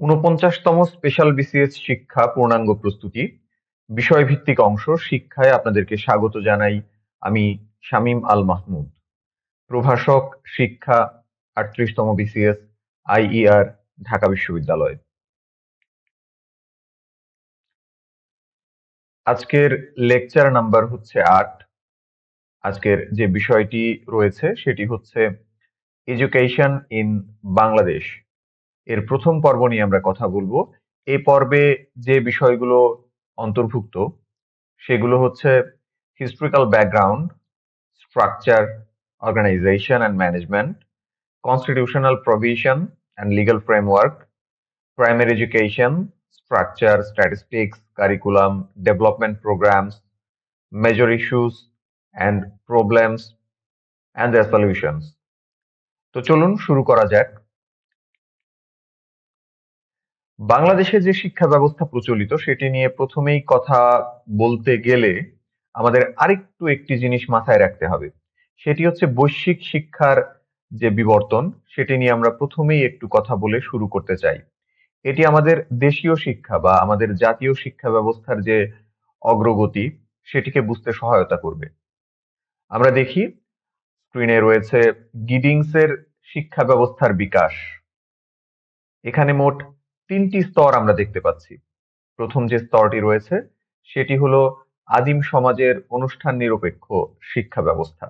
৪৯তম special BCS শিক্ষা পূর্ণাঙ্গ প্রস্তুতি বিষয়ভিত্তিক অংশ শিক্ষায় আপনাদেরকে স্বাগত জানাই। আমি শামীম আল মাহমুদ, প্রভাষক শিক্ষা ৩৮তম বিসিএস আইইআর, ঢাকা বিশ্ববিদ্যালয়। আজকের লেকচার নাম্বার হচ্ছে ৮। আজকের যে বিষয়টি রয়েছে সেটি হচ্ছে এডুকেশন ইন বাংলাদেশ। এর প্রথম পর্ব নিয়ে আমরা কথা বলবো। এই পর্বে যে বিষয়গুলো অন্তর্ভুক্ত সেগুলো হচ্ছে historical background, structure, organisation and management, constitutional provision and legal framework, primary education, structure, statistics, curriculum, development programmes, major issues and problems and their solutions. তো চলুন শুরু করা যাক। বাংলাদেশে যে শিক্ষা ব্যবস্থা প্রচলিত সেটি নিয়ে প্রথমেই কথা বলতে গেলে আমাদের আরেকটু একটি জিনিস মাথায় রাখতে হবে। সেটি হচ্ছে বৈশ্বিক শিক্ষার যে বিবর্তন, সেটি নিয়ে আমরা প্রথমেই একটু কথা বলে শুরু করতে চাই। এটি আমাদের দেশীয় শিক্ষা বা আমাদের জাতীয় শিক্ষা ব্যবস্থার যে অগ্রগতি সেটিকে বুঝতে সহায়তা করবে। আমরা দেখি স্ক্রিনে রয়েছে গিডিংসের শিক্ষা ব্যবস্থার বিকাশ। এখানে মোট ৩টি স্তর আমরা দেখতে পাচ্ছি। প্রথম যে স্তরটি রয়েছে সেটি হলো আদিম সমাজের অনুষ্ঠান নিরপেক্ষ শিক্ষা ব্যবস্থা।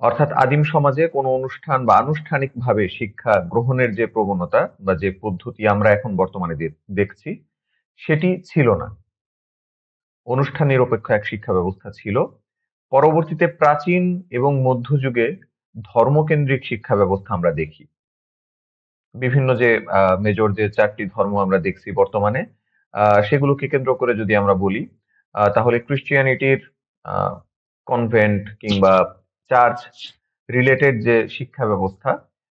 অর্থাৎ আদিম সমাজে কোনো অনুষ্ঠান বা আনুষ্ঠানিকভাবে শিক্ষা গ্রহণের যে প্রবণতা বা যে পদ্ধতি আমরা এখন বর্তমানে দেখছি সেটি ছিল না। অনুষ্ঠান নিরপেক্ষ এক শিক্ষা ব্যবস্থা ছিল। পরবর্তীতে প্রাচীন এবং মধ্যযুগে ধর্মকেন্দ্রিক শিক্ষা ব্যবস্থা আমরা দেখি। বিভিন্ন যে মেজর যে ৪টি ধর্ম আমরা দেখছি বর্তমানে, সেগুলোকে কেন্দ্র করে যদি আমরা বলি তাহলে ক্রিশ্চিয়ানিটির কনভেন্ট কিংবা চার্চ রিলেটেড যে শিক্ষা ব্যবস্থা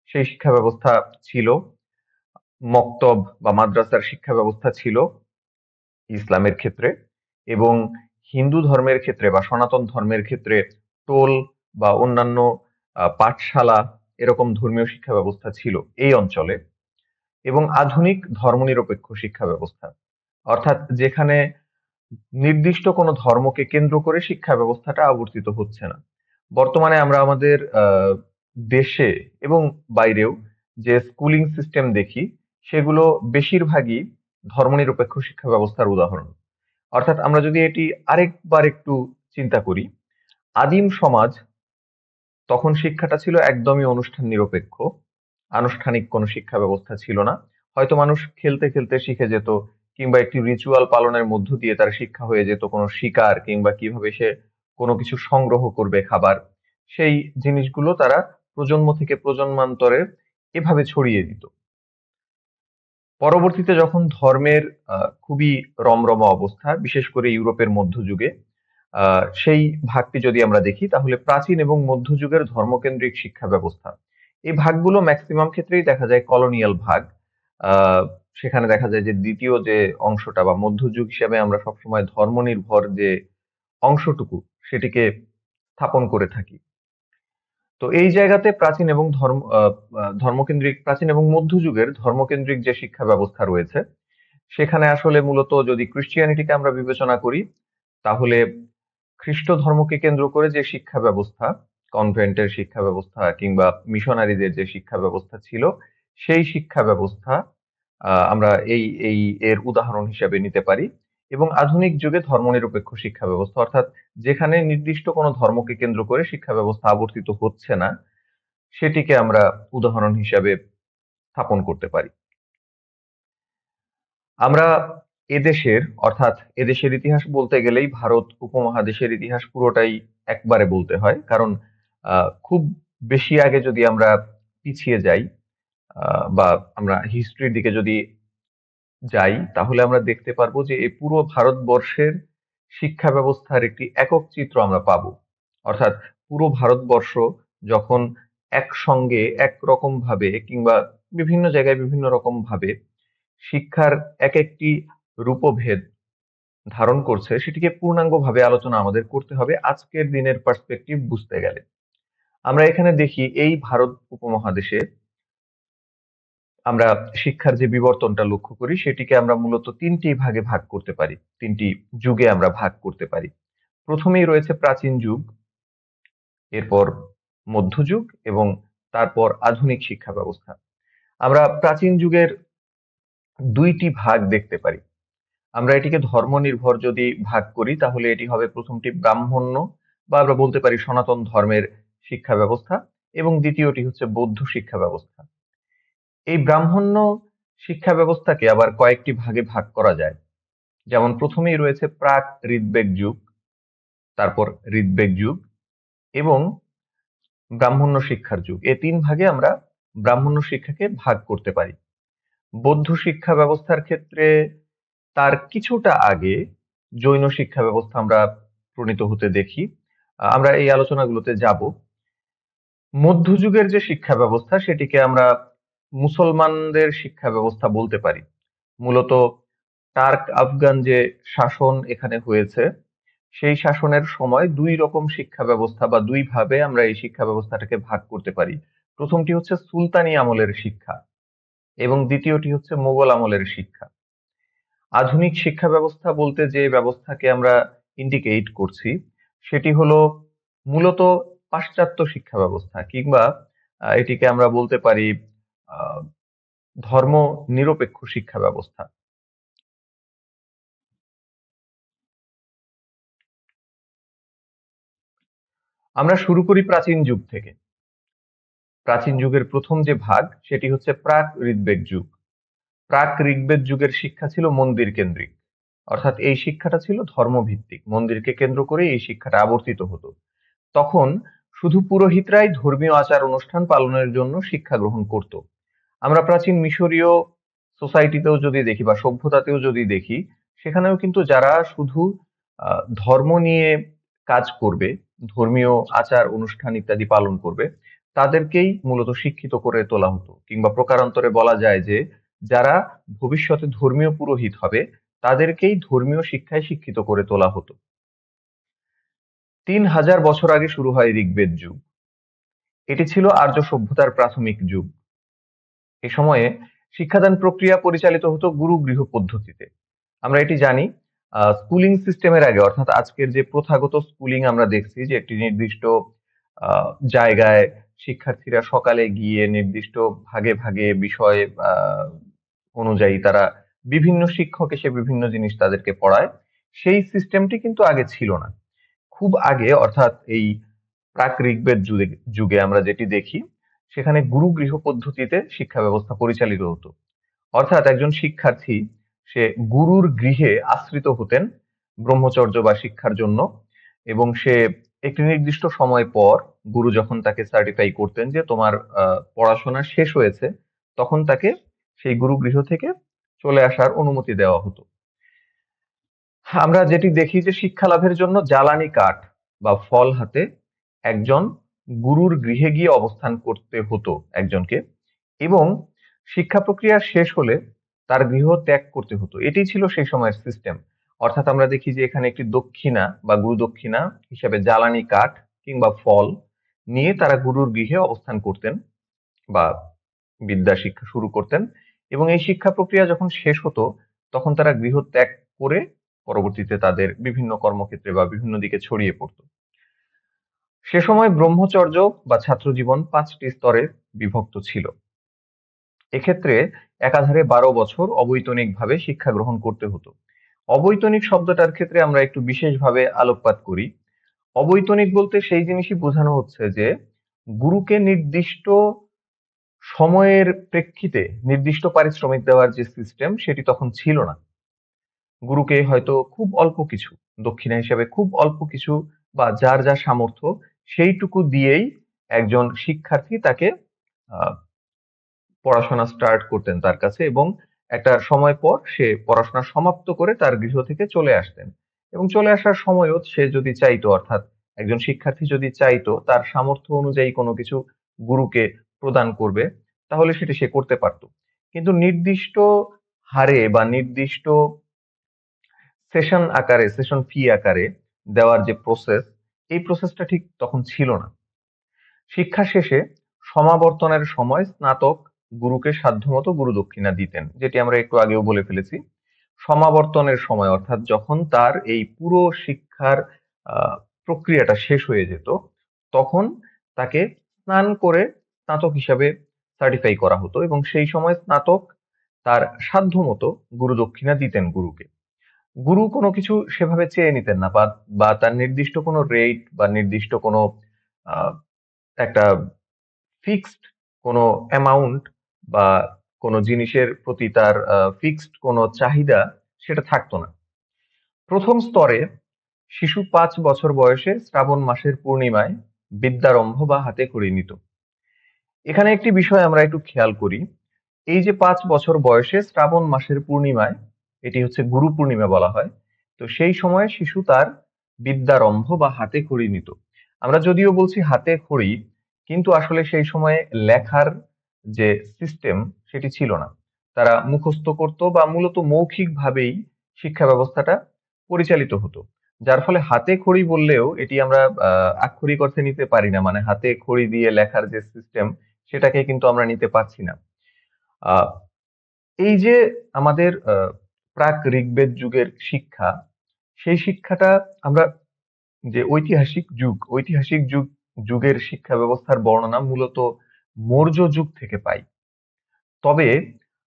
সেই শিক্ষা ব্যবস্থা ছিল। মক্তব বা মাদ্রাসার শিক্ষা ব্যবস্থা ছিল ইসলামের ক্ষেত্রে, এবং হিন্দু ধর্মের ক্ষেত্রে বা সনাতন ধর্মের ক্ষেত্রে টোল বা অন্যান্য পাঠশালা এরকম ধর্মীয় শিক্ষা ব্যবস্থা ছিল এই অঞ্চলে। এবং আধুনিক ধর্মনিরপেক্ষ শিক্ষা ব্যবস্থা, অর্থাৎ যেখানে নির্দিষ্ট কোনো ধর্মকে কেন্দ্র করে শিক্ষা ব্যবস্থাটা আবর্তিত হচ্ছে না। বর্তমানে আমরা আমাদের দেশে এবং বাইরেও যে স্কুলিং সিস্টেম দেখি সেগুলো বেশিরভাগই ধর্মনিরপেক্ষ শিক্ষা ব্যবস্থার উদাহরণ। অর্থাৎ আমরা যদি এটি আরেকবার একটু চিন্তা করি, আদিম সমাজ তখন শিক্ষাটা ছিল একদমই অনুষ্ঠান নিরপেক্ষ, আনুষ্ঠানিক কোনো শিক্ষা ব্যবস্থা ছিল না। হয়তো মানুষ খেলতে খেলতে শিখে যেত, কিংবা একটি রিচুয়াল পালনের মধ্য দিয়ে তার শিক্ষা হয়ে যেত কোনো শিকার কিংবা কিভাবে সে কোনো কিছু সংগ্রহ করবে খাবার। সেই জিনিসগুলো তারা প্রজন্ম থেকে প্রজন্মান্তরে এভাবে ছড়িয়ে দিত। পরবর্তীতে যখন ধর্মের খুবই রমরমা অবস্থা, বিশেষ করে ইউরোপের মধ্যযুগে, সেই ভাগটি যদি আমরা দেখি তাহলে প্রাচীন এবং মধ্যযুগের ধর্মকেন্দ্রিক শিক্ষা ব্যবস্থা, এই ভাগগুলো ম্যাক্সিমাম ক্ষেত্রেই দেখা যায় কলোনিয়াল ভাগ। আহ, সেখানে দেখা যায় যে দ্বিতীয় যে অংশটা বা মধ্যযুগ হিসেবে আমরা সবসময় ধর্মনির্ভর যে অংশটুকু সেটিকে স্থাপন করে থাকি। তো এই জায়গাতে প্রাচীন এবং ধর্মকেন্দ্রিক প্রাচীন এবং মধ্যযুগের ধর্মকেন্দ্রিক যে শিক্ষা ব্যবস্থা রয়েছে সেখানে আসলে মূলত যদি ক্রিশ্চিয়ানিটিকে আমরা বিবেচনা করি তাহলে খ্রিস্ট ধর্মকে কেন্দ্র করে যে শিক্ষা ব্যবস্থা, কনভেন্টের শিক্ষা ব্যবস্থা কিংবা মিশনারিদের যে শিক্ষা ব্যবস্থা ছিল সেই শিক্ষা ব্যবস্থা আমরা এই এই এর উদাহরণ হিসেবে নিতে পারি। এবং আধুনিক যুগে ধর্মনিরপেক্ষ শিক্ষা ব্যবস্থা, অর্থাৎ যেখানে নির্দিষ্ট কোনো ধর্মকে কেন্দ্র করে শিক্ষা ব্যবস্থা আবর্তিত হচ্ছে না, সেটিকে আমরা উদাহরণ হিসাবে স্থাপন করতে পারি। আমরা এদেশের, অর্থাৎ এদেশের ইতিহাস বলতে গেলেই ভারত উপমহাদেশের ইতিহাস পুরোটাই একবারে বলতে হয়, কারণ খুব বেশি আগে যদি আমরা পিছিয়ে যাই বা আমরা হিস্ট্রির দিকে যদি যাই তাহলে আমরা দেখতে পারবো যে এই পুরো ভারতবর্ষের শিক্ষা ব্যবস্থার একটি একক চিত্র আমরা পাবো। অর্থাৎ পুরো ভারতবর্ষ যখন একসঙ্গে একরকম ভাবে কিংবা বিভিন্ন জায়গায় বিভিন্ন রকম ভাবে শিক্ষার এক একটি রূপভেদ ধারণ করছে, সেটিকে পূর্ণাঙ্গভাবে আলোচনা আমাদের করতে হবে আজকের দিনের পার্সপেক্টিভ বুঝতে গেলে। আমরা এখানে দেখি এই ভারত উপমহাদেশে আমরা শিক্ষার যে বিবর্তনটা লক্ষ্য করি সেটিকে আমরা মূলত তিনটি ভাগে ভাগ করতে পারি, তিনটি যুগে আমরা ভাগ করতে পারি। প্রথমেই রয়েছে প্রাচীন যুগ, এরপর মধ্যযুগ এবং তারপর আধুনিক শিক্ষা ব্যবস্থা। আমরা প্রাচীন যুগের দুইটি ভাগ দেখতে পারি। আমরা এটিকে ধর্ম নির্ভর যদি ভাগ করি তাহলে এটি হবে প্রথমটি ব্রাহ্মণ্য বা আমরা বলতে পারি সনাতন ধর্মের শিক্ষা ব্যবস্থা, এবং দ্বিতীয়টি হচ্ছে বৌদ্ধ শিক্ষা ব্যবস্থা। এই ব্রাহ্মণ্য শিক্ষা ব্যবস্থাকে আবার কয়েকটি ভাগে ভাগ করা যায়। যেমন প্রথমেই রয়েছে প্রাক ঋগ্বেদ যুগ, তারপর ঋগ্বেদ যুগ এবং ব্রাহ্মণ্য শিক্ষার যুগ। এই তিন ভাগে আমরা ব্রাহ্মণ্য শিক্ষাকে ভাগ করতে পারি। বৌদ্ধ শিক্ষা ব্যবস্থার ক্ষেত্রে তার কিছুটা আগে জৈন শিক্ষা ব্যবস্থা আমরা প্রণীত হতে দেখি। আমরা এই আলোচনাগুলোতে যাব। মধ্যযুগের যে শিক্ষা ব্যবস্থা সেটিকে আমরা মুসলমানদের শিক্ষা ব্যবস্থা বলতে পারি। মূলত টার্ক আফগান যে শাসন এখানে হয়েছে সেই শাসনের সময় দুই রকম শিক্ষা ব্যবস্থা বা দুই ভাবে আমরা এই শিক্ষা ব্যবস্থাটাকে ভাগ করতে পারি। প্রথমটি হচ্ছে সুলতানি আমলের শিক্ষা এবং দ্বিতীয়টি হচ্ছে মোগল আমলের শিক্ষা। আধুনিক শিক্ষা ব্যবস্থা বলতে যে ব্যবস্থাকে আমরা ইন্ডিকেট করছি সেটি হলো মূলত পাশ্চাত্য শিক্ষা ব্যবস্থা, কিংবা এটিকে আমরা বলতে পারি আহ, ধর্ম নিরপেক্ষ শিক্ষা ব্যবস্থা। আমরা শুরু করি প্রাচীন যুগ থেকে। প্রাচীন যুগের প্রথম যে ভাগ সেটি হচ্ছে প্রাক ঋগ্বেদ যুগ। প্রাক ঋগ্বেদ যুগের শিক্ষা ছিল মন্দির কেন্দ্রিক, অর্থাৎ এই শিক্ষাটা ছিল ধর্মভিত্তিক, মন্দিরকে কেন্দ্র করে এই শিক্ষাটা আবর্তিত হতো। তখন শুধু পুরোহিতরাই ধর্মীয় আচার অনুষ্ঠান পালনের জন্য শিক্ষা গ্রহণ করত। আমরা প্রাচীন মিশরীয় সোসাইটিতেও যদি দেখি বা সভ্যতাতেও যদি দেখি, সেখানেও কিন্তু যারা শুধু ধর্ম নিয়ে কাজ করবে, ধর্মীয় আচার অনুষ্ঠান ইত্যাদি পালন করবে, তাদেরকেই মূলত শিক্ষিত করে তোলা হতো, কিংবা প্রকারান্তরে বলা যায় যে যারা ভবিষ্যতে ধর্মীয় পুরোহিত হবে তাদেরকেই ধর্মীয় শিক্ষায় শিক্ষিত করে তোলা হতো। 3000 বছর আগে শুরু হয় ঋগ্বেদ যুগ। এটি ছিল আর্য সভ্যতার প্রাথমিক যুগ। এ সময়ে শিক্ষাদান প্রক্রিয়া পরিচালিত হতো গুরু গৃহ পদ্ধতিতে। আমরা এটি জানি। স্কুলিং সিস্টেমের আগে, অর্থাৎ আজকের যে প্রথাগত স্কুলিং আমরা দেখছি যে একটি নির্দিষ্ট জায়গায় শিক্ষার্থীরা সকালে গিয়ে নির্দিষ্ট ভাগে ভাগে বিষয় অনুযায়ী তারা বিভিন্ন শিক্ষক এসে বিভিন্ন জিনিস তাদেরকে পড়ায়, সেই সিস্টেমটি কিন্তু আগে ছিল না। খুব আগে, অর্থাৎ এই প্রাক ঋগ্বেদ যুগে আমরা যেটি দেখি সেখানে গুরু গৃহ পদ্ধতিতে শিক্ষা ব্যবস্থা পরিচালিত হতো। অর্থাৎ একজন শিক্ষার্থী সে গুরুর গৃহে আশ্রিত হতেন ব্রহ্মচর্য বা শিক্ষার জন্য, এবং সে একটি নির্দিষ্ট সময় পর গুরু যখন তাকে সার্টিফাই করতেন যে তোমার পড়াশোনা শেষ হয়েছে, তখন তাকে সেই গুরু গৃহ থেকে চলে আসার অনুমতি দেওয়া হতো। আমরা যেটি দেখি যে শিক্ষা লাভের জন্য জ্বালানি কাঠ বা ফল হাতে একজন গুরুর গৃহে গিয়ে অবস্থান করতে হতো একজনকে, এবং শিক্ষা প্রক্রিয়া শেষ হলে তার গৃহ ত্যাগ করতে হতো। এটি ছিল সেই সময়ের সিস্টেম। অর্থাৎ আমরা দেখি যে এখানে একটি দক্ষিণা বা গুরু দক্ষিণা হিসাবে জ্বালানি কাঠ কিংবা ফল নিয়ে তারা গুরুর গৃহে অবস্থান করতেন বা বিদ্যা শিক্ষা শুরু করতেন, এবং এই শিক্ষা প্রক্রিয়া যখন শেষ হতো তখন তারা গৃহ ত্যাগ করে পরবর্তীতে তাদের বিভিন্ন কর্মক্ষেত্রে বা বিভিন্ন দিকে ছড়িয়ে পড়তো। সে সময় ব্রহ্মচর্য বা ছাত্র জীবন 5টি স্তরে বিভক্ত ছিল। এক্ষেত্রে একাধারে 12 বছর অবৈতনিকভাবে শিক্ষা গ্রহণ করতে হতো। অবৈতনিক শব্দটার ক্ষেত্রে আমরা একটু বিশেষভাবে আলোকপাত করি। অবৈতনিক বলতে সেই জিনিসই বোঝানো হচ্ছে যে গুরুকে নির্দিষ্ট সময়ের প্রেক্ষিতে নির্দিষ্ট পারিশ্রমিক দেওয়ার যে সিস্টেম সেটি তখন ছিল না। গুরুকে হয়তো খুব অল্প কিছু দক্ষিণা হিসেবে, খুব অল্প কিছু বা যার যা সামর্থ্য সেইটুকু দিয়েই একজন শিক্ষার্থী তাকে আহ, পড়াশোনা স্টার্ট করতেন তার কাছে, এবং একটা সময় পর সে পড়াশোনা সমাপ্ত করে তার গৃহ থেকে চলে আসতেন। এবং চলে আসার সময়ও সে যদি চাইতো, অর্থাৎ একজন শিক্ষার্থী যদি চাইতো তার সামর্থ্য অনুযায়ী কোনো কিছু গুরুকে প্রদান করবে, তাহলে সেটি সে করতে পারতো। কিন্তু নির্দিষ্ট হারে বা নির্দিষ্ট সেশন ফি আকারে দেওয়ার যে প্রসেস, এই প্রসেসটা ঠিক তখন ছিল না। শিক্ষা শেষে সমাবর্তনের সময় স্নাতক গুরুকে সাধ্যমতো গুরু দক্ষিণা দিতেন, যেটি আমরা একটু আগেও বলে ফেলেছি। সমাবর্তনের সময় অর্থাৎ যখন তার এই পুরো শিক্ষার আহ, প্রক্রিয়াটা শেষ হয়ে যেত, তখন তাকে স্নান করে স্নাতক হিসাবে সার্টিফাই করা হতো, এবং সেই সময় স্নাতক তার সাধ্যমতো গুরু দক্ষিণা দিতেন গুরুকে। গুরু কোনো কিছু সেভাবে চেয়ে নিতেন না, বা তার নির্দিষ্ট কোনো রেট বা নির্দিষ্ট কোনো আহ, একটা ফিক্সড কোনো অ্যামাউন্ট বা কোনো জিনিসের প্রতি তার ফিক্সড কোনো চাহিদা সেটা থাকতো না। প্রথম স্তরে শিশু 5 বছর বয়সে শ্রাবণ মাসের পূর্ণিমায় বিদ্যারম্ভ বা হাতে খড়ি নিত। এখানে একটি বিষয় আমরা একটু খেয়াল করি। এই যে 5 বছর বয়সে শ্রাবণ মাসের পূর্ণিমায়, এটি হচ্ছে গুরু পূর্ণিমা বলা হয়, তো সেই সময়ে শিশু তার বিদ্যারম্ভ বা হাতে খড়ি নিত। আমরা যদিও বলছি হাতে খড়ি, কিন্তু আসলে সেই সময়ে লেখার যে সিস্টেম সেটি ছিল না। তারা মুখস্থ করত বা মূলত মৌখিক ভাবেই শিক্ষা ব্যবস্থাটা পরিচালিত হতো। যার ফলে হাতে খড়ি বললেও এটি আমরা আক্ষরিক অর্থে নিতে পারি না, মানে হাতে খড়ি দিয়ে লেখার যে সিস্টেম সেটাকে কিন্তু আমরা নিতে পারছি না। আহ এই যে আমাদের প্রাক ঋগ্বেদ যুগের শিক্ষা, সেই শিক্ষাটা আমরা যে ঐতিহাসিক যুগের শিক্ষা ব্যবস্থার বর্ণনা মূলত মৌর্য যুগ থেকে পাই। তবে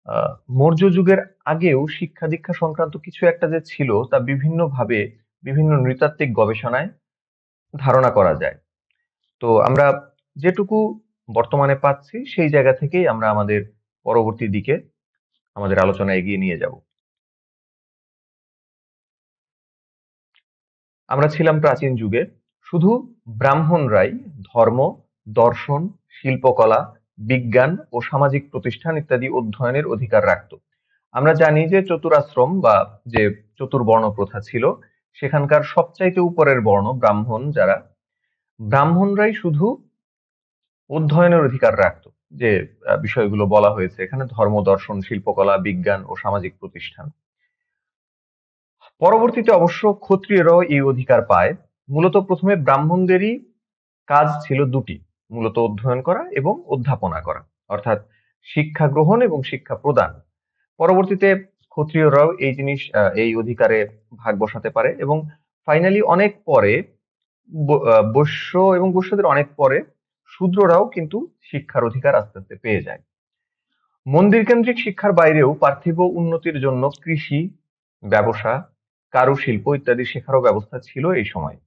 আহ, মৌর্য যুগের আগেও শিক্ষা দীক্ষা সংক্রান্ত কিছু একটা যে ছিল তা বিভিন্নভাবে বিভিন্ন নৃতাত্ত্বিক গবেষণায় ধারণা করা যায়। তো আমরা যেটুকু বর্তমানে পাচ্ছি সেই জায়গা থেকেই আমরা আমাদের পরবর্তী দিকে আমাদের আলোচনা এগিয়ে নিয়ে যাব। আমরা ছিলাম প্রাচীন যুগে। শুধু ব্রাহ্মণরাই ধর্ম, দর্শন, শিল্পকলা, বিজ্ঞান ও সামাজিক প্রতিষ্ঠান ইত্যাদি অধ্যয়নের অধিকার রাখত। আমরা জানি যে চতুরাশ্রম বা যে চতুর্বর্ণ প্রথা ছিল, সেখানকার সবচাইতে উপরের বর্ণ ব্রাহ্মণ, যারা ব্রাহ্মণরাই শুধু অধ্যয়নের অধিকার রাখত। যে বিষয়গুলো বলা হয়েছে এখানে, ধর্ম, দর্শন, শিল্পকলা, বিজ্ঞান ও সামাজিক প্রতিষ্ঠান। পরবর্তীতে অবশ্য ক্ষত্রিয়রাও এই অধিকার পায়। মূলত প্রথমে ব্রাহ্মণদেরই কাজ ছিল দুটি, মূলত অধ্যয়ন করা এবং অধ্যাপনা করা, অর্থাৎ শিক্ষা গ্রহণ এবং শিক্ষা প্রদান। পরবর্তীতে ক্ষত্রিয়রাও এই জিনিস এই অধিকারে ভাগ বসাতে পারে, এবং ফাইনালি অনেক পরে বৈশ্য এবং বৈশ্যদের অনেক পরে শূদ্ররাও কিন্তু শিক্ষার অধিকার আস্তে আস্তে পেয়ে যায়। মন্দির কেন্দ্রিক শিক্ষার বাইরেও পার্থিব উন্নতির জন্য কৃষি, ব্যবসা, কারুশিল্প ইত্যাদি শেখারও ব্যবস্থা ছিল এই সময়।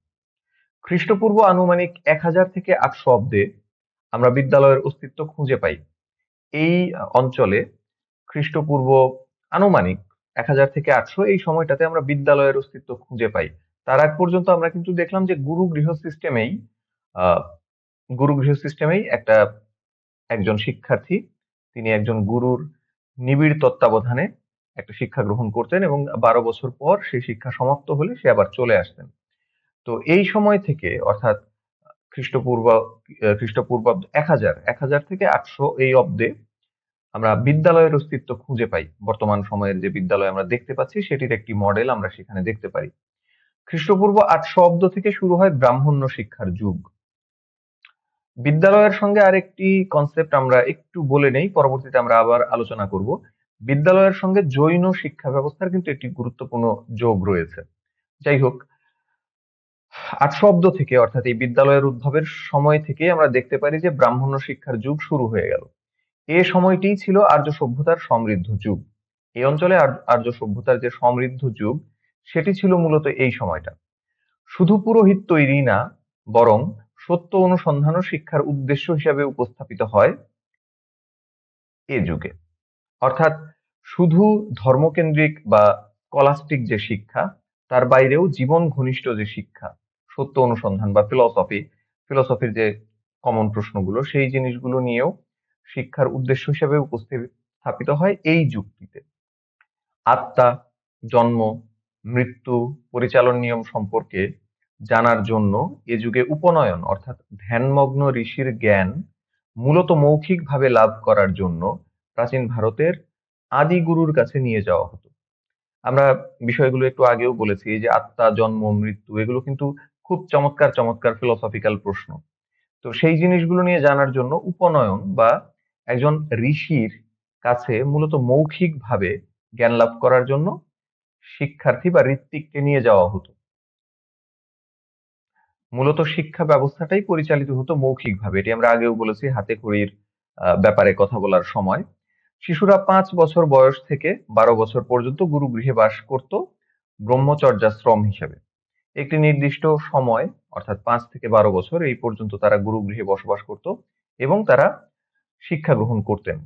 খ্রিস্টপূর্ব আনুমানিক 1000 থেকে 800 অব্দে আমরা বিদ্যালয়ের অস্তিত্ব খুঁজে পাই। এই অঞ্চলে খ্রিস্টপূর্ব আনুমানিক 1000 থেকে 800 এই সময়টাতে আমরা বিদ্যালয়ের অস্তিত্ব খুঁজে পাই। তার আগ পর্যন্ত আমরা কিন্তু দেখলাম যে আহ গুরু গৃহ সিস্টেমেই একজন শিক্ষার্থী, তিনি একজন গুরুর নিবিড় তত্ত্বাবধানে একটা শিক্ষা গ্রহণ করতেন, এবং 12 বছর পর সেই শিক্ষা সমাপ্ত হলে সে আবার চলে আসতেন। তো এই সময় থেকে অর্থাৎ খ্রিস্টপূর্ব খ্রিস্টপূর্বাব্দ 1000 থেকে 800 এই অব্দে আমরা বিদ্যালয়ের অস্তিত্ব খুঁজে পাই। বর্তমান সময়ের যে বিদ্যালয় আমরা দেখতে পাচ্ছি সেটির একটি মডেল আমরা সেখানে দেখতে পারি। খ্রিস্টপূর্ব 800 অব্দ থেকে শুরু হয় ব্রাহ্মণ্য শিক্ষার যুগ। বিদ্যালয়ের সঙ্গে আরেকটি কনসেপ্ট আমরা একটু বলে নেই, পরবর্তীতে আমরা আবার আলোচনা করব। বিদ্যালয়ের সঙ্গে জৈন শিক্ষা ব্যবস্থার কিন্তু একটি গুরুত্বপূর্ণ যোগ রয়েছে। যাই হোক, 800 অব্দ থেকে অর্থাৎ এই বিদ্যালয়ের উদ্ভবের সময় থেকে আমরা দেখতে পারি যে ব্রাহ্মণ্য শিক্ষার যুগ শুরু হয়ে গেল। এ সময়টিই ছিল আর্য সভ্যতার সমৃদ্ধ যুগ। এই অঞ্চলে আর্য সভ্যতার যে সমৃদ্ধ যুগ, সেটি ছিল মূলত এই সময়টা। শুধু পুরোহিত তৈরি না, বরং সত্য অনুসন্ধান ও শিক্ষার উদ্দেশ্য হিসাবে উপস্থাপিত হয় এ যুগে। অর্থাৎ শুধু ধর্মকেন্দ্রিক বা স্কলাস্টিক যে শিক্ষা, তার বাইরেও জীবন ঘনিষ্ঠ যে শিক্ষা, সত্য অনুসন্ধান বা ফিলসফির যে কমন প্রশ্নগুলো, সেই জিনিসগুলো নিয়েও শিক্ষার উদ্দেশ্য হিসেবে উপস্থাপিত হয় এই যুক্তিতে। আত্মা, জন্ম, মৃত্যু, পরিচালন নিয়ম সম্পর্কে জানার জন্য এ যুগে উপনয়ন অর্থাৎ ধ্যানমগ্ন ঋষির জ্ঞান মূলত মৌখিকভাবে লাভ করার জন্য প্রাচীন ভারতের আদি গুরুর কাছে নিয়ে যাওয়া হতো। আমরা বিষয়গুলো একটু আগেও বলেছি, এই যে আত্মা, জন্ম, মৃত্যু, এগুলো কিন্তু খুব চমৎকার চমৎকার ফিলোসফিক্যাল প্রশ্ন। তো সেই জিনিসগুলো নিয়ে জানার জন্য উপনয়ন বা একজন ঋষির কাছে মূলত মৌখিকভাবে জ্ঞান লাভ করার জন্য শিক্ষার্থী বা ঋত্বিককে নিয়ে যাওয়া হতো। মূলত শিক্ষা ব্যবস্থাটাই পরিচালিত হতো মৌখিকভাবে। এটি আমরা আগেও বলেছি হাতে খড়ির ব্যাপারে কথা বলার সময়। শিশুরা 5 বছর বয়স থেকে 12 বছর পর্যন্ত গুরুগৃহে বাস করত ব্রহ্মচর্যাশ্রম হিসেবে। একটি নির্দিষ্ট সময় অর্থাৎ 5 থেকে 12 বছর এই পর্যন্ত তারা গুরুগৃহে বসবাস করত এবং তারা শিক্ষা গ্রহণ করতেন।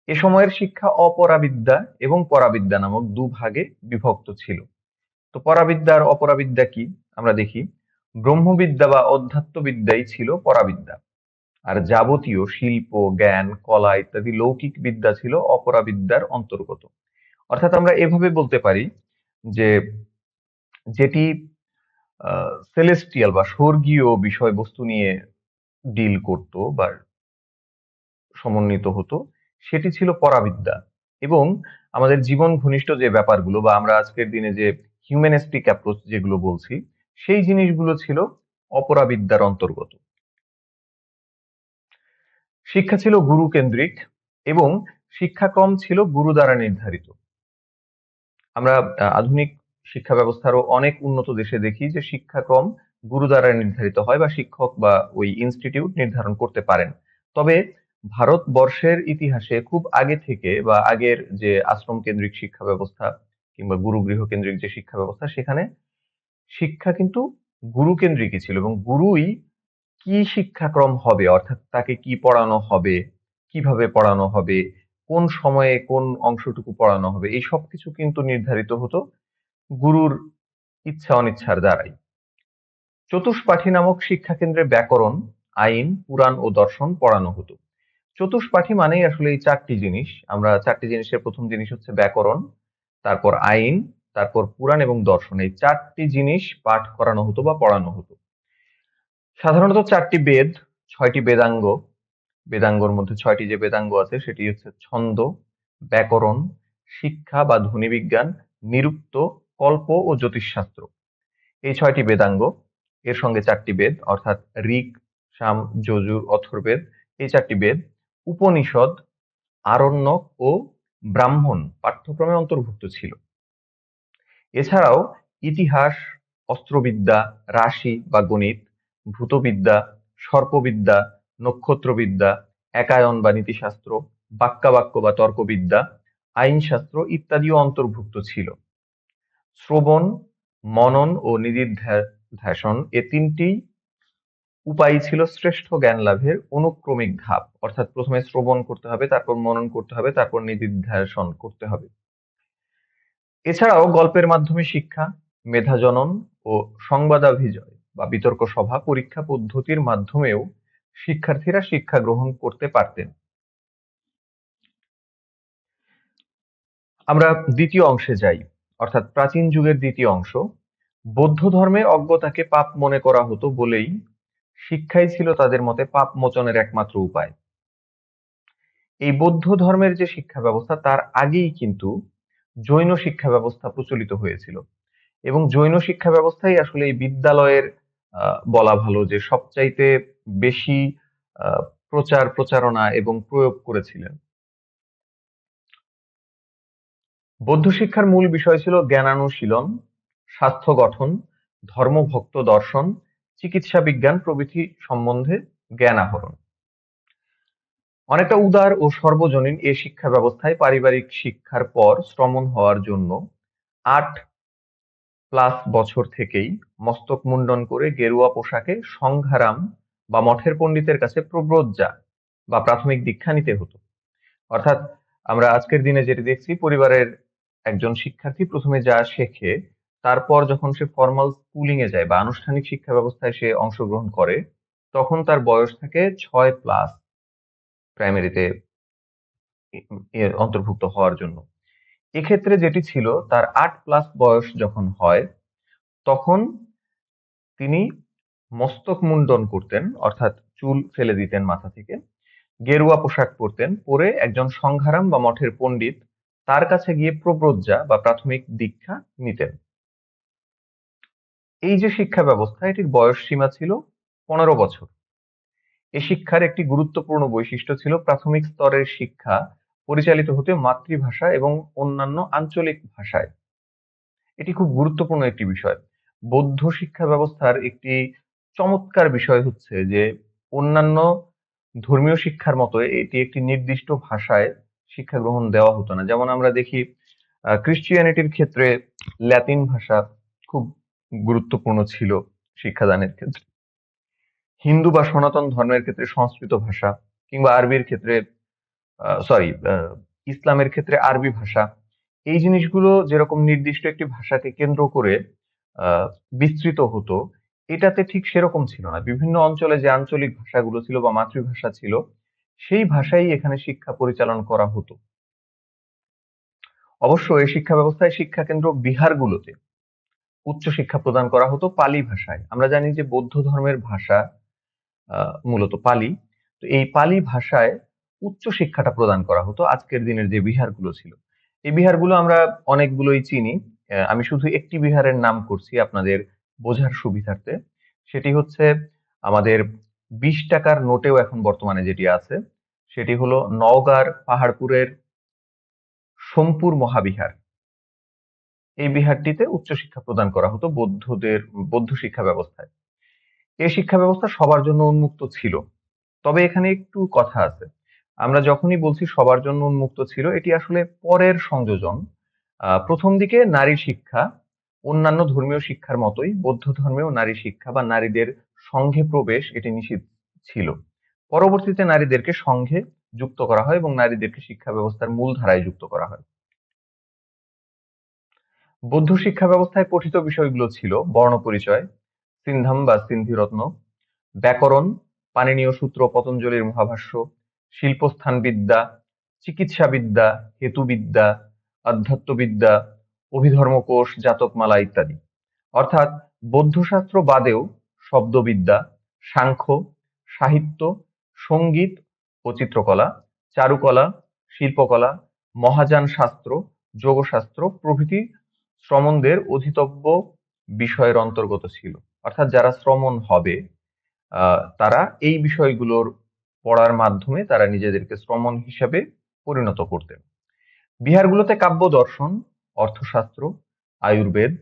এ সময়ের শিক্ষা অপরাবিদ্যা এবং পরাবিদ্যা নামক দুভাগে বিভক্ত ছিল। তো পরাবিদ্যা আর অপরাবিদ্যা কি আমরা দেখি। ব্রহ্মবিদ্যা বা অধ্যাত্মবিদ্যাই ছিল পরাবিদ্যা, আর যাবতীয় শিল্প, জ্ঞান, কলা ইত্যাদি লৌকিক বিদ্যা ছিল অপরাবিদ্যার অন্তর্গত। অর্থাৎ আমরা এভাবে বলতে পারি যে যেটি সেলেস্টিয়াল বা স্বর্গীয় বিষয়বস্তু নিয়ে ডিল করত বা সমন্বিত হতো সেটি ছিল পরাবিদ্যা, এবং আমাদের জীবন ঘনিষ্ঠ যে ব্যাপারগুলো বা আমরা আজকের দিনে যে হিউম্যানিস্টিক অ্যাপ্রোচ যেগুলো বলছি সেই জিনিসগুলো ছিল অপরাবিদ্যার অন্তর্গত। শিক্ষা ছিল গুরু কেন্দ্রিক এবং শিক্ষাক্রম ছিল গুরু দ্বারা নির্ধারিত। আমরা আধুনিক শিক্ষা ব্যবস্থারও অনেক উন্নত দেশে দেখি যে শিক্ষাক্রম গুরু দ্বারা নির্ধারিত হয় বা শিক্ষক বা ওই ইনস্টিটিউট নির্ধারণ করতে পারেন। তবে ভারতবর্ষের ইতিহাসে খুব আগে থেকে বা আগের যে আশ্রম কেন্দ্রিক শিক্ষা ব্যবস্থা কিংবা গুরুগৃহ কেন্দ্রিক যে শিক্ষা ব্যবস্থা সেখানে শিক্ষা কিন্তু গুরু কেন্দ্রিকই ছিল, এবং গুরুই কি শিক্ষাক্রম হবে অর্থাৎ তাকে কি পড়ানো হবে, কিভাবে পড়ানো হবে, কোন সময়ে কোন অংশটুকু পড়ানো হবে, এই সবকিছু কিন্তু নির্ধারিত হতো গুরুর ইচ্ছা অনিচ্ছার দ্বারাই। চতুষ্পাঠী নামক শিক্ষা কেন্দ্রে ব্যাকরণ, আইন, পুরাণ ও দর্শন পড়ানো হতো। চতুষ্পাঠী মানেই আসলে এই চারটি জিনিস। আমরা চারটি জিনিসের প্রথম জিনিস হচ্ছে ব্যাকরণ, তারপর আইন, তারপর পুরাণ এবং দর্শন, এই চারটি জিনিস পাঠ করানো হতো বা পড়ানো হতো। সাধারণত চারটি বেদ, 6টি বেদাঙ্গ, বেদাঙ্গর মধ্যে 6টি যে বেদাঙ্গ আছে সেটি হচ্ছে ছন্দ, ব্যাকরণ, শিক্ষা বা ধ্বনি বিজ্ঞান, নিরুক্ত, কল্প ও জ্যোতিষশাস্ত্র। এই 6টি বেদাঙ্গ, এর সঙ্গে 4টি বেদ অর্থাৎ ঋক, সাম, যজুর, অথর্ববেদ, এই 4টি বেদ, উপনিষদ, আরণ্যক ও ব্রাহ্মণ পাঠ্যক্রমে অন্তর্ভুক্ত ছিল। এছাড়াও ইতিহাস, অস্ত্রবিদ্যা, রাশি বা গণিত, ভূতবিদ্যা, সর্পবিদ্যা, নক্ষত্রবিদ্যা, একায়ন বা নীতিশাস্ত্র, বাক্যাবাক্য বা তর্কবিদ্যা, আইনশাস্ত্র ইত্যাদিও অন্তর্ভুক্ত ছিল। শ্রবণ, মনন ও নিদিধ্যাসন এ তিনটি উপায় ছিল শ্রেষ্ঠ জ্ঞান লাভের অনুক্রমিক ধাপ। অর্থাৎ প্রথমে শ্রবণ করতে হবে, তারপর মনন করতে হবে, তারপর নিদিধ্যাসন করতে হবে। এছাড়াও গল্পের মাধ্যমে শিক্ষা, মেধাজনন ও সংবাদাভিজয় বা বিতর্ক সভা পরীক্ষা পদ্ধতির মাধ্যমেও শিক্ষার্থীরা শিক্ষা গ্রহণ করতে পারতেন। আমরা দ্বিতীয় অংশে যাই, অর্থাৎ প্রাচীন যুগের দ্বিতীয় অংশ। বৌদ্ধ ধর্মে অজ্ঞতাকে পাপ মনে করা হতো বলেই শিক্ষাই ছিল তাদের মতে পাপ মোচনের একমাত্র উপায়। এই বৌদ্ধ ধর্মের যে শিক্ষা ব্যবস্থা তার আগেই কিন্তু জৈন শিক্ষা ব্যবস্থা প্রচলিত হয়েছিল, এবং জৈন শিক্ষা ব্যবস্থাই আসলে এই বিদ্যালয়ের বলা ভালো যে সবচাইতে বেশি আহ, প্রচার প্রচারণা এবং প্রয়োগ করেছিলেন। বৌদ্ধ শিক্ষার মূল বিষয় ছিল জ্ঞানানুশীলন, স্বাস্থ্য গঠন, ধর্মভক্ত দর্শন, চিকিৎসা বিজ্ঞান প্রভৃতি সম্বন্ধে জ্ঞান আহরণ। অনেকটা উদার ও সর্বজনীন এ শিক্ষা ব্যবস্থায় পারিবারিক শিক্ষার পর শ্রমণ হওয়ার জন্য 8+ বছর থেকেই মস্তক মুন্ডন করে গেরুয়া পোশাকে সংঘারাম বা মঠের পণ্ডিতের কাছে প্রব্রজ্জা বা প্রাথমিক দীক্ষা নিতে হতো। অর্থাৎ আমরা আজকের দিনে যেটি দেখছি, পরিবারের একজন শিক্ষার্থী প্রথমে যা শেখে তারপর যখন সে ফর্মাল স্কুলিং এ যায় বা আনুষ্ঠানিক শিক্ষা ব্যবস্থায় সে অংশগ্রহণ করে তখন তার বয়স থাকে 6+ প্রাইমারিতে অন্তর্ভুক্ত হওয়ার জন্য। এক্ষেত্রে যেটি ছিল তার 8+ বয়স যখন হয় তখন তিনি মস্তক মুন্ডন করতেন, অর্থাৎ চুল ফেলে দিতেন মাথা থেকে, গেরুয়া পোশাক পরতেন, পরে একজন সংঘারাম বা মঠের পণ্ডিত তার কাছে গিয়ে প্রব্রজ্জা বা প্রাথমিক দীক্ষা নিতেন। এই যে শিক্ষা ব্যবস্থা এটির বয়স সীমা ছিল 15 বছর। এ শিক্ষার একটি গুরুত্বপূর্ণ বৈশিষ্ট্য ছিল প্রাথমিক স্তরের শিক্ষা পরিচালিত হতে মাতৃভাষা এবং অন্যান্য আঞ্চলিক ভাষায়। এটি খুব গুরুত্বপূর্ণ একটি বিষয়। বৌদ্ধ শিক্ষা ব্যবস্থার একটি চমৎকার বিষয় হচ্ছে যে অন্যান্য ধর্মীয় শিক্ষার মতো এটি একটি নির্দিষ্ট ভাষায় শিক্ষা গ্রহণ দেওয়া হতো না। যেমন আমরা দেখি ক্রিশ্চিয়ানিটির ক্ষেত্রে ল্যাতিন ভাষা খুব গুরুত্বপূর্ণ ছিল শিক্ষাদানের ক্ষেত্রে। হিন্দু বা সনাতন ধর্মের ক্ষেত্রে সংস্কৃত ভাষা, কিংবা আরবির ক্ষেত্রে সরি ইসলামের ক্ষেত্রে আরবি ভাষা। এই জিনিসগুলো যেরকম নির্দিষ্ট একটি ভাষাকে কেন্দ্র করে আহ, বিস্তৃত হতো, এটাতে ঠিক সেরকম ছিল না। বিভিন্ন অঞ্চলে যে আঞ্চলিক ভাষাগুলো ছিল বা মাতৃভাষা ছিল, সেই ভাষাই এখানে শিক্ষা পরিচালনা করা হতো। অবশ্য এই শিক্ষা ব্যবস্থায় শিক্ষা কেন্দ্র বিহারগুলোতে উচ্চশিক্ষা প্রদান করা হতো পালি ভাষায়। আমরা জানি যে বৌদ্ধ ধর্মের ভাষা মূলত পালি। তো এই পালি ভাষায় উচ্চশিক্ষাটা প্রদান করা হতো আজকের দিনের যে বিহারগুলো ছিল। এই বিহারগুলো আমরা অনেকগুলোই চিনি। আমি শুধু একটি বিহারের নাম করছি আপনাদের বোঝার সুবিধার্থে। সেটি হচ্ছে আমাদের 20 টাকার নোটেও এখন বর্তমানে যেটি আছে, সেটি হলো নওগাঁর পাহাড়পুরের সোমপুর মহাবিহার। এই বিহারটিতে উচ্চশিক্ষা প্রদান করা হতো বৌদ্ধ শিক্ষা ব্যবস্থায়। এই শিক্ষা ব্যবস্থা সবার জন্য উন্মুক্ত ছিল। তবে এখানে একটু কথা আছে। আমরা যখনই বলছি সবার জন্য উন্মুক্ত ছিল, এটি আসলে পরের সংযোজন। প্রথম দিকে নারী শিক্ষা অন্যান্য ধর্মীয় শিক্ষার মতোই বৌদ্ধ ধর্মেও নারী শিক্ষা বা নারীদের সংঘে প্রবেশ এটি নিষিদ্ধ ছিল। পরবর্তীতে নারীদেরকে সংঘে যুক্ত করা হয় এবং নারীদেরকে শিক্ষা ব্যবস্থার মূল ধারায় যুক্ত করা হয়। বৌদ্ধ শিক্ষা ব্যবস্থায় পঠিত বিষয়গুলো ছিল বর্ণ পরিচয়, সিন্ধাম বা সিন্ধিরত্ন, ব্যাকরণ, পাণিনীয় সূত্র, পতঞ্জলির মহাভাষ্য, শিল্পস্থান বিদ্যা, চিকিৎসাবিদ্যা, হেতুবিদ্যা, আধ্যাত্মবিদ্যা, অভিধর্মকোষ, জাতকমালা ইত্যাদি। অর্থাৎ বৌদ্ধশাস্ত্র বাদেও শব্দবিদ্যা, সাংখ্য, সাহিত্য, সঙ্গীত ও চিত্রকলা, চারুকলা, শিল্পকলা, মহাযান শাস্ত্র, যোগশাস্ত্র প্রভৃতি শ্রমণদের অধীতব্য বিষয়ের অন্তর্গত ছিল। অর্থাৎ যারা শ্রমণ হবে তারা এই বিষয়গুলোর পড়ার মাধ্যমে তারা নিজেদেরকে শ্রমণ হিসাবে পরিণত করতেন। বিহারগুলোতে কাব্য দর্শন, অর্থশাস্ত্র, আয়ুর্বেদ,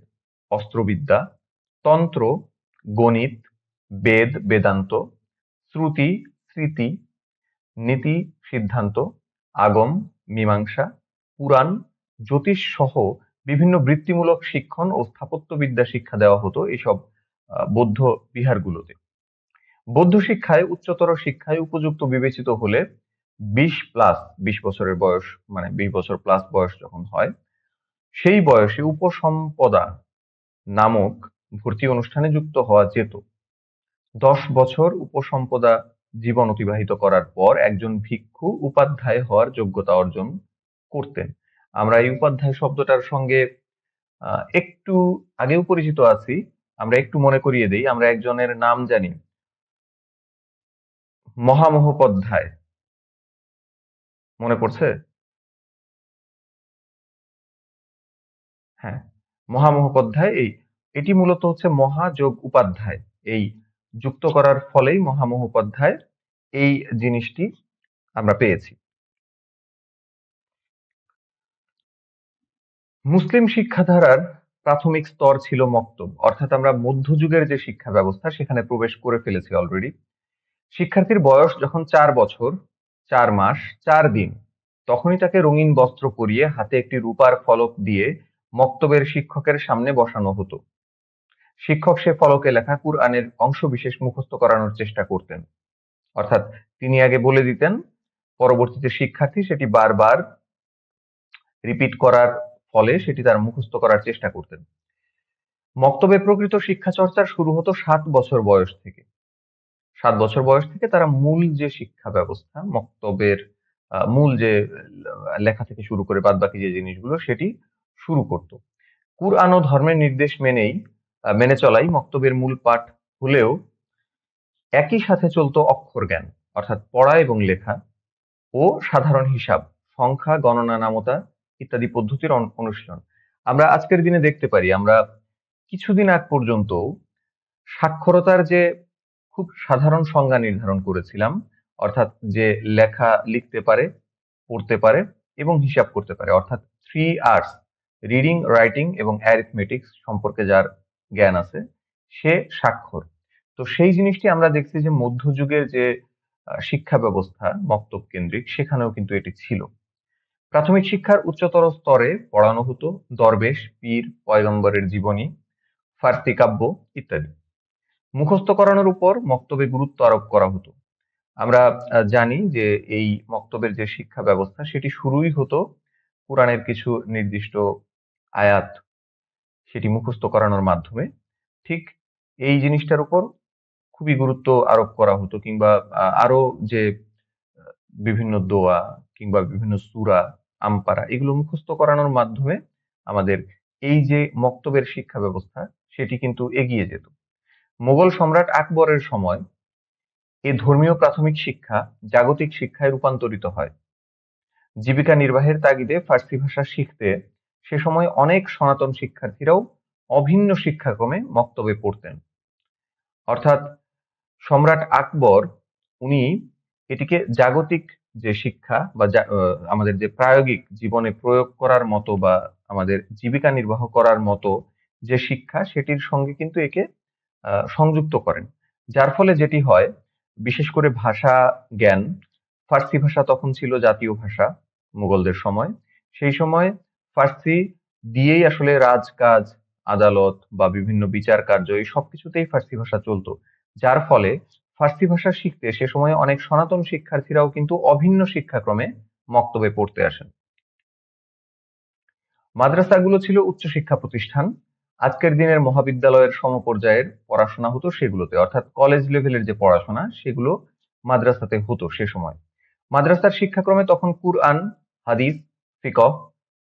অস্ত্রবিদ্যা, তন্ত্র, গণিত, বেদ বেদান্ত, শ্রুতি স্মৃতি, নীতি সিদ্ধান্ত, আগম মীমাংসা, পুরাণ, জ্যোতিষ সহ বিভিন্ন বৃত্তিমূলক শিক্ষণ ও স্থাপত্যবিদ্যা শিক্ষা দেওয়া হতো এইসব বৌদ্ধ বিহারগুলোতে। বৌদ্ধ শিক্ষায় উচ্চতর শিক্ষায় উপযুক্ত বিবেচিত হলে 20 বছরের বয়স, মানে 20 বছর প্লাস বয়স যখন হয়, সেই বয়সে উপসম্পদা নামক ভর্তি অনুষ্ঠানে যুক্ত হওয়া যেত। 10 বছর উপসম্পদা জীবন অতিবাহিত করার পর একজন ভিক্ষু উপাধ্যায় হওয়ার যোগ্যতা অর্জন করতেন। আমরা এই উপাধ্যায় শব্দটার সঙ্গে একটু আগেও পরিচিত আছি। আমরা একটু মনে করিয়ে দিই। আমরা একজনের নাম জানি, মহামহোপাধ্যায়। মনে পড়ছে? হ্যাঁ, মহামহোপাধ্যায়। এটি মূলত হচ্ছে মহা যোগ উপাধ্যায়। এই যুক্ত করার ফলেই মহামহোপাধ্যায় এই জিনিসটি আমরা পেয়েছি। মুসলিম শিক্ষাধারার প্রাথমিক স্তর ছিল মক্তব। অর্থাৎ আমরা মধ্যযুগের যে শিক্ষা ব্যবস্থা সেখানে প্রবেশ করে ফেলেছি অলরেডি। শিক্ষার্থীর বয়স যখন 4 বছর 4 মাস 4 দিন, তখনই তাকে রঙিন বস্ত্র পরিয়ে হাতে একটি রূপার ফলক দিয়ে মক্তবের শিক্ষকের সামনে বসানো হতো। শিক্ষক সে ফলকে লেখা কুরআনের অংশবিশেষ মুখস্থ করানোর চেষ্টা করতেন। অর্থাৎ তিনি আগে বলে দিতেন, পরবর্তীতে শিক্ষার্থী সেটি বারবার রিপিট করার ফলে সেটি তার মুখস্থ করার চেষ্টা করতেন। মক্তবে প্রকৃত শিক্ষা চর্চার শুরু হতো 7 বছর বয়স থেকে। 7 বছর বয়স থেকে তারা মূল যে শিক্ষা ব্যবস্থা, মক্তবের মূল যে লেখা থেকে শুরু করে বাদবাকি যে জিনিসগুলো সেটি শুরু করত। কুরআন ও ধর্মের নির্দেশ মেনে চলাই মক্তবের মূল পাঠ হলেও একই সাথে চলতো অক্ষর জ্ঞান, অর্থাৎ পড়া এবং লেখা, ও সাধারণ হিসাব, সংখ্যা, গণনা, নামতা ইত্যাদি পদ্ধতির অনুশীলন। আমরা আজকের দিনে দেখতে পারি, আমরা কিছুদিন আগ পর্যন্ত সাক্ষরতার যে খুব সাধারণ সংজ্ঞা নির্ধারণ করেছিলাম, অর্থাৎ যে লেখা লিখতে পারে, পড়তে পারে এবং হিসাব করতে পারে, অর্থাৎ 3 R's, রিডিং, রাইটিং এবং অ্যারিথমেটিক্স সম্পর্কে যার জ্ঞান আছে সে স্বাক্ষর। তো সেই জিনিসটি আমরা দেখছি যে মধ্যযুগের যে শিক্ষা ব্যবস্থা মক্তব কেন্দ্রিক, সেখানেও কিন্তু এটি ছিল। প্রাথমিক শিক্ষার উচ্চতর স্তরে পড়ানো হতো দরবেশ, পীর, পয়গম্বরের জীবনী, ফার্সি কাব্য ইত্যাদি। মুখস্থ করানোর উপর মক্তবে গুরুত্ব আরোপ করা হতো। আমরা জানি যে এই মক্তবের যে শিক্ষা ব্যবস্থা সেটি শুরুই হতো কোরআনের কিছু নির্দিষ্ট আয়াত সেটি মুখস্থ করানোর মাধ্যমে। ঠিক এই জিনিসটার উপর খুবই গুরুত্ব আরোপ করা হতো, কিংবা আরো যে বিভিন্ন দোয়া কিংবা বিভিন্ন সূরা, আমপারা এগুলো মুখস্থ করানোর মাধ্যমে আমাদের এই যে মক্তবের শিক্ষা ব্যবস্থা সেটি কিন্তু এগিয়ে যেত। মোগল সম্রাট আকবরের সময় এ ধর্মীয় প্রাথমিক শিক্ষা জাগতিক শিক্ষায় রূপান্তরিত হয়। জীবিকা নির্বাহের তাগিদে ফার্সি ভাষা শিখতে সে সময় অনেক সনাতন শিক্ষার্থীরাও অভিন্ন শিক্ষাক্রমে মক্তবে পড়তেন। অর্থাৎ সম্রাট আকবর উনি এটিকে জাগতিক যে শিক্ষা বা আমাদের যে প্রায়োগিক জীবনে প্রয়োগ করার মতো বা আমাদের জীবিকা নির্বাহ করার মতো যে শিক্ষা সেটির সঙ্গে কিন্তু একে সংযুক্ত করেন। যার ফলে যেটি হয়, বিশেষ করে ভাষা জ্ঞান, ফার্সি ভাষা তখন ছিল জাতীয় ভাষা মুঘলদের সময়। সেই সময় ফার্সি দিয়েই আসলে রাজকাজ, আদালত বা বিভিন্ন বিচার কার্য এই সবকিছুতেই ফার্সি ভাষা চলতো। যার ফলে ফার্সি ভাষা শিখতে সে সময় অনেক সনাতন শিক্ষার্থীরাও কিন্তু অভিন্ন শিক্ষাক্রমে মক্তবে পড়তে আসেন। মাদ্রাসাগুলো ছিল উচ্চশিক্ষা প্রতিষ্ঠান। আজকের দিনের মহাবিদ্যালয়ের সমপর্যায়ের পড়াশোনা হতো সেগুলোতে, অর্থাৎ কলেজ লেভেলের যে পড়াশোনা সেগুলো মাদ্রাসাতে হতো সে সময়। মাদ্রাসার শিক্ষাক্রমে তখন কুরআন, হাদিস, ফিকহ,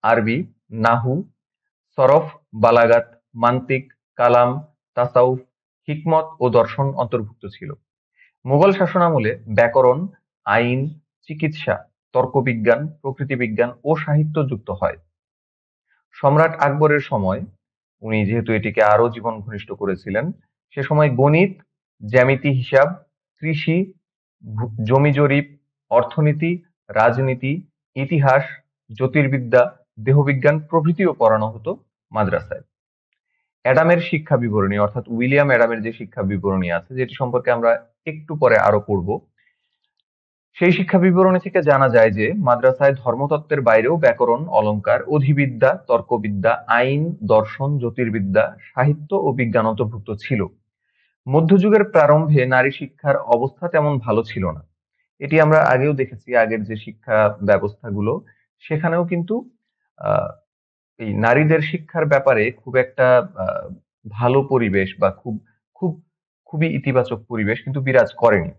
আরবি, নাহু, সরফ, বালাগাত, মান্তিক, কালাম, তাসাউফ, হিকমত ও দর্শন অন্তর্ভুক্ত ছিল। মুঘল শাসনামলে ব্যাকরণ, আইন, চিকিৎসা, তর্কবিজ্ঞান, প্রকৃতিবিজ্ঞান ও সাহিত্য যুক্ত হয়। সম্রাট আকবরের সময় উনি যেহেতু এটিকে আরো জীবন ঘনিষ্ঠ করেছিলেন, সে সময় গণিত, জ্যামিতি, হিসাব, কৃষি, জমি জরিপ, অর্থনীতি, রাজনীতি, ইতিহাস, জ্যোতির্বিদ্যা, দেহবিজ্ঞান প্রভৃতিও পড়ানো হতো মাদ্রাসায়। অ্যাডামের শিক্ষা বিবরণী, অর্থাৎ উইলিয়াম অ্যাডামের যে শিক্ষা বিবরণী আছে যেটি সম্পর্কে আমরা একটু পরে আরো পড়ব, সেই শিক্ষা বিবরণী থেকে জানা যায় যে মাদ্রাসায় ধর্মতত্ত্বের বাইরেও ব্যাকরণ, অলংকার, অধিবিদ্যা, তর্কবিদ্যা, আইন, দর্শন, জ্যোতির্বিদ্যা, সাহিত্য ও বিজ্ঞান অন্তর্ভুক্ত ছিল। মধ্যযুগের প্রারম্ভে নারী শিক্ষার অবস্থা তেমন ভালো ছিল না। এটি আমরা আগেও দেখেছি, আগের যে শিক্ষা ব্যবস্থাগুলো সেখানেও কিন্তু আহ এই নারীদের শিক্ষার ব্যাপারে খুব একটা আহ, ভালো পরিবেশ বা খুব খুবই ইতিবাচক পরিবেশ কিন্তু বিরাজ করেনি।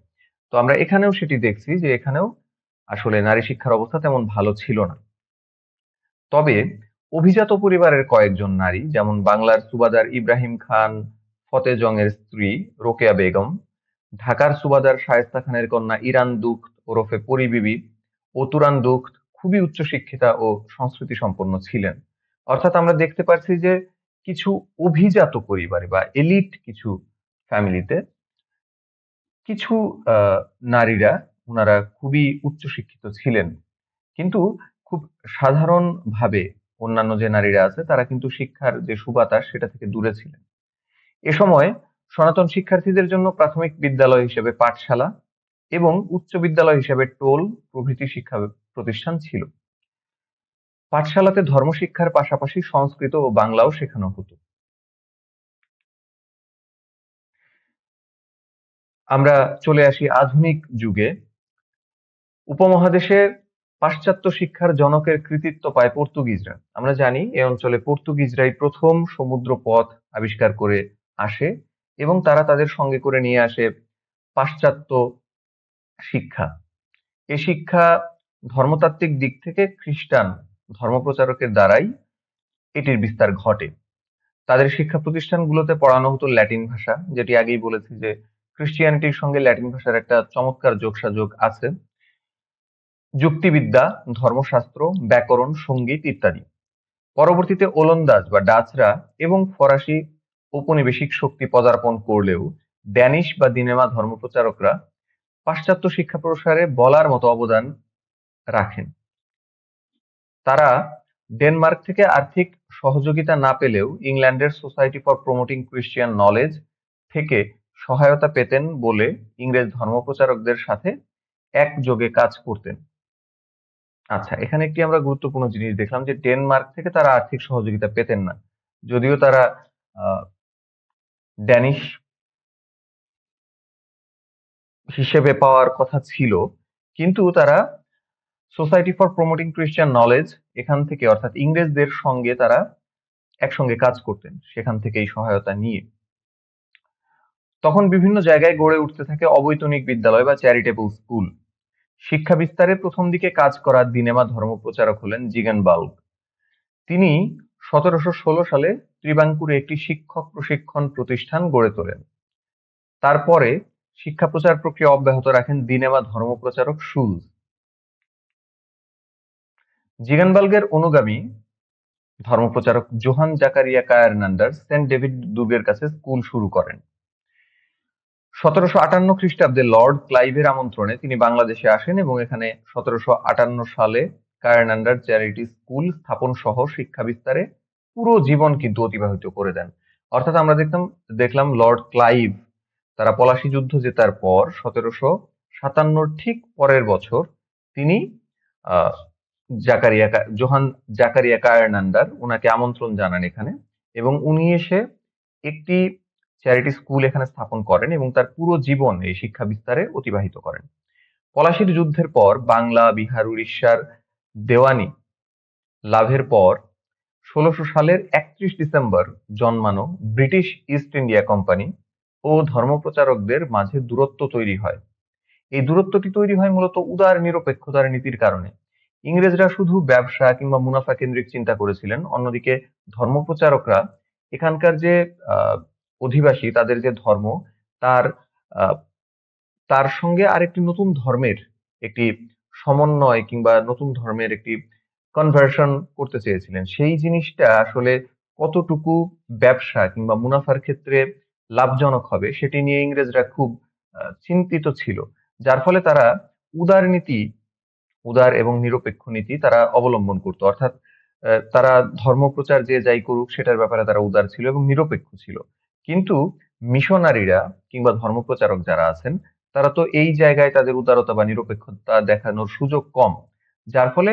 তো আমরা এখানেও সেটি দেখছি যে এখানেও আসলে নারী শিক্ষার অবস্থা তেমন ভালো ছিল না। তবে অভিজাত পরিবারের কয়েকজন নারী, যেমন বাংলার সুবাদার ইব্রাহিম খান ফতে জংয়ের স্ত্রী রোকেয়া বেগম, ঢাকার সুবাদার শায়েস্তা খানের কন্যা ইরান দুখ্ত ওরফে পরি বিবি ও তুরান দুখ্ত খুবই উচ্চশিক্ষিতা ও সংস্কৃতি সম্পন্ন ছিলেন। অর্থাৎ আমরা দেখতে পাচ্ছি যে কিছু অভিজাত পরিবারে বা এলিট কিছু ফ্যামিলিতে কিছু নারীরা, ওনারা খুবই উচ্চশিক্ষিত ছিলেন, কিন্তু খুব সাধারণভাবে অন্যান্য যে নারীরা আছে তারা কিন্তু শিক্ষার যে সুবাতাস সেটা থেকে দূরে ছিলেন। এ সময় সনাতন শিক্ষার্থীদের জন্য প্রাথমিক বিদ্যালয় হিসেবে পাঠশালা এবং উচ্চ বিদ্যালয় হিসেবে টোল প্রভৃতি শিক্ষা প্রতিষ্ঠান ছিল। পাঠশালাতে ধর্মশিক্ষার পাশাপাশি সংস্কৃত ও বাংলাও শেখানো হতো। আমরা চলে আসি আধুনিক যুগে। উপমহাদেশের পাশ্চাত্য শিক্ষার জনকের কৃতিত্ব পায় পর্তুগিজরা। আমরা জানি এ অঞ্চলে পর্তুগিজরাই প্রথম সমুদ্র পথ আবিষ্কার করে আসে এবং তারা তাদের সঙ্গে করে নিয়ে আসে পাশ্চাত্য শিক্ষা। এ শিক্ষা ধর্মতাত্ত্বিক দিক থেকে খ্রিস্টান ধর্মপ্রচারকের দ্বারাই এটির বিস্তার ঘটে। তাদের শিক্ষা প্রতিষ্ঠানগুলোতে পড়ানো হতো ল্যাটিন ভাষা, যেটি আগেই বলেছি যে খ্রিস্টিয়ানিটির সঙ্গে ল্যাটিন ভাষার একটা চমৎকার যোগসাযোগ আছে। যুক্তিবিদ্যা, ধর্মশাস্ত্র, ব্যাকরণ, সঙ্গীত ইত্যাদি। পরবর্তীতে ওলন্দাজ বা ডাচরা এবং ফরাসি ঔপনিবেশিক শক্তি পদার্পণ করলেও ড্যানিশ বা দিনেমা ধর্মপ্রচারকরা পাশ্চাত্য শিক্ষা প্রসারে বলার মতো অবদান রাখেন। তারা ডেনমার্ক থেকে আর্থিক সহযোগিতা না পেলেও ইংল্যান্ডের society for promoting Christian knowledge থেকে সহায়তা পেতেন বলে ইংরেজ ধর্মপ্রচারকদের সাথে একযোগে কাজ করতেন। আচ্ছা, এখানে একটি আমরা গুরুত্বপূর্ণ জিনিস দেখলাম যে ডেনমার্ক থেকে তারা আর্থিক সহযোগিতা পেতেন না, যদিও তারা আহ, ড্যানিশ হিসেবে পাওয়ার কথা ছিল, কিন্তু তারা society for promoting Christian knowledge এখান থেকে অর্থাৎ ইংরেজদের সঙ্গে তারা একসঙ্গে কাজ করতেন, সেখান থেকে এই সহায়তা নিয়ে। তখন বিভিন্ন জায়গায় গড়ে উঠতে থাকে অবৈতনিক বিদ্যালয় বা চ্যারিটেবল স্কুল। শিক্ষা বিস্তারে প্রথম দিকে কাজ করা দিনেমা ধর্মপ্রচারক হলেন জিগেনবাল্ক। তিনি 1716 সালে ত্রিবাঙ্কুরে একটি শিক্ষক প্রশিক্ষণ প্রতিষ্ঠান গড়ে তোলেন। তারপরে শিক্ষা প্রচার প্রক্রিয়া অব্যাহত রাখেন দিনেমা ধর্মপ্রচারক শুলজ। জিগেনবাল্কের অনুগামী ধর্মপ্রচারক জোহান জাকারিয়া কায়ারনান্ডার সেন্ট ডেভিড দুর্গের কাছে স্কুল শুরু করেন। 1758 খ্রিস্টাব্দে লর্ড ক্লাইভের আমন্ত্রণে তিনি বাংলাদেশে আসেন এবং এখানে 1758 সালে কায়ারনান্ডার চ্যারিটি স্কুল স্থাপন সহ শিক্ষা বিস্তারে পুরো জীবন কিন্তু অতিবাহিত করে দেন। অর্থাৎ আমরা দেখলাম লর্ড ক্লাইভ তারা পলাশী যুদ্ধ জেতার পর 1757 ঠিক পরের বছর তিনি আহ জোহান জাকারিয়া কায়ারনান্ডার উনাকে আমন্ত্রণ জানান এখানে, এবং উনি এসে একটি চ্যারিটি স্কুল এখানে স্থাপন করেন এবং তার পুরো জীবন এই শিক্ষা বিস্তারে অতিবাহিত করেন। পলাশীর যুদ্ধের পর বাংলা, বিহার, উড়িষ্যার দেওয়ানি লাভের পর 1600 সালের 31 ডিসেম্বর জন্মানো ব্রিটিশ ইস্ট ইন্ডিয়া কোম্পানি ও ধর্মপ্রচারকদের মাঝে দূরত্ব তৈরি হয়। এই দূরত্বটি তৈরি হয় মূলত উদার নিরপেক্ষতার নীতির কারণে। ইংরেজরা শুধু ব্যবসা কিংবা মুনাফা কেন্দ্রিক চিন্তা করেছিলেন, অন্যদিকে ধর্মপ্রচারকরা এখানকার যে অধিবাসী তাদের যে ধর্ম তার আহ, তার সঙ্গে আরেকটি নতুন ধর্মের একটি সমন্বয় কিংবা নতুন ধর্মের একটি কনভার্সন করতে চেয়েছিলেন। সেই জিনিসটা আসলে কতটুকু ব্যবসা কিংবা মুনাফার ক্ষেত্রে লাভজনক হবে সেটি নিয়ে ইংরেজরা খুব চিন্তিত ছিল, যার ফলে তারা উদার নীতি, উদার এবং নিরপেক্ষ নীতি তারা অবলম্বন করত। অর্থাৎ তারা ধর্মপ্রচার যে যাই করুক সেটার ব্যাপারে তারা উদার ছিল এবং নিরপেক্ষ ছিল। কিন্তু মিশনারিরা কিংবা ধর্মপ্রচারক যারা আছেন তারা তো এই জায়গায় তাদের উদারতা বা নিরপেক্ষতা দেখানোর সুযোগ কম, যার ফলে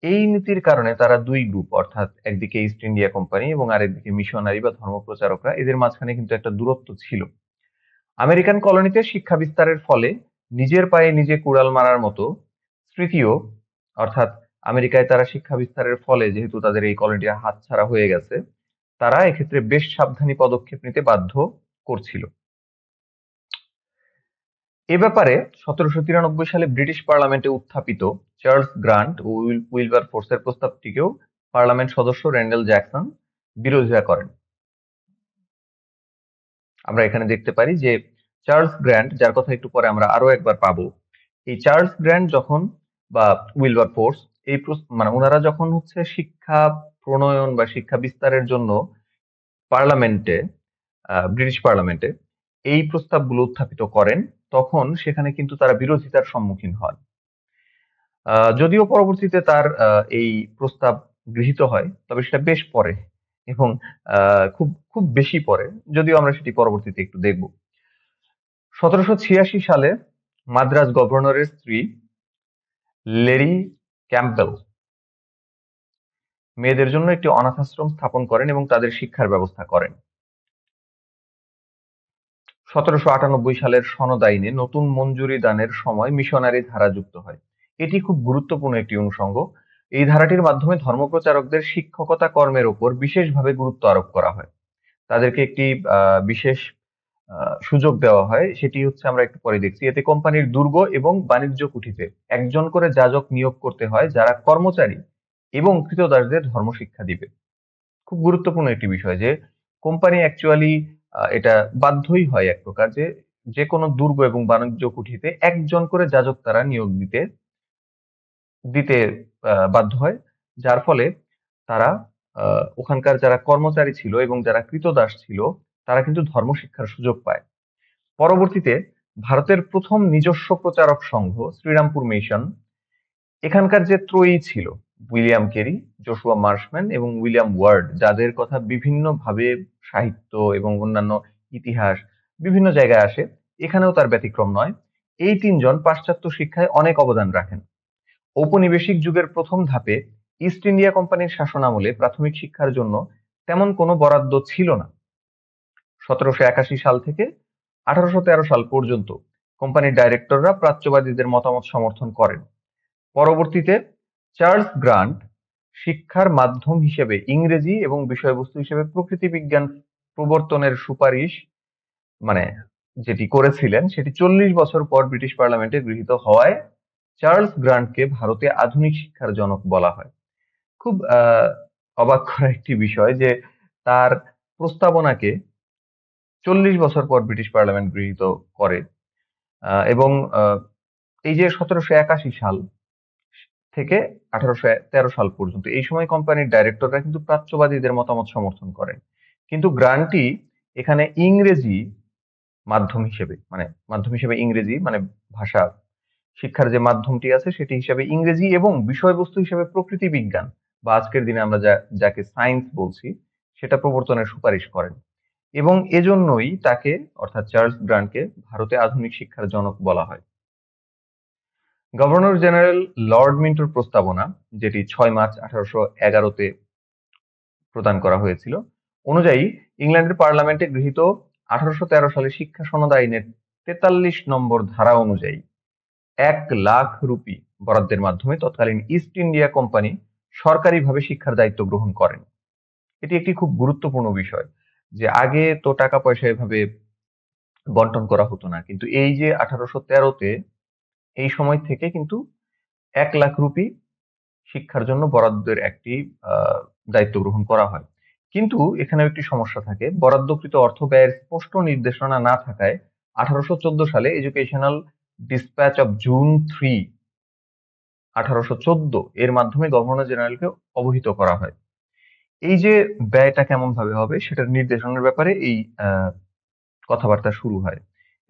এই নীতির কারণে তারা দুই গ্রুপ, অর্থাৎ একদিকে ইস্ট ইন্ডিয়া কোম্পানি এবং আরেকদিকে মিশনারি বা ধর্মপ্রচারকরা, এদের মাঝখানে কিন্তু একটা দূরত্ব ছিল। আমেরিকান কলোনিতে শিক্ষা বিস্তারের ফলে নিজের পায়ে নিজে কুড়াল মারার মতো তৃতীয়, অর্থাৎ আমেরিকায় তারা শিক্ষা বিস্তারের ফলে যেহেতু তাদের এই কলোনিটি হাতছাড়া হয়ে গেছে, তারা এক্ষেত্রে বেশ সাবধানী পদক্ষেপ নিতে বাধ্য করছিল। এ ব্যাপারে 1793 সালে ব্রিটিশ পার্লামেন্টে উত্থাপিত চার্লস গ্রান্ট ও উইলবারফোর্সের প্রস্তাবটিকেও পার্লামেন্ট সদস্য র্যান্ডেল জ্যাকসন বিরোধিতা করেন। আমরা এখানে দেখতে পারি যে চার্লস গ্র্যান্ট, যার কথা একটু পরে আমরা আরো একবার পাবো, এই চার্লস গ্র্যান্ট যখন বা উইলবারফোর্স এই মানে ওনারা যখন হচ্ছে শিক্ষা প্রণয়ন বা শিক্ষা বিস্তারের জন্য পার্লামেন্টে, ব্রিটিশ পার্লামেন্টে এই প্রস্তাবগুলো উত্থাপিত করেন, তখন সেখানে কিন্তু তারা বিরোধিতার সম্মুখীন হন। যদিও পরবর্তীতে তার এই প্রস্তাব গৃহীত হয়, তবে সেটা বেশ পরে এবং খুব খুব বেশি পরে, যদিও আমরা সেটি পরবর্তীতে একটু দেখব। 1786 সালে মাদ্রাজ গভর্নরের স্ত্রী লেডি ক্যাম্পবেল মেয়েদের জন্য একটি অনাথ আশ্রম স্থাপন করেন এবং তাদের শিক্ষার ব্যবস্থা করেন। 1798 সালের সনদ আইনে নতুন মঞ্জুরি দানের সময় মিশনারি ধারা যুক্ত হয়। এটি খুব গুরুত্বপূর্ণ একটি অনুষঙ্গ। এই ধারাটির মাধ্যমে ধর্মপ্রচারকদের শিক্ষকতা কর্মের উপর বিশেষভাবে গুরুত্ব আরোপ করা হয়। তাদেরকে একটি বিশেষ সুযোগ দেওয়া হয়, সেটি হচ্ছে আমরা একটু পরে দেখছি। এতে কোম্পানির দুর্গ এবং বাণিজ্য কুঠিতে একজন করে যাজক নিয়োগ করতে হয় যারা কর্মচারী এবং কৃতদাসদের ধর্মশিক্ষা দিবে। খুব গুরুত্বপূর্ণ একটি বিষয় যে কোম্পানি অ্যাকচুয়ালি এটা বাধ্যই হয় এক প্রকার যে যে কোনো দুর্গ এবং বাণিজ্য কুঠিতে একজন করে যাজক তারা নিয়োগ দিতে দিতে বাধ্য হয়, যার ফলে তারা ওখানকার যারা কর্মচারী ছিল এবং যারা কৃতদাস ছিল তারা কিন্তু ধর্মশিক্ষার সুযোগ পায়। পরবর্তীতে ভারতের প্রথম নিজস্ব প্রচারক সংঘ শ্রীরামপুর মিশন, এখানকার যে ত্রয়ী ছিল উইলিয়াম কেরি, জোশুয়া মার্শম্যান এবং উইলিয়াম ওয়ার্ড, যাদের কথা বিভিন্ন ভাবে সাহিত্য এবং অন্যান্য ইতিহাস বিভিন্ন জায়গায় আসে, এখানেও তার ব্যতিক্রম নয়। এই তিনজন পাশ্চাত্য শিক্ষায় অনেক অবদান রাখেন। ঔপনিবেশিক যুগের প্রথম ধাপে ইস্ট ইন্ডিয়া কোম্পানির শাসনামলে প্রাথমিক শিক্ষার জন্য তেমন কোনো বরাদ্দ ছিল না। 1781 সাল থেকে 1813 সাল পর্যন্ত কোম্পানির ডাইরেক্টররা প্রাচ্যবাদীদের মতামত সমর্থন করেন। পরবর্তীতে চার্লস গ্রান্ট শিক্ষার মাধ্যম হিসেবে ইংরেজি এবং বিষয়বস্তু হিসেবে প্রকৃতি বিজ্ঞান প্রবর্তনের সুপারিশ মানে যেটি করেছিলেন, সেটি 40 বছর পর ব্রিটিশ পার্লামেন্টে গৃহীত হওয়ায় চার্লস গ্রান্টকে ভারতে আধুনিক শিক্ষার জনক বলা হয়। খুব অবাক করা একটি বিষয় যে তার প্রস্তাবনাকে 40 বছর পর ব্রিটিশ পার্লামেন্ট গৃহীত করে। এবং এই যে 1781 সাল থেকে 1813 সাল পর্যন্ত এই সময় কোম্পানির ডাইরেক্টররা কিন্তু প্রাচ্যবাদীদের মতামত সমর্থন করেন, কিন্তু গ্রান্টি এখানে ইংরেজি মাধ্যম হিসেবে ইংরেজি ভাষা শিক্ষার যে মাধ্যমটি আছে সেটি হিসাবে ইংরেজি এবং বিষয়বস্তু হিসেবে প্রকৃতি বিজ্ঞান বা আজকের দিনে আমরা যাকে সায়েন্স বলছি সেটা প্রবর্তনের সুপারিশ করেন। এবং এজন্যই তাকে অর্থাৎ চার্লস গ্রান্টকে ভারতে আধুনিক শিক্ষার জনক বলা হয়। গভর্নর জেনারেল লর্ড মিন্টোর প্রস্তাবনা, যেটি 6 মার্চ 1811-তে প্রদান করা হয়েছিল, অনুযায়ী ইংল্যান্ডের পার্লামেন্টে গৃহীত 1813 সালে শিক্ষা সনদ আইনের 43 নম্বর ধারা অনুযায়ী 1,00,000 রুপি বরাদ্দের মাধ্যমে তৎকালীন ইস্ট ইন্ডিয়া কোম্পানি সরকারিভাবে শিক্ষার দায়িত্ব গ্রহণ করেন। এটি একটি খুব গুরুত্বপূর্ণ বিষয় যে আগে তো টাকা পয়সা এভাবে বন্টন করা হতো না, কিন্তু এই যে 1813-তে এই সময় থেকে কিন্তু 1,00,000 রুপি শিক্ষার জন্য বরাদ্দের একটি দায়িত্ব গ্রহণ করা হয়। কিন্তু এখানেও একটি সমস্যা থাকে, বরাদ্দকৃত অর্থ ব্যয়ের স্পষ্ট নির্দেশনা না থাকায় 1814 সালে এডুকেশনাল ডিসপ্যাচ অফ জুন 3, 1814 এর মাধ্যমে গভর্নর জেনারেলকে অবহিত করা হয়। এই যে ব্যয়টা কেমন ভাবে হবে সেটার নির্দেশনার ব্যাপারে এই কথাবার্তা শুরু হয়।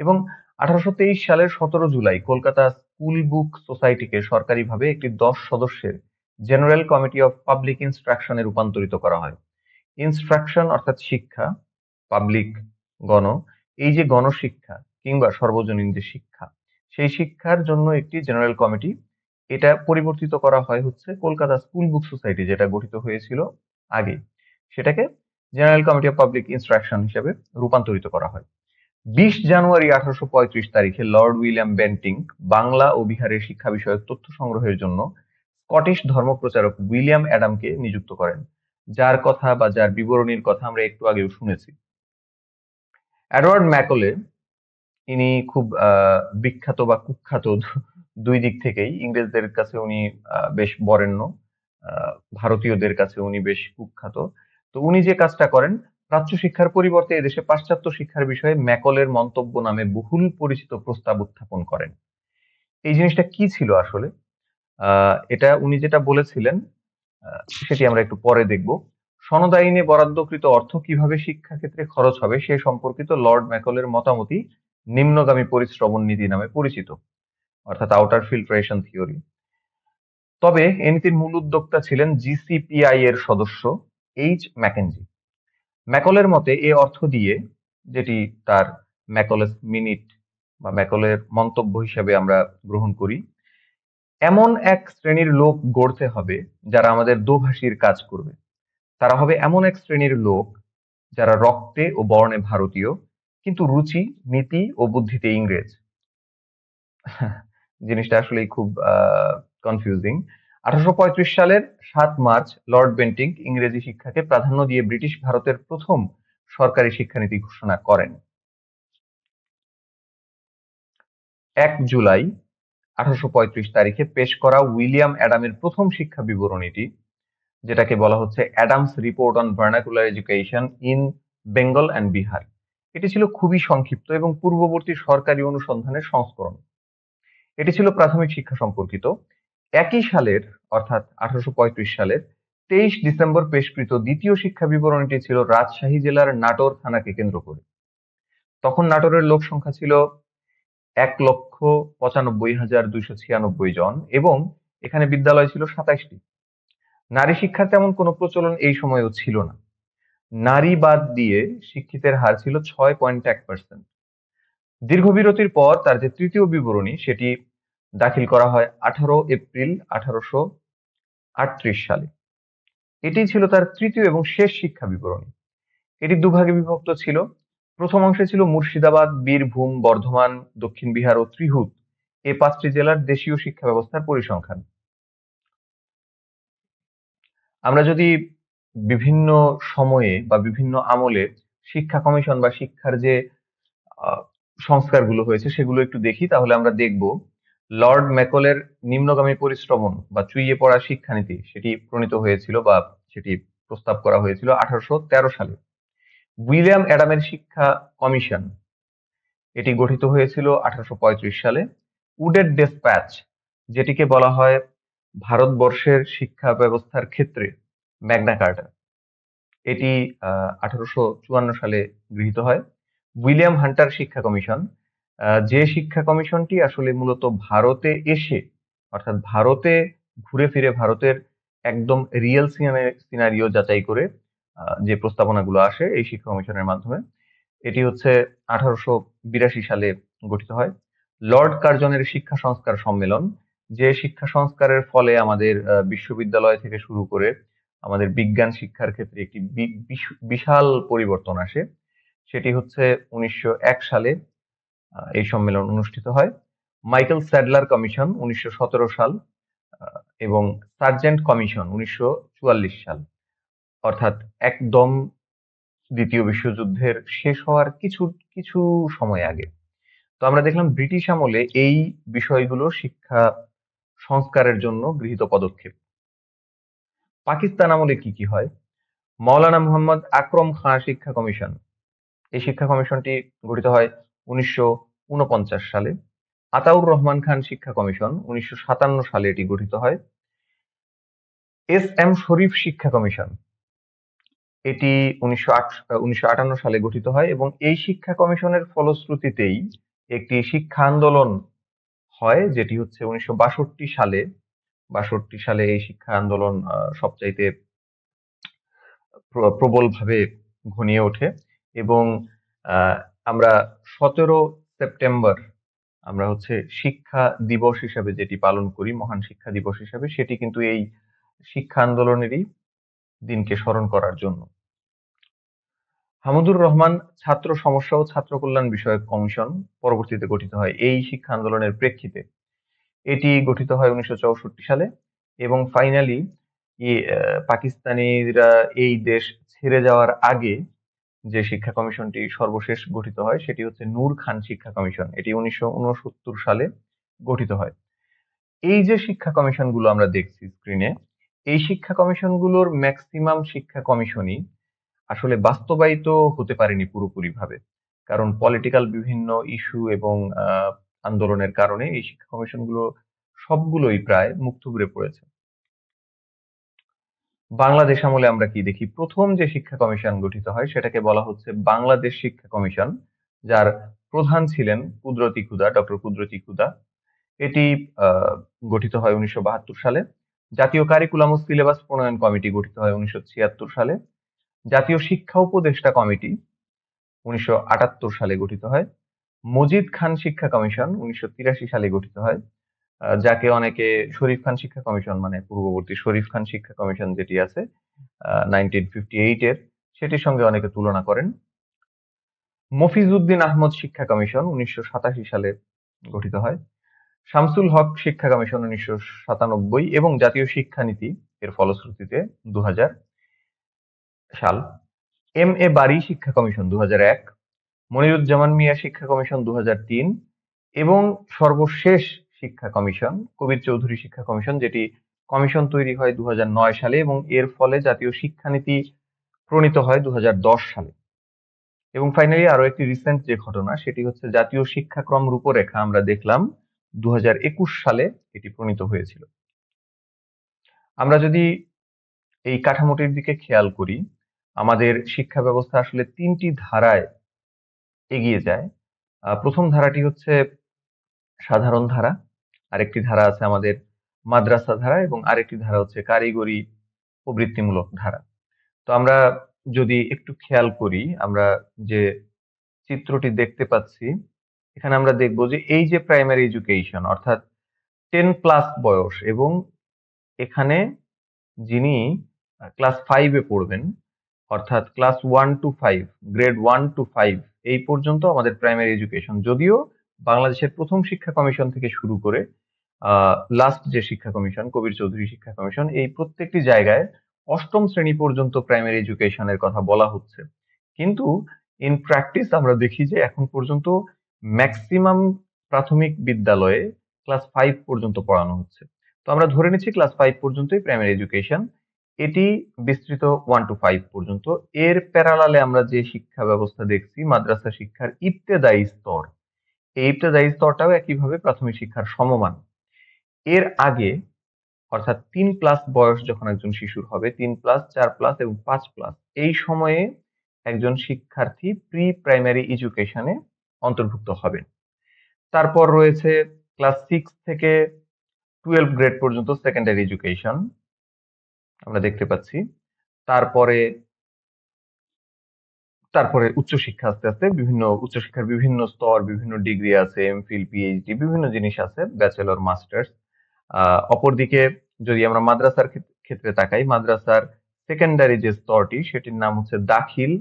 এবং 1823 সালের 17 জুলাই কলকাতা স্কুল বুক সোসাইটিকে সরকারিভাবে একটি 10 সদস্যের জেনারেল কমিটি অফ পাবলিক ইনস্ট্রাকশনে রূপান্তরিত করা হয়। ইনস্ট্রাকশন অর্থাৎ শিক্ষা, পাবলিক গণ, এই যে গণশিক্ষা কিংবা সর্বজনীন যে শিক্ষা, সেই শিক্ষার জন্য একটি জেনারেল কমিটি, এটা পরিবর্তিত করা হয় হচ্ছে কলকাতা স্কুল বুক সোসাইটি যেটা গঠিত হয়েছিল আগে, সেটাকে general committee of public instruction হিসেবে রূপান্তরিত করা হয়। 20 জানুয়ারি 1835 তারিখে লর্ড উইলিয়াম বেন্টিং বাংলা ও বিহারের শিক্ষা বিষয়ক তথ্য সংগ্রহের জন্য স্কটিশ ধর্মপ্রচারক উইলিয়াম অ্যাডামকে নিযুক্ত করেন, যার কথা বা যার বিবরণীর কথা আমরা একটু আগেও শুনেছি। এডওয়ার্ড ম্যাকলে, ইনি খুব বিখ্যাত বা কুখ্যাত দুই দিক থেকেই। ইংরেজদের কাছে উনি বেশ বরেণ্য, ভারতীয়দের কাছে উনি বেশ কুখ্যাত। তো উনি যে কাজটা করেন, প্রাচ্য শিক্ষার পরিবর্তে এদেশে পাশ্চাত্য শিক্ষার বিষয়ে ম্যাকলের মন্তব্য নামে বহুল পরিচিত প্রস্তাব উত্থাপন করেন। এই জিনিসটা কি ছিল আসলে? এটা উনি যেটা বলেছিলেন সেটি আমরা একটু পরে দেখব। সনদ আইনে বরাদ্দকৃত অর্থ কিভাবে শিক্ষা ক্ষেত্রে খরচ হবে সে সম্পর্কিত লর্ড ম্যাকলের মতামতই নিম্নগামী পরিশ্রবণ নীতি নামে পরিচিত, অর্থাৎ আউটার ফিল্ট্রেশন থিওরি। তবে এ নীতির মূল উদ্যোক্তা ছিলেন জিসিপিআই এর সদস্য এইচ ম্যাকেনজি। ম্যাকলের মতে এ অর্থ দিয়ে, যেটি তার ম্যাকলেস মিনিট বা ম্যাকলের মন্তব্য হিসেবে আমরা গ্রহণ করি, এমন এক শ্রেণীর লোক গড়তে হবে যারা আমাদের দোভাষীর কাজ করবে। তারা হবে এমন এক শ্রেণীর লোক যারা রক্তে ও বর্ণে ভারতীয় কিন্তু রুচি, নীতি ও বুদ্ধিতে ইংরেজ। জিনিসটা আসলেই খুব কনফিউজিং। 1835 সালের 7 মার্চ লর্ড বেন্টিং ইংরেজি শিক্ষাকে প্রাধান্য দিয়ে ব্রিটিশ ভারতের প্রথম সরকারি শিক্ষানীতি ঘোষণা করেন। 1 জুলাই 1835 তারিখে পেশ করা উইলিয়াম অ্যাডামের প্রথম শিক্ষা বিবরণীটি, যেটাকে বলা হচ্ছে Adams report on vernacular education in Bengal and Bihar, এটি ছিল খুবই সংক্ষিপ্ত এবং পূর্ববর্তী সরকারি অনুসন্ধানের সংস্করণ। এটি ছিল প্রাথমিক শিক্ষা সম্পর্কিত। একই সালের অর্থাৎ 1835 সালের 23 ডিসেম্বর পেশকৃত দ্বিতীয় শিক্ষা বিবরণীটি ছিল রাজশাহী জেলার নাটোর থানাকে কেন্দ্র করে। তখন নাটোরের লোক সংখ্যা ছিল ১,৯৫,২৯৬ জন এবং এখানে বিদ্যালয় ছিল ২৭টি। নারী শিক্ষার তেমন কোনো প্রচলন এই সময়েও ছিল না। নারী বাদ দিয়ে শিক্ষিতের হার ছিল ৬.১%। দীর্ঘ বিরতির পর তার যে তৃতীয় বিবরণী সেটি দাখিল করা হয় ১৮ এপ্রিল ১৮৩৮ সালে। এটি ছিল তার তৃতীয় এবং শেষ শিক্ষা বিবরণী। এটি দুভাগে বিভক্ত ছিল। প্রথম অংশে ছিল মুর্শিদাবাদ, বীরভূম, বর্ধমান, দক্ষিণ বিহার ও ত্রিহুত এই ৫টি জেলার দেশীয় শিক্ষা ব্যবস্থার পরিসংখ্যান। আমরা যদি বিভিন্ন সময়ে বা বিভিন্ন আমলে শিক্ষা কমিশন বা শিক্ষার যে সংস্কারগুলো হয়েছে সেগুলো একটু দেখি, তাহলে আমরা দেখব লর্ড ম্যাকলের নিম্নগামী পরিশ্রমণ বা চুইয়ে পড়া শিক্ষানীতি সেটি প্রণীত হয়েছিল বা সেটি প্রস্তাব করা হয়েছিল ১৮১৩ সালে। উইলিয়াম অ্যাডামের শিক্ষা কমিশন এটি গঠিত হয়েছিল ১৮৩৫ সালে। উডের ডেসপ্যাচ, যেটিকে বলা হয় ভারতবর্ষের শিক্ষা ব্যবস্থার ক্ষেত্রে ম্যাগনা কার্টা, এটি ১৮৫৪ সালে গৃহীত হয়। উইলিয়াম হান্টার শিক্ষা কমিশন, যে শিক্ষা কমিশনটি আসলে মূলত ভারতে এসে, অর্থাৎ ভারতে ঘুরে ফিরে ভারতের একদম রিয়েল সিনারিও যাচাই করে যে প্রস্তাবনাগুলো আসে এই শিক্ষা কমিশনের মাধ্যমে, এটি হচ্ছে ১৮৮২ সালে গঠিত হয়। লর্ড কার্জনের শিক্ষা সংস্কার সম্মেলন, যে শিক্ষা সংস্কারের ফলে আমাদের বিশ্ববিদ্যালয় থেকে শুরু করে আমাদের বিজ্ঞান শিক্ষার ক্ষেত্রে একটি বিশাল পরিবর্তন আসে, সেটি হচ্ছে ১৯০১ সালে এই সম্মেলন অনুষ্ঠিত হয়। মাইকেল স্যাডলার কমিশন ১৯১৭ সাল এবং সার্জেন্ট কমিশন ১৯৪৪ সাল, অর্থাৎ একদম দ্বিতীয় বিশ্বযুদ্ধের শেষ হওয়ার কিছু কিছু সময় আগে। তো আমরা দেখলাম ব্রিটিশ আমলে এই বিষয়গুলো শিক্ষা সংস্কারের জন্য গৃহীত পদক্ষেপ। পাকিস্তান আমলে কি কি হয়? মাওলানা মুহাম্মদ আকরম খাঁ শিক্ষা কমিশন, এই শিক্ষা কমিশনটি গঠিত হয় ১৯৪৯ সালে। আতাউর রহমান খান শিক্ষা কমিশন ১৯৫৭ সালে এটি গঠিত হয়। এস এম শরীফ শিক্ষা কমিশন, এটি ১৯৫৮ সালে গঠিত হয় এবং এই শিক্ষা কমিশনের ফলশ্রুতিতেই একটি শিক্ষা আন্দোলন হয়, যেটি হচ্ছে ১৯৬২ সালে। ৬২ সালে এই শিক্ষা আন্দোলন সবচাইতে প্রবলভাবে ঘনিয়ে ওঠে এবং আমরা ১৭ সেপ্টেম্বর আমরা হচ্ছে শিক্ষা দিবস হিসাবে যেটি পালন করি, মহান শিক্ষা দিবস হিসাবে, সেটি কিন্তু এই শিক্ষা আন্দোলনেরই দিনকে স্মরণ করার জন্য। হামিদুর রহমান ছাত্র সমস্যা ও ছাত্র কল্যাণ বিষয়ক কমিশন পরবর্তীতে গঠিত হয় এই শিক্ষা আন্দোলনের প্রেক্ষিতে। এটি গঠিত হয় ১৯৬৪ সালে এবং ফাইনালি পাকিস্তানিরা এই দেশ ছেড়ে যাওয়ার আগে যে শিক্ষা কমিশনটি সর্বশেষ গঠিত হয় সেটি হচ্ছে নূর খান শিক্ষা কমিশন, এটি ১৯৬৯ সালে গঠিত হয়। এই যে শিক্ষা কমিশনগুলো আমরা দেখছি স্ক্রিনে, এই শিক্ষা কমিশনগুলোর ম্যাক্সিমাম শিক্ষা কমিশনই আসলে বাস্তবায়িত হতে পারেনি পুরোপুরিভাবে, কারণ পলিটিক্যাল বিভিন্ন ইস্যু এবং আন্দোলনের কারণে এই শিক্ষা কমিশনগুলো সবগুলোই প্রায় মুখ থুবড়ে পড়েছে। বাংলাদেশ আমলে আমরা কি দেখি? প্রথম যে শিক্ষা কমিশন গঠিত হয় সেটাকে বলা হচ্ছে বাংলাদেশ শিক্ষা কমিশন, যার প্রধান ছিলেন কুদরতি খুদা, ডক্টর কুদরতি খুদা। এটি গঠিত হয় ১৯৭২ সালে। জাতীয় কারিকুলাম ও সিলেবাস প্রণয়ন কমিটি গঠিত হয় ১৯৭৬ সালে। জাতীয় শিক্ষা উপদেষ্টা কমিটি ১৯৭৮ সালে গঠিত হয়। মজিদ খান শিক্ষা কমিশন ১৯৮৩ সালে গঠিত হয়, যাকে অনেকে শরীফ খান শিক্ষা কমিশন, মানে পূর্ববর্তী শরীফ খান শিক্ষা কমিশন যেটি আছে 1958 এর, সেটির সঙ্গে অনেকে তুলনা করেন। মফিজউদ্দিন আহমদ শিক্ষা কমিশন ১৯৮৭ সালে গঠিত হয়। শামসুল হক শিক্ষা কমিশন ১৯৯৭ এবং জাতীয় শিক্ষানীতি এর ফলশ্রুতিতে ২০০০ সাল। এম এ বারী শিক্ষা কমিশন ২০০১, মনিরুজ্জামান মিয়া শিক্ষা কমিশন ২০০৩ এবং সর্বশেষ শিক্ষা কমিশন কবির চৌধুরী শিক্ষা কমিশন, যেটি কমিশন তৈরি হয় ২০০৯ সালে এবং এর ফলে জাতীয় শিক্ষানীতি প্রণীত হয় ২০১০ সালে। এবং ফাইনালি আরো একটি রিসেন্ট যে ঘটনা সেটি হচ্ছে জাতীয় শিক্ষাক্রম রূপরেখা, আমরা দেখলাম ২০২১ সালে এটি প্রণীত হয়েছিল। আমরা যদি এই কাঠামোটির দিকে খেয়াল করি, আমাদের শিক্ষা ব্যবস্থা আসলে ৩টি ধারায় এগিয়ে যায়। প্রথম ধারাটি হচ্ছে সাধারণ ধারা, আরেকটি ধারা আছে আমাদের মাদ্রাসা ধারা, এবং আরেকটি ধারা হচ্ছে কারিগরি ও বৃত্তিমূলক ধারা। তো আমরা যদি একটু খেয়াল করি, আমরা যে চিত্রটি দেখতে পাচ্ছি, এখানে আমরা দেখব যে এই যে প্রাইমারি এডুকেশন অর্থাৎ 10+ বয়স, এবং এখানে যিনি ক্লাস 5-এ পড়বেন, অর্থাৎ ক্লাস 1 to 5, গ্রেড 1 to 5, এই পর্যন্ত আমাদের প্রাইমারি এডুকেশন। যদিও বাংলাদেশের প্রথম শিক্ষা কমিশন থেকে শুরু করে লাস্ট যে শিক্ষা কমিশন, কবির চৌধুরী শিক্ষা কমিশন, এই প্রত্যেকটি জায়গায় অষ্টম শ্রেণী পর্যন্ত প্রাইমারি এডুকেশনের কথা বলা হচ্ছে। কিন্তু ইন প্র্যাকটিস আমরা দেখি যে এখন পর্যন্ত ম্যাক্সিমাম প্রাথমিক বিদ্যালয়ে ক্লাস 5 পর্যন্ত পড়ানো হচ্ছে। তো আমরা ধরে নিচ্ছি ক্লাস 5 পর্যন্তই প্রাইমারি এডুকেশন, এটি বিস্তৃত 1 to 5 পর্যন্ত। এর প্যারালালে আমরা যে শিক্ষা ব্যবস্থা দেখছি মাদ্রাসা শিক্ষার ইবতেদায়ী স্তর, এই ইবতেদায়ী স্তরটাও একইভাবে প্রাথমিক শিক্ষার সমমান। এর আগে অর্থাৎ 3+ বয়স যখন একজন শিশুর হবে, 3+, 4+ এবং 5+, এই সময়ে একজন শিক্ষার্থী প্রি প্রাইমারি এডুকেশনে অন্তর্ভুক্ত হবেন। তারপর রয়েছে ক্লাস 6 থেকে 12 গ্রেড পর্যন্ত সেকেন্ডারি এডুকেশন আমরা দেখতে পাচ্ছি। তারপরে তারপরে উচ্চশিক্ষা, আস্তে আস্তে বিভিন্ন উচ্চশিক্ষার বিভিন্ন স্তর, বিভিন্ন ডিগ্রি আছে, এমফিল, পিএইচডি, বিভিন্ন জিনিস আছে, ব্যাচেলর, মাস্টার্স। অপরদিকে যদি আমরা মাদ্রাসার ক্ষেত্রে তাকাই, মাদ্রাসার সেকেন্ডারি যে স্তরটি সেটির নাম হচ্ছে দাখিল,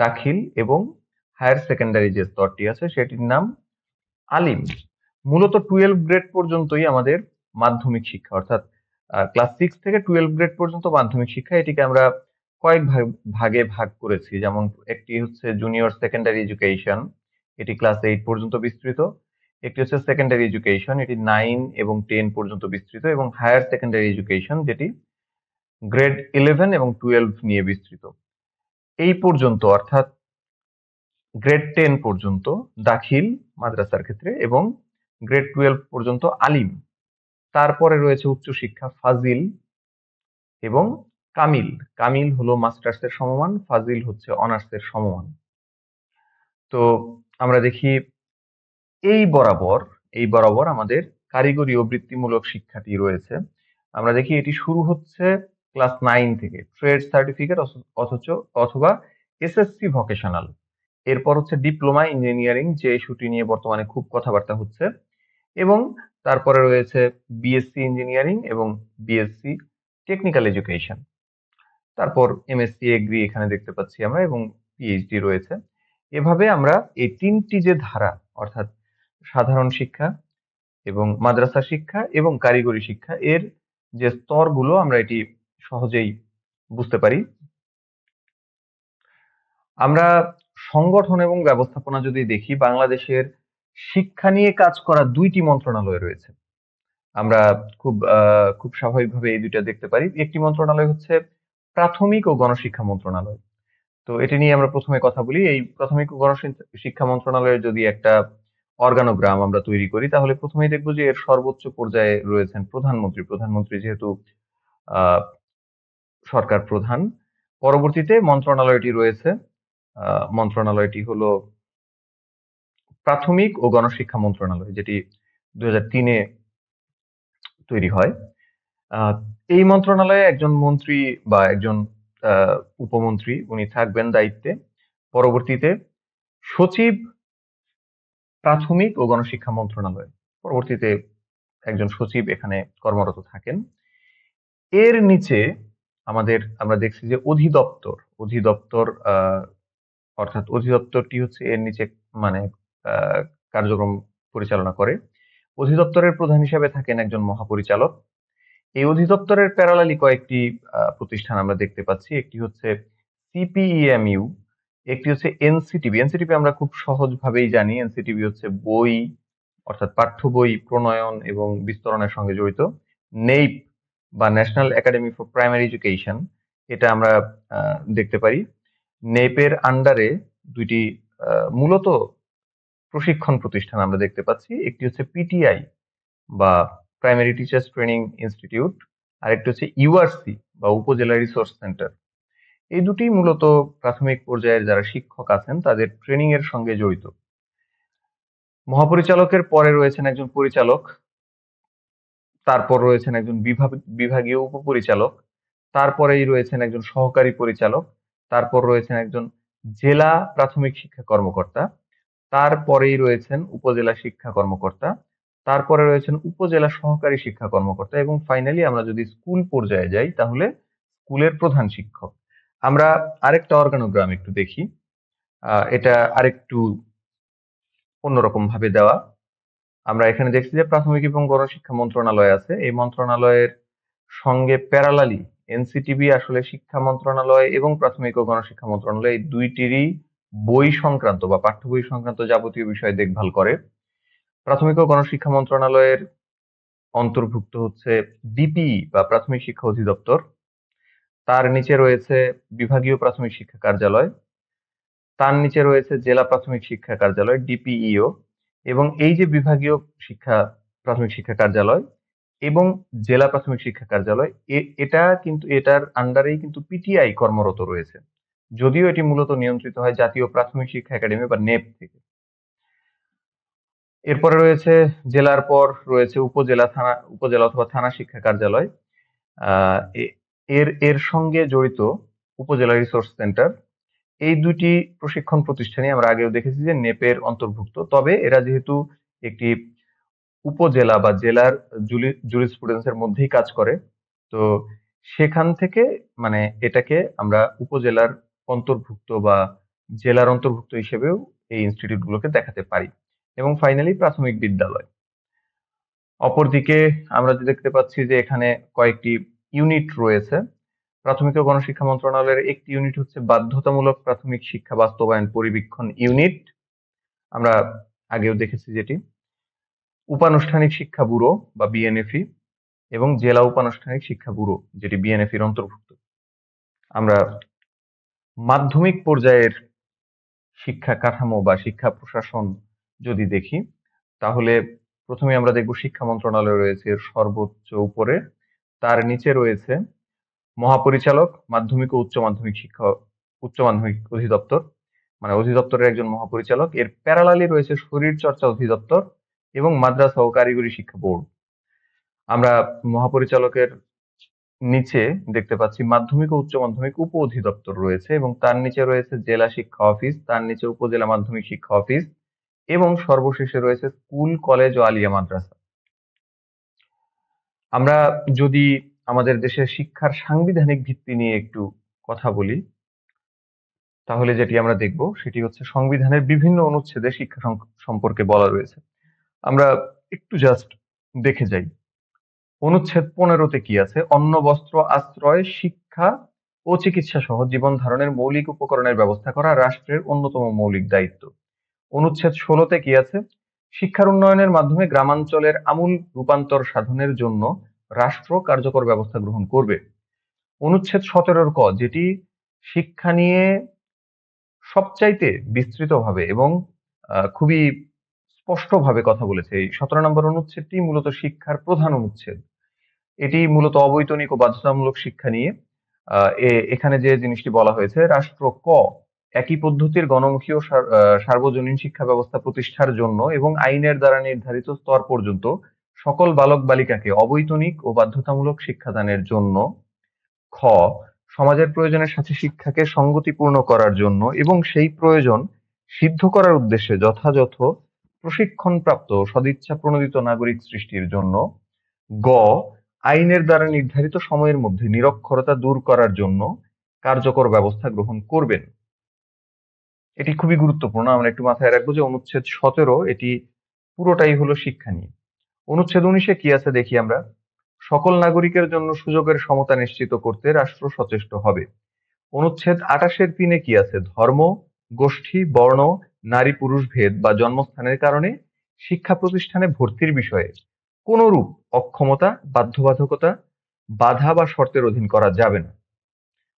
দাখিল, এবং হায়ার সেকেন্ডারি যে স্তরটি আছে সেটির নাম আলিম। মূলত 12 গ্রেড পর্যন্তই আমাদের মাধ্যমিক শিক্ষা, অর্থাৎ ক্লাস 6 থেকে 12 গ্রেড পর্যন্ত মাধ্যমিক শিক্ষা। এটিকে আমরা কয়েক ভাগে ভাগ করেছি। যেমন একটি হচ্ছে জুনিয়র সেকেন্ডারি এডুকেশন, এটি ক্লাস 8 পর্যন্ত বিস্তৃত। একটি হচ্ছে সেকেন্ডারি এডুকেশন, এটি 9 এবং 10 পর্যন্ত বিস্তৃত, এবং হায়ার সেকেন্ডারি এডুকেশন যেটি গ্রেড 11 এবং 12 নিয়ে বিস্তৃত। এই পর্যন্ত অর্থাৎ গ্রেড 10 পর্যন্ত দাখিল মাদ্রাসার ক্ষেত্রে, এবং গ্রেড 12 পর্যন্ত আলিম। তারপরে রয়েছে উচ্চশিক্ষা ফাজিল এবং কামিল। কামিল হলো মাস্টার্সের সমমান, ফাজিল হচ্ছে অনার্সের সমমান। তো আমরা দেখি এই বরাবর এই বরাবর আমাদের কারিগরি ও বৃত্তিমূলক শিক্ষাটি রয়েছে। আমরা দেখি এটি শুরু হচ্ছে ক্লাস 9 থেকে, ট্রেড সার্টিফিকেট অথবা এসএসসি ভোকেশনাল। এরপর হচ্ছে ডিপ্লোমা ইঞ্জিনিয়ারিং, যে ইস্যুটি নিয়ে বর্তমানে খুব কথাবার্তা হচ্ছে, এবং তারপরে রয়েছে বিএসসি ইঞ্জিনিয়ারিং এবং বিএসসি টেকনিক্যাল এডুকেশন। তারপর এমএসসি এগ্রি এখানে দেখতে পাচ্ছি আমরা, এবং পিএইচডি রয়েছে। এভাবে আমরা এই তিনটি যে ধারা, অর্থাৎ সাধারণ শিক্ষা এবং মাদ্রাসা শিক্ষা এবং কারিগরি শিক্ষা, এর যে স্তরগুলো আমরা এটি সহজেই বুঝতে পারি। আমরা সংগঠন এবং ব্যবস্থাপনা যদি দেখি, বাংলাদেশের শিক্ষা নিয়ে কাজ করা 2টি মন্ত্রণালয় রয়েছে। আমরা খুব স্বাভাবিকভাবে এই দুইটা দেখতে পারি। একটি মন্ত্রণালয় হচ্ছে প্রাথমিক ও গণশিক্ষা মন্ত্রণালয়। তো এটি নিয়ে আমরা প্রথমে কথা বলি। এই প্রাথমিক ও গণশিক্ষা মন্ত্রণালয়ের যদি একটা অর্গানোগ্রাম আমরা তৈরি করি, তাহলে প্রথমেই দেখবো যে এর সর্বোচ্চ পর্যায়ে রয়েছেন প্রধানমন্ত্রী। প্রধানমন্ত্রী যেহেতু আহ সরকার প্রধান। পরবর্তীতে মন্ত্রণালয়টি রয়েছে, মন্ত্রণালয়টি হলো প্রাথমিক ও গণশিক্ষা মন্ত্রণালয়, যেটি 2003-এ তৈরি হয়। এই মন্ত্রণালয়ে একজন মন্ত্রী বা একজন উপমন্ত্রী উনি থাকবেন দায়িত্বে। পরবর্তীতে সচিব, প্রাথমিক ও গণশিক্ষা মন্ত্রণালয়, পরবর্তীতে একজন সচিব এখানে কর্মরত থাকেন। এর নিচে আমরা দেখছি যে অধিদপ্তর, অধিদপ্তর অর্থাৎ অধিদপ্তরটি হচ্ছে এর নিচে, মানে কার্যক্রম পরিচালনা করে। অধিদপ্তরের প্রধান হিসেবে থাকেন একজন মহাপরিচালক। এই অধিদপ্তরের প্যারালালি কয়েকটি প্রতিষ্ঠান আমরা দেখতে পাচ্ছি। একটি হচ্ছে সিপিইএমইউ, একটি হচ্ছে এনসিটিবি। এনসিটিবি আমরা খুব সহজভাবেই জানি, এনসিটিবি হচ্ছে বই অর্থাৎ পাঠ্য বই প্রণয়ন এবং বিস্তরণের সঙ্গে জড়িত। নেইপ বা national academy for primary education, এটা আমরা দেখতে পারি। নেপের আন্ডারে দুইটি মূলত প্রশিক্ষণ প্রতিষ্ঠান আমরা দেখতে পাচ্ছি। একটি হচ্ছে পিটিআই বা প্রাইমারি টিচার্স ট্রেনিং ইনস্টিটিউট, আর একটি হচ্ছে ইউআরসি বা উপজেলা রিসোর্স সেন্টার। এই দুটি মূলত প্রাথমিক পর্যায়ের যারা শিক্ষক আছেন তাদের ট্রেনিং এর সঙ্গে জড়িত। মহাপরিচালকের পরে রয়েছেন একজন পরিচালক, তারপর রয়েছেন একজন বিভাগীয় উপপরিচালক, তারপরেই রয়েছেন একজন সহকারী পরিচালক, তারপর রয়েছেন একজন জেলা প্রাথমিক শিক্ষা কর্মকর্তা, তারপরেই রয়েছেন উপজেলা শিক্ষা কর্মকর্তা, তারপরে রয়েছেন উপজেলা সহকারী শিক্ষা কর্মকর্তা এবং ফাইনালি আমরা যদি স্কুল পর্যায়ে যাই তাহলে স্কুলের প্রধান শিক্ষক। আমরা আরেকটা অর্গানোগ্রাম একটু দেখি। এটা আরেকটু অন্যরকম ভাবে দেওয়া। আমরা এখানে দেখছি যে প্রাথমিক এবং গণশিক্ষা মন্ত্রণালয় আছে। এই মন্ত্রণালয়ের সঙ্গে প্যারালালি এনসিটিবি আসলে শিক্ষা মন্ত্রণালয় এবং প্রাথমিক ও গণশিক্ষা মন্ত্রণালয় এই দুইটিরই বই সংক্রান্ত বা পাঠ্য বই সংক্রান্ত যাবতীয় বিষয় দেখভাল করে। প্রাথমিক ও গণশিক্ষা মন্ত্রণালয়ের অন্তর্ভুক্ত হচ্ছে ডিপিই বা প্রাথমিক শিক্ষা অধিদপ্তর, তার নিচে রয়েছে বিভাগীয় প্রাথমিক শিক্ষা কার্যালয়, তার নিচে রয়েছে জেলা প্রাথমিক শিক্ষা কার্যালয় ডিপিইও, এবং এই যে বিভাগীয় শিক্ষা প্রাথমিক শিক্ষা কার্যালয় এবং জেলা প্রাথমিক শিক্ষা কার্যালয় এটা কিন্তু এটার আন্ডারেই কিন্তু পিটিআই কর্মরত রয়েছে, যদিও এটি মূলত নিয়ন্ত্রিত হয় জাতীয় প্রাথমিক শিক্ষা একাডেমি বা নেপ থেকে। এরপরে রয়েছে জেলার পর রয়েছে উপজেলা অথবা থানা শিক্ষা কার্যালয়। এর এর সঙ্গে জড়িত উপজেলা রিসোর্স সেন্টার। এই দুটি প্রশিক্ষণ প্রতিষ্ঠানই আমরা আগেও দেখেছি যে নেপের অন্তর্ভুক্ত, তবে এরা যেহেতু একটি উপজেলা বা জেলার জুরিসপ্রুডেন্সের মধ্যেই কাজ করে, তো সেখান থেকে মানে এটাকে আমরা উপজেলার অন্তর্ভুক্ত বা জেলার অন্তর্ভুক্ত হিসেবেও এই ইনস্টিটিউট গুলোকে দেখাতে পারি। এবং ফাইনালি প্রাথমিক বিদ্যালয়। অপরদিকে আমরা যে দেখতে পাচ্ছি যে এখানে কয়েকটি ইউনিট রয়েছে। প্রাথমিক ও গণশিক্ষা মন্ত্রণালয়ের একটি ইউনিট হচ্ছে বাধ্যতামূলক প্রাথমিক শিক্ষা বাস্তবায়ন পরিবীক্ষণ ইউনিট, আমরা আগেও দেখেছি যেটি। উপানুষ্ঠানিক শিক্ষা ব্যুরো বা বিএনএফই এবং জেলা উপানুষ্ঠানিক শিক্ষা ব্যুরো যেটি বিএনএফির অন্তর্ভুক্ত। আমরা মাধ্যমিক পর্যায়ের শিক্ষা কাঠামো বা শিক্ষা প্রশাসন যদি দেখি তাহলে প্রথমে আমরা দেখব শিক্ষা মন্ত্রণালয় রয়েছে এর সর্বোচ্চ উপরে, তার নিচে রয়েছে মহাপরিচালক মাধ্যমিক ও উচ্চ মাধ্যমিক অধিদপ্তর, মানে অধিদপ্তরের একজন মহাপরিচালক। এর প্যারালালি রয়েছে শরীর চর্চা অধিদপ্তর এবং মাদ্রাসা ও কারিগরি শিক্ষা বোর্ড। আমরা মহাপরিচালকের নিচে দেখতে পাচ্ছি মাধ্যমিক ও উচ্চ মাধ্যমিক উপ অধিদপ্তর রয়েছে এবং তার নিচে রয়েছে জেলা শিক্ষা অফিস, তার নিচে উপজেলা মাধ্যমিক শিক্ষা অফিস এবং সর্বশেষে রয়েছে স্কুল কলেজ ও আলিয়া মাদ্রাসা। আমরা যদি আমাদের দেশের শিক্ষার সাংবিধানিক ভিত্তি নিয়ে একটু কথা বলি তাহলে যেটি আমরা দেখব সেটি হচ্ছে সংবিধানের বিভিন্ন অনুচ্ছেদে শিক্ষা সম্পর্কে বলা রয়েছে। আমরা একটু জাস্ট দেখে যাই। অনুচ্ছেদ 15-তে কি আছে? অন্ন বস্ত্র আশ্রয় শিক্ষা ও চিকিৎসা সহ জীবন ধারণের মৌলিক উপকরণের ব্যবস্থা করা রাষ্ট্রের অন্যতম মৌলিক দায়িত্ব। অনুচ্ছেদ 16-তে কি আছে? শিক্ষার উন্নয়নের মাধ্যমে গ্রামাঞ্চলের আমূল রূপান্তর সাধনের জন্য রাষ্ট্র কার্যকর ব্যবস্থা গ্রহণ করবে। অনুচ্ছেদ 17-র ক, যেটি শিক্ষা নিয়ে সবচাইতে বিস্তৃতভাবে এবং খুবই স্পষ্টভাবে কথা বলেছে। এই 17 নম্বর অনুচ্ছেদটি মূলত শিক্ষার প্রধান অনুচ্ছেদ। এটি মূলত অবৈতনিক ও বাধ্যতামূলক শিক্ষা নিয়ে। এখানে যে জিনিসটি বলা হয়েছে, রাষ্ট্র ক একই পদ্ধতির গণমুখী ও সার্বজনীন শিক্ষা ব্যবস্থা প্রতিষ্ঠার জন্য এবং আইনের দ্বারা নির্ধারিত স্তর পর্যন্ত সকল বালক বালিকাকে অবৈতনিক ও বাধ্যতামূলক শিক্ষাদানের জন্য খ সমাজের প্রয়োজনের সাথে শিক্ষাকে সঙ্গতিপূর্ণ করার জন্য এবং সেই প্রয়োজন সিদ্ধ করার উদ্দেশ্যে যথাযথ প্রশিক্ষণপ্রাপ্ত সদিচ্ছা প্রণোদিত নাগরিক সৃষ্টির জন্য গ আইনের দ্বারা নির্ধারিত সময়ের মধ্যে নিরক্ষরতা দূর করার জন্য কার্যকর ব্যবস্থা গ্রহণ করবেন। এটি খুবই গুরুত্বপূর্ণ, আমরা একটু মাথায় রাখবো যে অনুচ্ছেদ 17 এটি পুরোটাই হলো শিক্ষা নিয়ে। অনুচ্ছেদ 19-এ কি আছে দেখি আমরা। সকল নাগরিকের জন্য সুযোগের সমতা নিশ্চিত করতে রাষ্ট্র সচেষ্ট হবে। অনুচ্ছেদ 28-এর 3-এ কি আছে? ধর্ম, গোষ্ঠী, বর্ণ, নারী পুরুষ ভেদ বা জন্মস্থানের কারণে শিক্ষা প্রতিষ্ঠানে ভর্তির বিষয়ে কোনরূপ অক্ষমতা, বাধ্যবাধকতা, বাধা বা শর্তের অধীন করা যাবে না।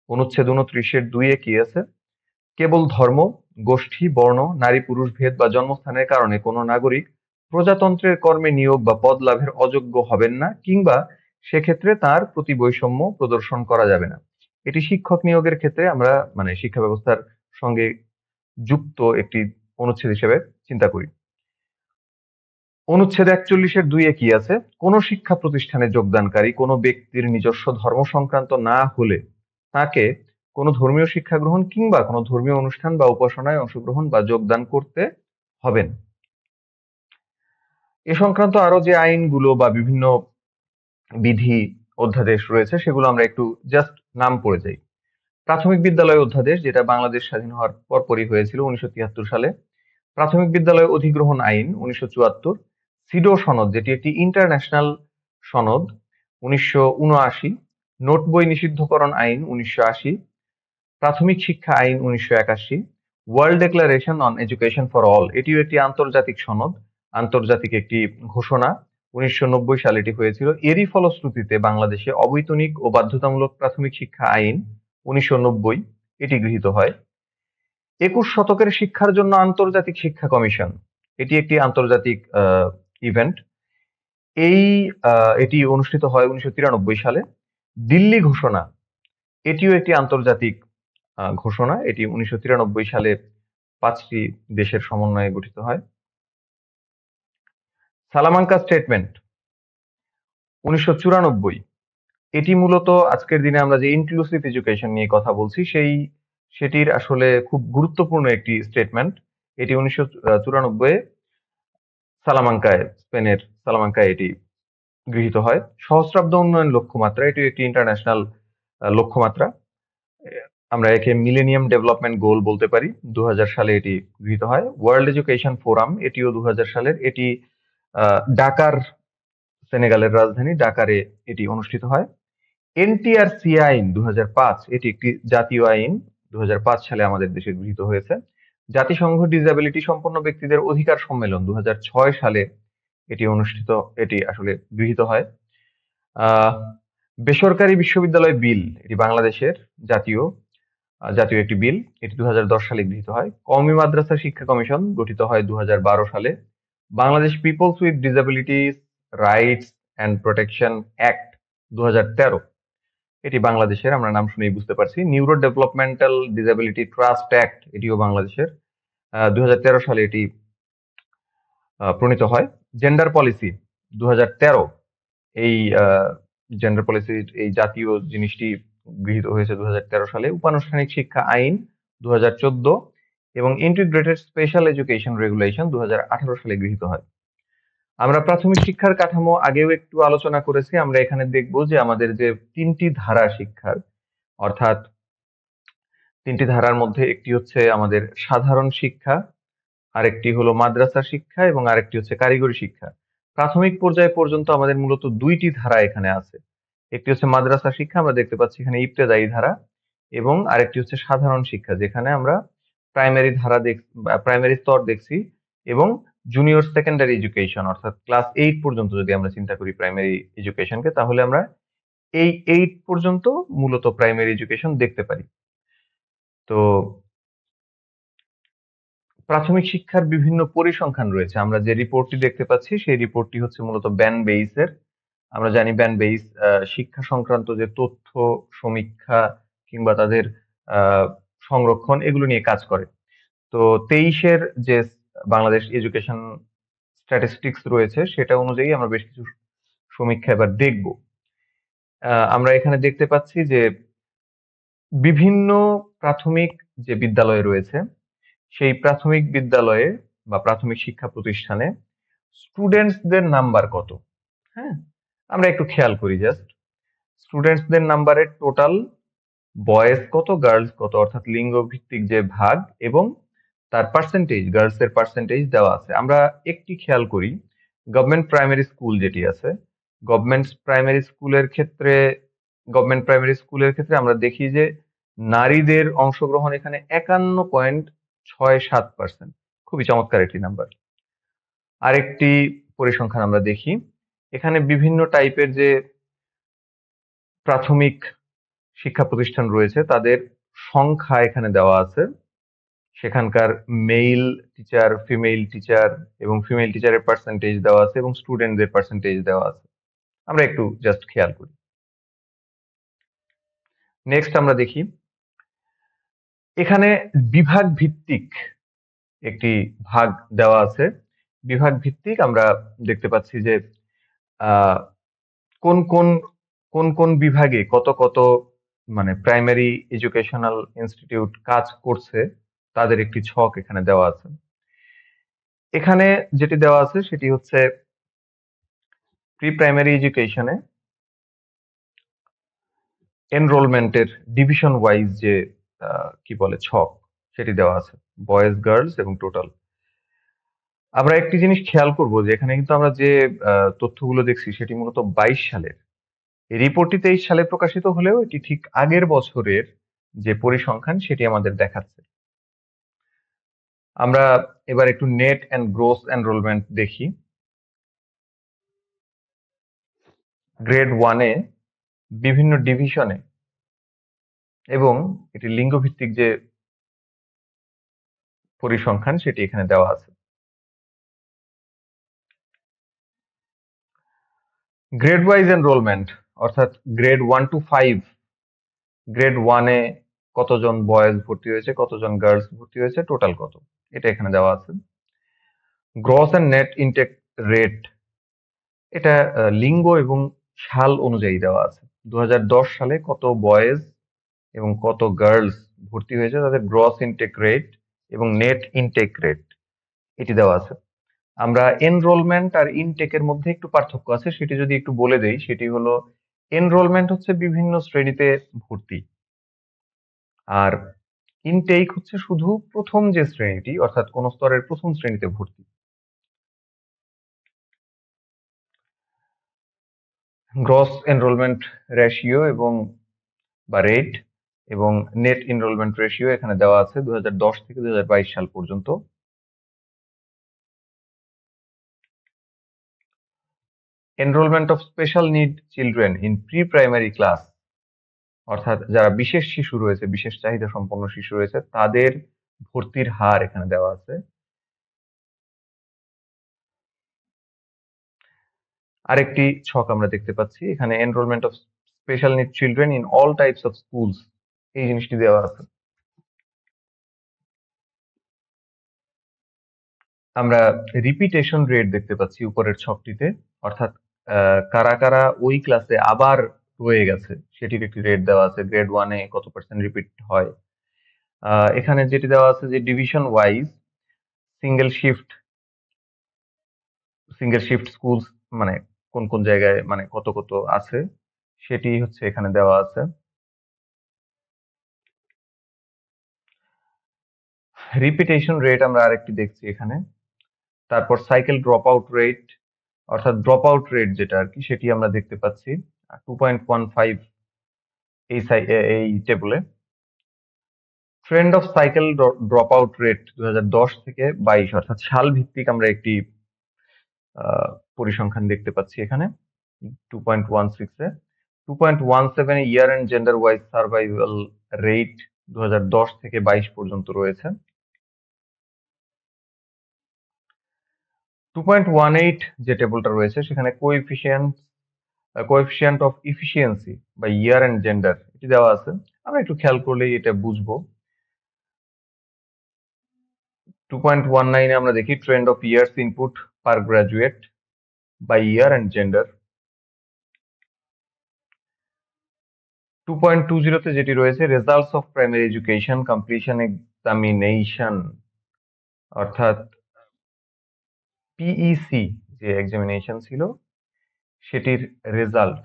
অনুচ্ছেদ 29-এর 2-এ কি আছে? কেবল ধর্ম, গোষ্ঠী, বর্ণ, নারী পুরুষ ভেদ বা জন্মস্থানের কারণে কোনো নাগরিক প্রজাতন্ত্রের কর্মে নিয়োগ বা পদ লাভের অযোগ্য হবেন না কিংবা সেক্ষেত্রে তার প্রতি বৈষম্য প্রদর্শন করা যাবে না। এটি শিক্ষক নিয়োগের ক্ষেত্রে আমরা মানে শিক্ষা ব্যবস্থার সঙ্গে যুক্ত একটি অনুচ্ছেদ হিসেবে চিন্তা করি। অনুচ্ছেদ ৪১-এর ২-এ কি আছে? কোন শিক্ষা প্রতিষ্ঠানে যোগদানকারী কোন ব্যক্তির নিজস্ব ধর্ম সংক্রান্ত না হলে তাকে কোন ধর্মীয় শিক্ষা গ্রহণ কিংবা কোন ধর্মীয় অনুষ্ঠান বা উপাসনায় অংশগ্রহণ বা যোগদান করতে হবে না। এ সংক্রান্ত আরো যে আইনগুলো বা বিভিন্ন বিধি অধ্যাদেশ রয়েছে সেগুলো আমরা একটু জাস্ট নাম পড়ে যাই। প্রাথমিক বিদ্যালয় অধ্যাদেশ, যেটা বাংলাদেশ স্বাধীন হওয়ার পরপরই হয়েছিল ১৯৭৩ সালে। প্রাথমিক বিদ্যালয় অধিগ্রহণ আইন ১৯৭৪। সিডো সনদ, যেটি একটি ইন্টারন্যাশনাল সনদ, ১৯৭৯। নোট বই নিষিদ্ধকরণ আইন ১৯৮০। প্রাথমিক শিক্ষা আইন ১৯৮১। World declaration on education for all, এটিও একটি আন্তর্জাতিক সনদ, আন্তর্জাতিক একটি ঘোষণা, ১৯৯০ সালে এটি হয়েছিল। এরই ফলশ্রুতিতে বাংলাদেশে অবৈতনিক ও বাধ্যতামূলক প্রাথমিক শিক্ষা আইন ১৯৯০ এটি গৃহীত হয়। ২১ শতকের শিক্ষার জন্য আন্তর্জাতিক শিক্ষা কমিশন, এটি একটি আন্তর্জাতিক ইভেন্ট। এটি অনুষ্ঠিত হয় ১৯৯৩ সালে। দিল্লি ঘোষণা, এটিও একটি আন্তর্জাতিক ঘোষণা, এটি ১৯৯৩ সালে ৫টি দেশের সমন্বয়ে গঠিত হয়। সালামাঙ্কা স্টেটমেন্ট ১৯৯৪, এটি মূলত আজকের দিনে আমরা যে ইনক্লুসিভ এডুকেশন নিয়ে কথা বলছি সেটির আসলে খুব গুরুত্বপূর্ণ একটি স্টেটমেন্ট। এটি ১৯৯৪ সালামাঙ্কায়, স্পেনের সালামাঙ্কায় এটি গৃহীত হয়। সহস্রাব্দ উন্নয়ন লক্ষ্যমাত্রা, এটি একটি ইন্টারন্যাশনাল লক্ষ্যমাত্রা, আমরা একে মিলেনিয়াম ডেভেলপমেন্ট গোল বলতে পারি। ২০০০ সালে এটি গৃহীত হয়। ওয়ার্ল্ড এডুকেশন ফোরাম, এটিও ২০০০ সালের। এটি ডাকার, সেনেগালের রাজধানী ডাকারে এটি অনুষ্ঠিত হয়। এনটিআরসি আইন ২০০৫, এটি একটি জাতীয় আইন, ২০০৫ সালে আমাদের দেশে গৃহীত হয়েছে। জাতিসংঘ ডিসএবিলিটি সম্পন্ন ব্যক্তিদের অধিকার সম্মেলন ২০০৬ সালে এটি আসলে গৃহীত হয়। বেসরকারি বিশ্ববিদ্যালয় বিল, এটি বাংলাদেশের জাতীয় একটি বিল, এটি ২০১০ সালে গৃহীত হয়। কওমি মাদ্রাসা শিক্ষা কমিশন গঠিত হয় ২০১২ সালে। Bangladesh peoples with disabilities rights and protection act ২০১৩, এটি বাংলাদেশের, আমরা নাম শুনেই বুঝতে পারছি। Neuro developmental disability trust act, এটিও বাংলাদেশের, ২০১৩ সালে এটি প্রণীত হয়। জেন্ডার পলিসি ২০১৩, এই জেন্ডার পলিসির এই জাতীয় জিনিসটি গৃহীত হয়েছে ২০১৩ সালে। উপানুষ্ঠানিক শিক্ষা আইন ২০১৪ এবং ইন্টিগ্রেটেড স্পেশাল এডুকেশন রেগুলেশন ২০১৮ সালে গৃহীত হয়। আমরা প্রাথমিক শিক্ষার কাঠামো আগেও একটু আলোচনা করেছি। আমরা এখানে দেখব যে আমাদের যে ৩টি ধারা শিক্ষার, অর্থাৎ ৩টি ধারার মধ্যে একটি হচ্ছে আমাদের সাধারণ শিক্ষা, আরেকটি হলো মাদ্রাসা শিক্ষা এবং আরেকটি হচ্ছে কারিগরি শিক্ষা। প্রাথমিক পর্যায় পর্যন্ত আমাদের মূলত ২টি ধারা এখানে আছে। একটি হচ্ছে মাদ্রাসা শিক্ষা, আমরা দেখতে পাচ্ছি এখানে ইবতেদায়ী ধারা, এবং আরেকটি হচ্ছে সাধারণ শিক্ষা, যেখানে আমরা প্রাইমারি স্তর দেখছি, এবং জুনিয়র সেকেন্ডারি এডুকেশন, অর্থাৎ ক্লাস 8 পর্যন্ত যদি আমরা চিন্তা করি প্রাইমারি এডুকেশনকে, তাহলে আমরা এই 8 পর্যন্ত মূলত প্রাইমারি এডুকেশন দেখতে পারি। তো প্রাথমিক শিক্ষার বিভিন্ন পরিসংখ্যান রয়েছে। আমরা যে রিপোর্টটি দেখতে পাচ্ছি সেই রিপোর্টটি হচ্ছে মূলত ব্যান বেইসের। আমরা জানি ব্যান বেইস শিক্ষা সংক্রান্ত যে তথ্য সমীক্ষা কিংবা তাদের সংরক্ষণ, এগুলো নিয়ে কাজ করে। তো ২৩-এর যে বাংলাদেশ এডুকেশন স্ট্যাটিস্টিক্স রয়েছে সেটা অনুযায়ী আমরা বেশ কিছু সমীক্ষা এবার দেখব। আমরা এখানে দেখতে পাচ্ছি যে বিভিন্ন প্রাথমিক যে বিদ্যালয় রয়েছে সেই প্রাথমিক বিদ্যালয়ে বা প্রাথমিক শিক্ষা প্রতিষ্ঠানে স্টুডেন্টসদের নাম্বার কত। হ্যাঁ, আমরা একটু খেয়াল করি জাস্ট। স্টুডেন্টসদের নাম্বারের টোটাল বয়েজ কত, গার্লস কত, অর্থাৎ লিঙ্গ ভিত্তিক যে ভাগ, এবং তার পার্সেন্টেজ, গার্লস এর পার্সেন্টেজ দেওয়া আছে। আমরা একটি খেয়াল করি, গভর্নমেন্ট প্রাইমারি স্কুল যেটি আছে, গভর্নমেন্ট প্রাইমারি স্কুলের ক্ষেত্রে আমরা দেখি যে নারীদের অংশগ্রহণ এখানে ৫১.৬৭%, খুবই চমৎকার একটি নাম্বার। আরেকটি পরিসংখ্যান আমরা দেখি, এখানে বিভিন্ন টাইপের যে প্রাথমিক শিক্ষা প্রতিষ্ঠান রয়েছে তাদের সংখ্যা এখানে দেওয়া আছে। সেখানকার মেল টিচার, ফিমেল টিচার এবং ফিমেল টিচারের পার্সেন্টেজ দেওয়া আছে এবং স্টুডেন্টদের পার্সেন্টেজ দেওয়া আছে। আমরা একটু জাস্ট খেয়াল করি। নেক্সট আমরা দেখি এখানে বিভাগ ভিত্তিক একটি ভাগ দেওয়া আছে। বিভাগ ভিত্তিক আমরা দেখতে পাচ্ছি যে আহ, কোন কোন কোন বিভাগে কত কত মানে প্রাইমারি এডুকেশনাল ইনস্টিটিউট কাজ করছে তাদের একটি ছক এখানে দেওয়া আছে। এখানে যেটি দেওয়া আছে সেটি হচ্ছে প্রি প্রাইমারি এডুকেশনে এনরোলমেন্টের ডিভিশন ওয়াইজ যে কি বলে ছক সেটি দেওয়া আছে, বয়েজ গার্লস এবং টোটাল। আমরা একটি জিনিস খেয়াল করব যে এখানে কিন্তু আমরা যে তথ্যগুলো দেখছি সেটি মূলত 22 সালের। এই রিপোর্টটি 23 সালে প্রকাশিত হলেও এটি ঠিক আগের বছরের যে পরিসংখ্যান সেটি আমাদের দেখাচ্ছে। আমরা এবার একটু নেট এন্ড গ্রোস এনরোলমেন্ট দেখি। গ্রেড 1-এ বিভিন্ন ডিভিশনে এবং এটি লিঙ্গভিত্তিক যে পরিসংখ্যান সেটি এখানে দেওয়া আছে। গ্রেড ওয়াইজ এনরোলমেন্ট অর্থাৎ গ্রেড 1 to 5, গ্রেড 1-এ কতজন বয়েজ ভর্তি হয়েছে, কতজন গার্লস ভর্তি হয়েছে, টোটাল কত, এটা এখানে দেওয়া আছে। Gross and net intake rate, এটা লিঙ্গ এবং সাল অনুযায়ী দেওয়া আছে। 2010 সালে কত বয়েজ এবং কত গার্লস ভর্তি হয়েছে তাদের গ্রস ইনটেক রেট এবং নেট ইনটেক রেট এটি দেওয়া আছে। আমরা এনরোলমেন্ট আর ইনটেকের মধ্যে একটু পার্থক্য আছে, সেটি যদি একটু বলে দেই, সেটি হলো এনরোলমেন্ট হচ্ছে বিভিন্ন শ্রেণীতে ভর্তি, আর ইনটেক হচ্ছে শুধু প্রথম যে শ্রেণীটি অর্থাৎ কোন স্তরের প্রথম শ্রেণীতে ভর্তি। গ্রস এনরোলমেন্ট রেশিও এবং বা রেট এবং নেট এনরোলমেন্ট রেশিও এখানে দেওয়া আছে 2010 থেকে 2022 সাল পর্যন্ত। Enrolment of special need children in pre primary class, অর্থাৎ যারা বিশেষ শিশু রয়েছে, বিশেষ চাহিদা সম্পন্ন শিশু রয়েছে তাদের ভর্তির হার এখানে দেওয়া আছে। আরেকটি ছক আমরা দেখতে পাচ্ছি এখানে enrolment of special need children in all types of schools, এই জিনিসটি দেওয়া আছে। আমরা রিপিটেশন রেট দেখতে পাচ্ছি উপরের ছকটিতে, অর্থাৎ কারা কারা ওই ক্লাসে আবার রয়ে গেছে সেটির একটি রেট দেওয়া আছে। গ্রেড 1-এ কত পার্সেন্ট রিপিট হয়। এখানে যেটি দেওয়া আছে যে division wise single shift schools মানে কোন কোন জায়গায় মানে কত কত আছে সেটি হচ্ছে এখানে দেওয়া আছে। রিপিটেশন রেট আমরা আরেকটি দেখছি এখানে। তারপর সাইকেল ড্রপ আউট রেট, অর্থাৎ ড্রপ আউট রেট যেটা আর কি সেটি আমরা দেখতে পাচ্ছি 2.15 এই টেবলে। Trend of cycle drop out rate 2010 থেকে 22 অর্থাৎ সাল ভিত্তিক আমরা একটি পরিসংখ্যান দেখতে পাচ্ছি এখানে 2.16-এ। 2.17-এ year and gender wise survival rate 2010 থেকে 22 পর্যন্ত রয়েছে। 2.18 যে টেবলটা রয়েছে সেখানে কোএফিসিয়েন্ট অফ ইফিসিয়েন্সি বা ইয়ার এন্ড জেন্ডার এটি দেওয়া আছে। আমরা একটু খেয়াল করলেই এটা বুঝবো। 2.19-এ আমরা দেখি trend of years input per graduate by year and gender. 2.20-তে যেটি রয়েছে results of primary education completion examination, অর্থাৎ পিইসি যে এক্সামিনেশন ছিল সেটির রেজাল্ট।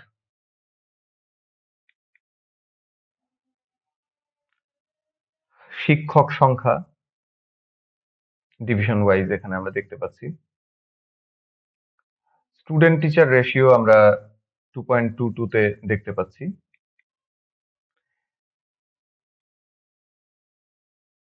শিক্ষক সংখ্যা ডিভিশন ওয়াইজ এখানে আমরা দেখতে পাচ্ছি। স্টুডেন্ট টিচার রেশিও আমরা 2.22-তে দেখতে পাচ্ছি।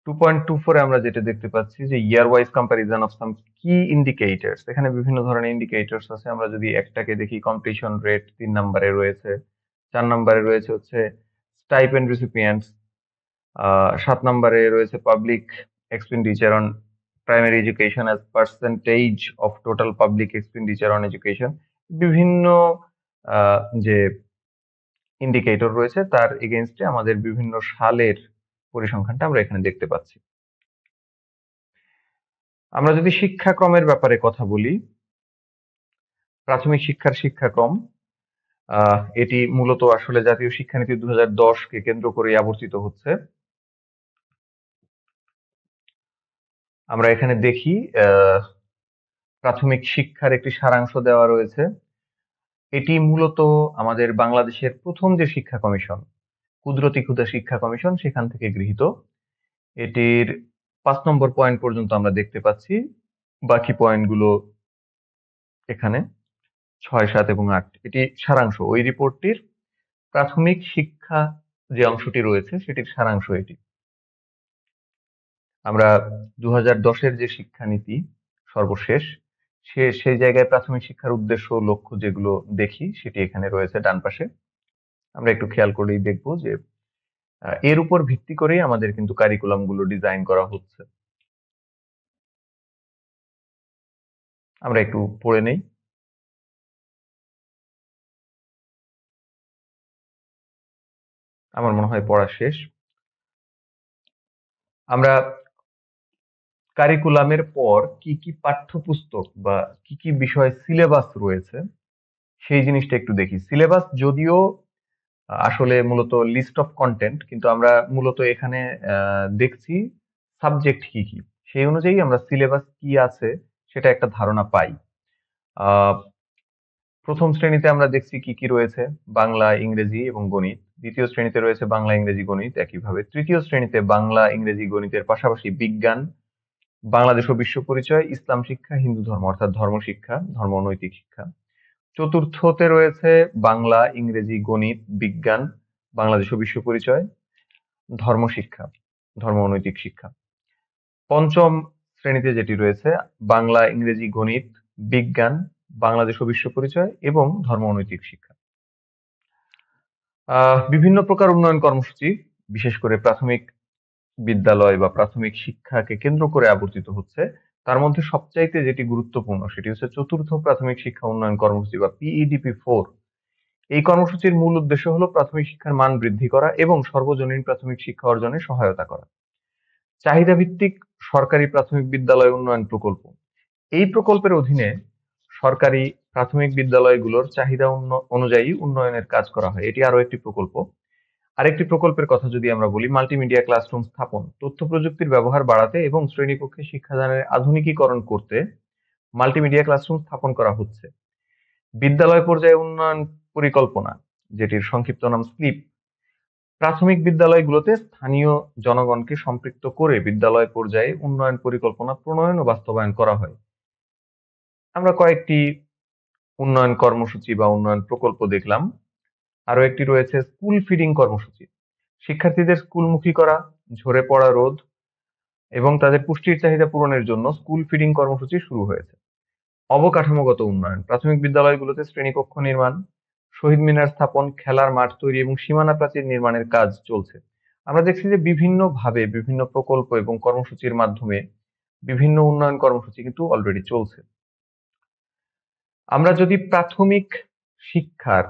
2.24-এ আমরা যেটা দেখতে পাচ্ছি যে ইয়ার ওয়াইজ কম্পারিজন অফ সাম কি ইন্ডিকেটরস, এখানে বিভিন্ন ধরনের ইন্ডিকেটরস আছে। আমরা যদি একটাকে দেখি কমপ্লিশন রেট 3 নম্বরে রয়েছে, 4 নম্বরে রয়েছে হচ্ছে স্টাইপেন্ড রিসিপিয়েন্টস, 7 নম্বরে রয়েছে public expenditure on primary education as percentage of total public expenditure on education. বিভিন্ন যে ইন্ডিকেটর রয়েছে, তার এগেইনস্টে আমাদের বিভিন্ন সালের পরিসংখ্যানটা আমরা এখানে দেখতে পাচ্ছি। আমরা যদি শিক্ষাক্রমের ব্যাপারে কথা বলি, প্রাথমিক শিক্ষার শিক্ষাক্রম এটি মূলত আসলে জাতীয় শিক্ষানীতি 2010 কে কেন্দ্র করে আবর্তিত হচ্ছে। আমরা এখানে দেখি প্রাথমিক শিক্ষার একটি সারাংশ দেওয়া রয়েছে। এটি মূলত আমাদের বাংলাদেশের প্রথম যে শিক্ষা কমিশন, কুদরতি ক্ষুদা শিক্ষা কমিশন, সেখান থেকে গৃহীত। এটির 5 নম্বর পয়েন্ট পর্যন্ত আমরা দেখতে পাচ্ছি, বাকি পয়েন্টগুলো এখানে 6, 7 এবং 8। এটি সারাংশ, ওই রিপোর্টটির প্রাথমিক শিক্ষা যে অংশটি রয়েছে সেটির সারাংশ এটি। আমরা 2010-এর যে শিক্ষানীতি সর্বশেষ, সেই জায়গায় প্রাথমিক শিক্ষার উদ্দেশ্য ও লক্ষ্য যেগুলো দেখি সেটি এখানে রয়েছে ডান পাশে। আমরা একটু খেয়াল করলেই দেখবো যে এর উপর ভিত্তি করেই আমাদের কিন্তু কারিকুলাম গুলো ডিজাইন করা হচ্ছে। আমরা একটু পড়ে নেই। আমার মনে হয় পড়া শেষ। আমরা কারিকুলামের পর কি কি পাঠ্যপুস্তক বা কি কি বিষয় সিলেবাস রয়েছে সেই জিনিসটা একটু দেখি। সিলেবাস যদিও আসলে মূলত লিস্ট অফ কন্টেন্ট, কিন্তু আমরা মূলত এখানে দেখছি সাবজেক্ট কি কি, সেই অনুযায়ী আমরা সিলেবাস কি আছে সেটা একটা ধারণা পাই। আহ প্রথম শ্রেণীতে আমরা দেখছি কি কি রয়েছে, বাংলা, ইংরেজি এবং গণিত। দ্বিতীয় শ্রেণীতে রয়েছে বাংলা, ইংরেজি, গণিত একইভাবে। তৃতীয় শ্রেণীতে বাংলা, ইংরেজি, গণিতের পাশাপাশি বিজ্ঞান, বাংলাদেশ ও বিশ্ব পরিচয়, ইসলাম শিক্ষা, হিন্দু ধর্ম অর্থাৎ ধর্ম শিক্ষা, ধর্ম ও নৈতিক শিক্ষা। চতুর্থতে রয়েছে বাংলা, ইংরেজি, গণিত, বিজ্ঞান, বাংলাদেশ ও বিশ্ব পরিচয়, ধর্ম শিক্ষা, ধর্ম ও নৈতিক শিক্ষা। পঞ্চম শ্রেণীতে যেটি রয়েছে বাংলা, ইংরেজি, গণিত, বিজ্ঞান, বাংলাদেশ ও বিশ্ব পরিচয় এবং ধর্ম ও নৈতিক শিক্ষা। বিভিন্ন প্রকার উন্নয়ন কর্মসূচি বিশেষ করে প্রাথমিক বিদ্যালয় বা প্রাথমিক শিক্ষাকে কেন্দ্র করে আবর্তিত হচ্ছে। তার মধ্যে সবচাইতে যেটি গুরুত্বপূর্ণ সেটি হচ্ছে চতুর্থ প্রাথমিক শিক্ষা উন্নয়ন কর্মসূচি বা PEDP4। এই কর্মসূচির মূল উদ্দেশ্য হলো প্রাথমিক শিক্ষার মান বৃদ্ধি করা এবং সর্বজনীন প্রাথমিক শিক্ষা অর্জনে সহায়তা করা। চাহিদা ভিত্তিক সরকারি প্রাথমিক বিদ্যালয় উন্নয়ন প্রকল্প, এই প্রকল্পের অধীনে সরকারি প্রাথমিক বিদ্যালয়গুলোর চাহিদা অনুযায়ী উন্নয়নের কাজ করা হয়। এটি আরো একটি প্রকল্প। আরেকটি প্রকল্পের কথা যদি আমরা বলি, মাল্টিমিডিয়া ক্লাসরুম স্থাপন, তথ্য প্রযুক্তির ব্যবহার বাড়াতে এবং শ্রেণীকক্ষে শিক্ষাদানের আধুনিকীকরণ করতে মাল্টিমিডিয়া ক্লাসরুম স্থাপন করা হচ্ছে। বিদ্যালয় পর্যায়ে উন্নয়ন পরিকল্পনা, যেটির সংক্ষিপ্ত নাম স্লিপ, প্রাথমিক বিদ্যালয়গুলোতে স্থানীয় জনগণকে সম্পৃক্ত করে বিদ্যালয় পর্যায়ে উন্নয়ন পরিকল্পনা প্রণয়ন ও বাস্তবায়ন করা হয়। আমরা কয়েকটি উন্নয়ন কর্মসূচি বা উন্নয়ন প্রকল্প দেখলাম। আরো একটি রয়েছে স্কুল ফিডিং কর্মসূচি, শিক্ষার্থীদের স্কুলমুখী করা, ঝরে পড়া রোধ এবং তাদের পুষ্টির চাহিদা পূরণের জন্য স্কুল ফিডিং কর্মসূচি শুরু হয়েছে। অবকাঠামোগত উন্নয়ন, প্রাথমিক বিদ্যালয়গুলোতে শ্রেণীকক্ষ নির্মাণ, শহীদ মিনার স্থাপন, খেলার মাঠ তৈরি এবং সীমানা প্রাচীর নির্মাণের কাজ চলছে। আমরা দেখছি যে বিভিন্ন ভাবে বিভিন্ন প্রকল্প এবং কর্মসূচির মাধ্যমে বিভিন্ন উন্নয়ন কর্মসূচি কিন্তু অলরেডি চলছে। আমরা যদি প্রাথমিক শিক্ষার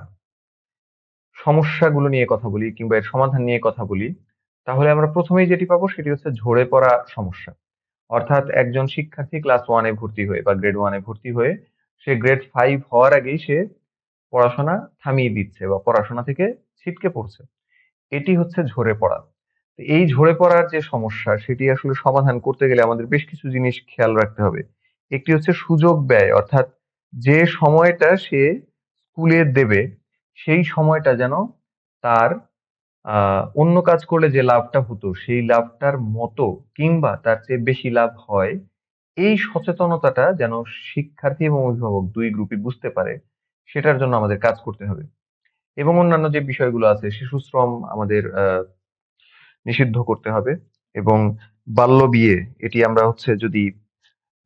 সমস্যাগুলো নিয়ে কথা বলি কিংবা এর সমাধান নিয়ে কথা বলি, তাহলে আমরা প্রথমেই যেটি পাবো সেটি হচ্ছে ঝরে পড়া সমস্যা। অর্থাৎ একজন শিক্ষার্থী ক্লাস 1-এ ভর্তি হয়ে বা গ্রেড 1-এ ভর্তি হয়ে সে গ্রেড 5 হওয়ার আগেই সে পড়াশোনা থামিয়ে দিচ্ছে বা পড়াশোনা থেকে ছিটকে পড়ছে। এটি হচ্ছে ঝরে পড়া। তো এই ঝরে পড়ার যে সমস্যা সেটি আসলে সমাধান করতে গেলে আমাদের বেশ কিছু জিনিস খেয়াল রাখতে হবে। একটি হচ্ছে সুযোগ ব্যয়, অর্থাৎ যে সময়টা সে স্কুলে দেবে সেই সময়টা যেন তার অন্য কাজ করলে যে লাভটা হতো সেই লাভটার মতো কিংবা তার চেয়ে বেশি লাভ হয়, এই সচেতনতাটা যেন শিক্ষার্থী এবং অভিভাবক দুই গ্রুপই বুঝতে পারে, সেটার জন্য আমাদের কাজ করতে হবে। এবং অন্যান্য যে বিষয়গুলো আছে, শিশু শ্রম আমাদের নিষিদ্ধ করতে হবে এবং বাল্য বিয়ে এটি আমরা হচ্ছে যদি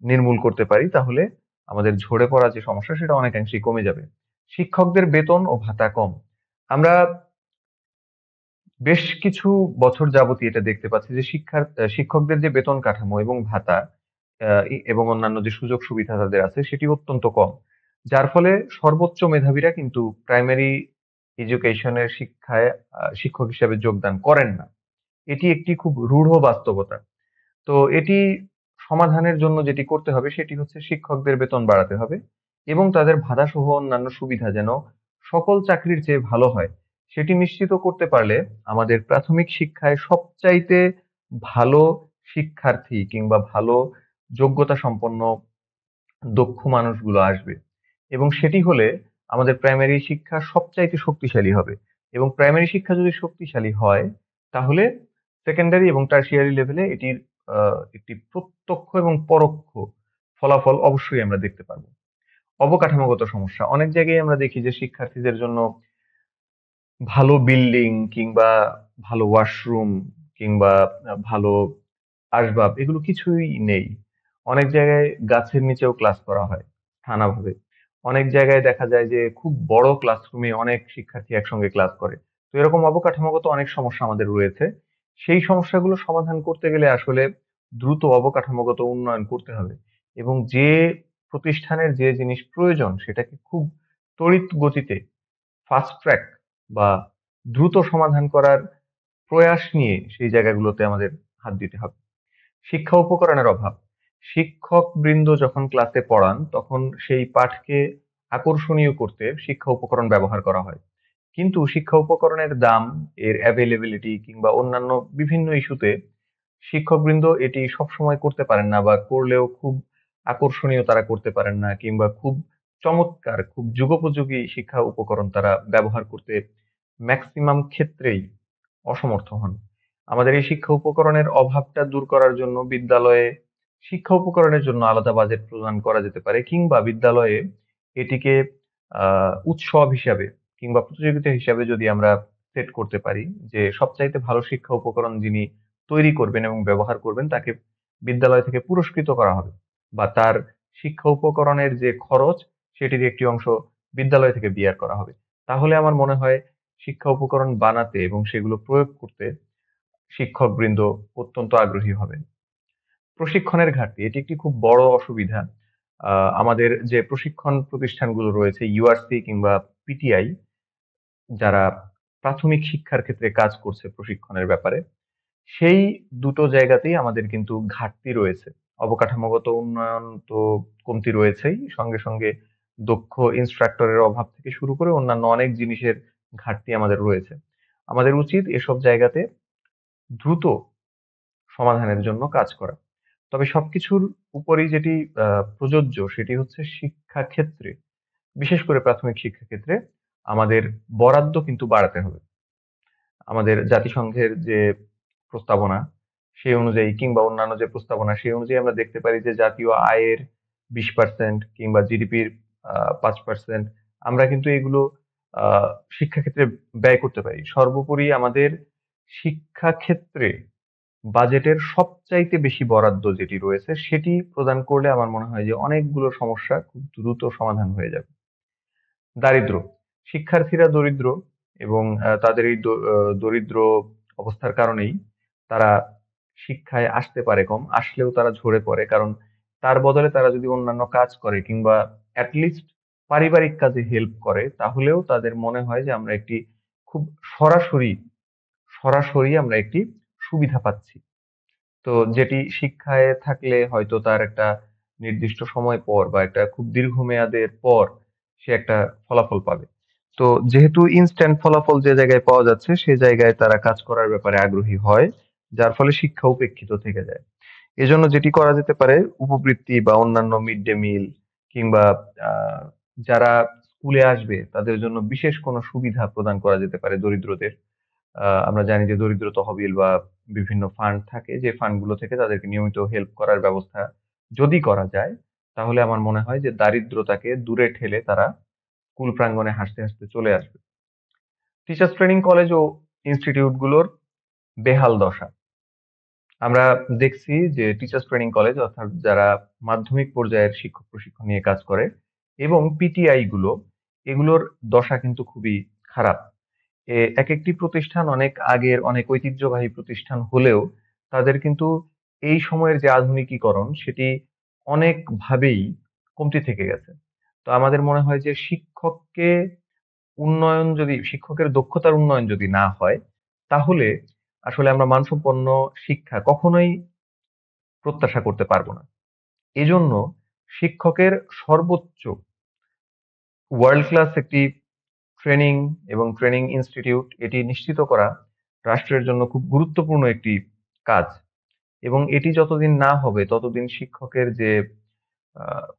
নির্মূল করতে পারি তাহলে আমাদের ঝরে পড়া যে সমস্যা সেটা অনেকাংশেই কমে যাবে। শিক্ষকদের বেতন ও ভাতা কম, আমরা বেশ কিছু বছর যাবতই এটা দেখতে পাচ্ছি যে শিক্ষকদের যে বেতন কাঠামো এবং ভাতা এবং অন্যান্য যে সুযোগ সুবিধা তাদের আছে সেটি অত্যন্ত কম, যার ফলে সর্বোচ্চ মেধাবীরা কিন্তু প্রাইমারি এডুকেশনের শিক্ষায় শিক্ষক হিসেবে যোগদান করেন না। এটি একটি খুব রূঢ় বাস্তবতা। তো এটি সমাধানের জন্য যেটি করতে হবে সেটি হচ্ছে শিক্ষকদের বেতন বাড়াতে হবে এবং তাদের ভাতাসহ অন্যান্য সুবিধা যেন সকল চাকরির চেয়ে ভালো হয় সেটি নিশ্চিত করতে পারলে আমাদের প্রাথমিক শিক্ষায় সবচাইতে ভালো শিক্ষার্থী কিংবা ভালো যোগ্যতা সম্পন্ন দক্ষ মানুষগুলো আসবে এবং সেটি হলে আমাদের প্রাইমারি শিক্ষা সবচাইতে শক্তিশালী হবে এবং প্রাইমারি শিক্ষা যদি শক্তিশালী হয় তাহলে সেকেন্ডারি এবং টারশিয়ারি লেভেলে এটির একটি প্রত্যক্ষ এবং পরোক্ষ ফলাফল অবশ্যই আমরা দেখতে পারবো। অবকাঠামোগত সমস্যা অনেক জায়গায় আমরা দেখি যে শিক্ষার্থীদের জন্য ভালো বিল্ডিং কিংবা ভালো ওয়াশরুম কিংবা ভালো আসবাব এগুলো কিছুই নেই। অনেক জায়গায় গাছের নিচেও ক্লাস করা হয় স্থানাভাবে। অনেক জায়গায় দেখা যায় যে খুব বড় ক্লাসরুমে অনেক শিক্ষার্থী একসঙ্গে ক্লাস করে। তো এরকম অবকাঠামোগত অনেক সমস্যা আমাদের রয়েছে। সেই সমস্যাগুলো সমাধান করতে গেলে আসলে দ্রুত অবকাঠামোগত উন্নয়ন করতে হবে এবং যে প্রতিষ্ঠানের যে জিনিস প্রয়োজন সেটাকে খুব তড়িৎ গতিতে ফাস্ট ট্র্যাক বা দ্রুত সমাধান করার প্রয়াস নিয়ে সেই জায়গাগুলোতে আমাদের হাত দিতে হবে। শিক্ষা উপকরণের অভাব। শিক্ষকবৃন্দ যখন ক্লাসে পড়ান তখন সেই পাঠকে আকর্ষণীয় করতে শিক্ষা উপকরণ ব্যবহার করা হয়। কিন্তু শিক্ষা উপকরণের দাম, এর অ্যাভেইলেবিলিটি কিংবা অন্যান্য বিভিন্ন ইস্যুতে শিক্ষকবৃন্দ এটি সবসময় করতে পারেন না বা করলেও খুব আকর্ষণীয় তারা করতে পারেন না কিংবা খুব চমৎকার, খুব যুগোপযোগী শিক্ষা উপকরণ তারা ব্যবহার করতে ম্যাক্সিমাম ক্ষেত্রেই অসমর্থ হন। আমাদের এই শিক্ষা উপকরণের অভাবটা দূর করার জন্য বিদ্যালয়ে শিক্ষা উপকরণের জন্য আলাদা বাজেট প্রদান করা যেতে পারে কিংবা বিদ্যালয়ে এটিকে উৎসব হিসাবে কিংবা প্রতিযোগিতা হিসাবে যদি আমরা সেট করতে পারি যে সবচাইতে ভালো শিক্ষা উপকরণ যিনি তৈরি করবেন এবং ব্যবহার করবেন তাকে বিদ্যালয় থেকে পুরস্কৃত করা হবে বা তার শিক্ষা উপকরণের যে খরচ সেটির একটি অংশ বিদ্যালয় থেকে বিয়ার করা হবে। তাহলে আমার মনে হয় শিক্ষা উপকরণ বানাতে এবং সেগুলো প্রয়োগ করতে শিক্ষকবৃন্দ অত্যন্ত আগ্রহী হবেন। প্রশিক্ষণের ঘাটতি এটি একটি খুব বড় অসুবিধা। আমাদের যে প্রশিক্ষণ প্রতিষ্ঠানগুলো রয়েছে ইউআরসি কিংবা পিটিআই যারা প্রাথমিক শিক্ষার ক্ষেত্রে কাজ করছে প্রশিক্ষণের ব্যাপারে সেই দুটো জায়গাতেই আমাদের কিন্তু ঘাটতি রয়েছে। অবকাঠামোগত উন্নয়ন তো কমতি রয়েছেই। সঙ্গে, সঙ্গে দক্ষ ইন্সট্রাক্টরের অভাব থেকে শুরু করে অন্যান্য অনেক জিনিসের ঘাটতি আমাদের রয়েছে। আমাদের উচিত এসব জায়গাতে দ্রুত সমাধানের জন্য কাজ করা। তবে সবকিছুর উপরেই যেটি প্রযোজ্য সেটি হচ্ছে শিক্ষাক্ষেত্রে, বিশেষ করে প্রাথমিক শিক্ষাক্ষেত্রে আমাদের বরাদ্দ কিন্তু বাড়াতে হবে। আমাদের জাতিসংঘের যে প্রস্তাবনা সেই অনুযায়ী কিংবা অন্যান্য যে প্রস্তাবনা সেই অনুযায়ী আমরা দেখতে পারি যে জাতীয় আয়ের 20% কিংবা জিডিপির 5% আমরা কিন্তু এগুলো শিক্ষাক্ষেত্রে ব্যয় করতে পারি। সর্বোপরি আমাদের শিক্ষাক্ষেত্রে বাজেটের সবচাইতে বেশি বরাদ্দ যেটি রয়েছে সেটি প্রদান করলে আমার মনে হয় যে অনেকগুলো সমস্যা খুব দ্রুত সমাধান হয়ে যাবে। দারিদ্র্য শিক্ষার্থীরা দরিদ্র এবং তাদের এই দরিদ্র অবস্থার কারণেই তারা শিক্ষায় আসতে পারে কম আসলেও তারা ঝরে পড়ে কারণ তার বদলে তারা যদি অন্যান্য কাজ করে কিংবা অ্যাটলিস্ট পারিবারিক কাজে হেল্প করে তাহলেও তাদের মনে হয় যে আমরা একটি খুব সরাসরি সরাসরি আমরা একটি সুবিধা পাচ্ছি। তো যেটি শিক্ষায় থাকলে হয়তো তার একটা নির্দিষ্ট সময় পর বা একটা খুব দীর্ঘমেয়াদের পর সে একটা ফলাফল পাবে। তো যেহেতু ইনস্ট্যান্ট ফলাফল যে জায়গায় পাওয়া যাচ্ছে সে জায়গায় তারা কাজ করার ব্যাপারে আগ্রহী হয় যার ফলে শিক্ষা উপেক্ষিত থেকে যায়। এজন্য যেটি করা যেতে পারে উপবৃত্তি বা অন্যান্য মিড ডে মিল কিংবা আহ, যারা স্কুলে আসবে তাদের জন্য বিশেষ কোনো সুবিধা প্রদান করা যেতে পারে দরিদ্রদের। আমরা জানি যে দরিদ্র তহবিল বা বিভিন্ন ফান্ড থাকে যে ফান্ড গুলো থেকে তাদেরকে নিয়মিত হেল্প করার ব্যবস্থা যদি করা যায় তাহলে আমার মনে হয় যে দারিদ্রতাকে দূরে ঠেলে তারা স্কুল প্রাঙ্গণে হাসতে হাসতে চলে আসবে। টিচার্স ট্রেনিং কলেজ ও ইনস্টিটিউট গুলোর বেহাল দশা আমরা দেখছি যে টিচার্স ট্রেনিং কলেজ অর্থাৎ যারা মাধ্যমিক পর্যায়ের শিক্ষক প্রশিক্ষণ নিয়ে কাজ করে এবং পিটিআই গুলো এগুলোর দশা কিন্তু খুবই খারাপ। এক একটি প্রতিষ্ঠান অনেক আগের অনেক ঐতিহ্যবাহী প্রতিষ্ঠান হলেও তাদের কিন্তু এই সময়ের যে আধুনিকীকরণ সেটি অনেকভাবেই কমতি থেকে গেছে। তো আমাদের মনে হয় যে শিক্ষককে উন্নয়ন যদি শিক্ষকের দক্ষতার উন্নয়ন যদি না হয়, তাহলে আসলে আমরা মানসম্পন্ন শিক্ষা কখনোই প্রত্যাশা করতে পারবো না। এজন্য শিক্ষকের সর্বোচ্চ ওয়ার্ল্ড ক্লাস একটি ট্রেনিং এবং ট্রেনিং ইনস্টিটিউট এটি নিশ্চিত করা রাষ্ট্রের জন্য খুব গুরুত্বপূর্ণ একটি কাজ। এবং এটি যতদিন না হবে ততদিন শিক্ষকের যে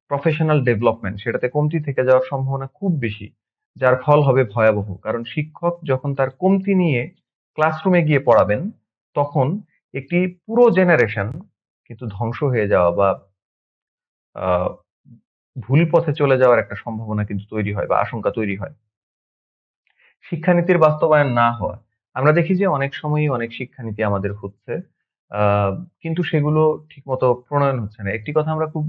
প্রফেশনাল ডেভেলপমেন্ট সেটাতে কমতি থেকে যাওয়ার সম্ভাবনা খুব বেশি, যার ফল হবে ভয়াবহ। কারণ শিক্ষক যখন তার কমতি নিয়ে ক্লাসরুমে গিয়ে পড়াবেন, তখন একটি পুরো জেনারেশন কিন্তু ধ্বংস হয়ে যাওয়া বা আহ, ভুল পথে চলে যাওয়ার একটা সম্ভাবনা কিন্তু তৈরি হয় বা আশঙ্কা তৈরি হয়। শিক্ষানীতির বাস্তবায়ন না হওয়া, আমরা দেখি যে অনেক সময়ই অনেক শিক্ষানীতি আমাদের হচ্ছে, আহ, কিন্তু সেগুলো ঠিকমতো প্রণয়ন হচ্ছে না। একটি কথা আমরা খুব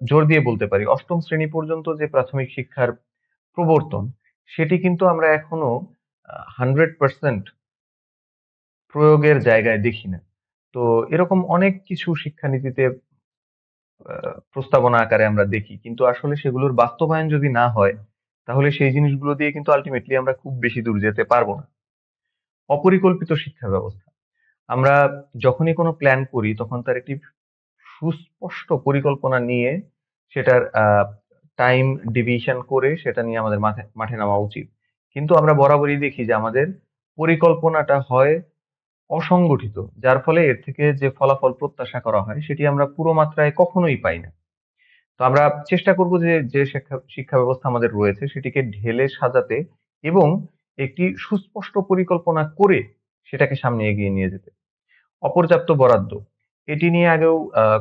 জোর দিয়ে বলতে পারি, অষ্টম শ্রেণী পর্যন্ত যে প্রাথমিক শিক্ষার প্রবর্তন, সেটি কিন্তু আমরা এখনো 100% প্রয়োগের জায়গায় দেখি না। তো এরকম অনেক কিছু শিক্ষানীতিতে প্রস্তাবনা আকারে আমরা দেখি, কিন্তু আসলে সেগুলোর বাস্তবায়ন যদি না হয়, তাহলে সেই জিনিসগুলো দিয়ে কিন্তু আলটিমেটলি আমরা খুব বেশি দূর যেতে পারবো না। অপরিকল্পিত শিক্ষা ব্যবস্থা, আমরা যখনই কোনো প্ল্যান করি তখন তার একটি সুস্পষ্ট পরিকল্পনা নিয়ে সেটার টাইম ডিভিশন করে সেটা নিয়ে আমাদের মাঠে মাঠে নামা উচিত। কিন্তু আমরা বরাবরই দেখি যে আমাদের পরিকল্পনাটা হয় অসংগঠিত, যার ফলে এর থেকে যে ফলাফল প্রত্যাশা করা হয় সেটি আমরা পুরো মাত্রায় কখনোই পাই না। তো আমরা চেষ্টা করব যে যে শিক্ষা শিক্ষা ব্যবস্থা আমাদের রয়েছে সেটিকে ঢেলে সাজাতে এবং একটি সুস্পষ্ট পরিকল্পনা করে সেটাকে সামনে এগিয়ে নিয়ে যেতে। অপর্যাপ্ত বরাদ্দ, এটি নিয়ে আগেও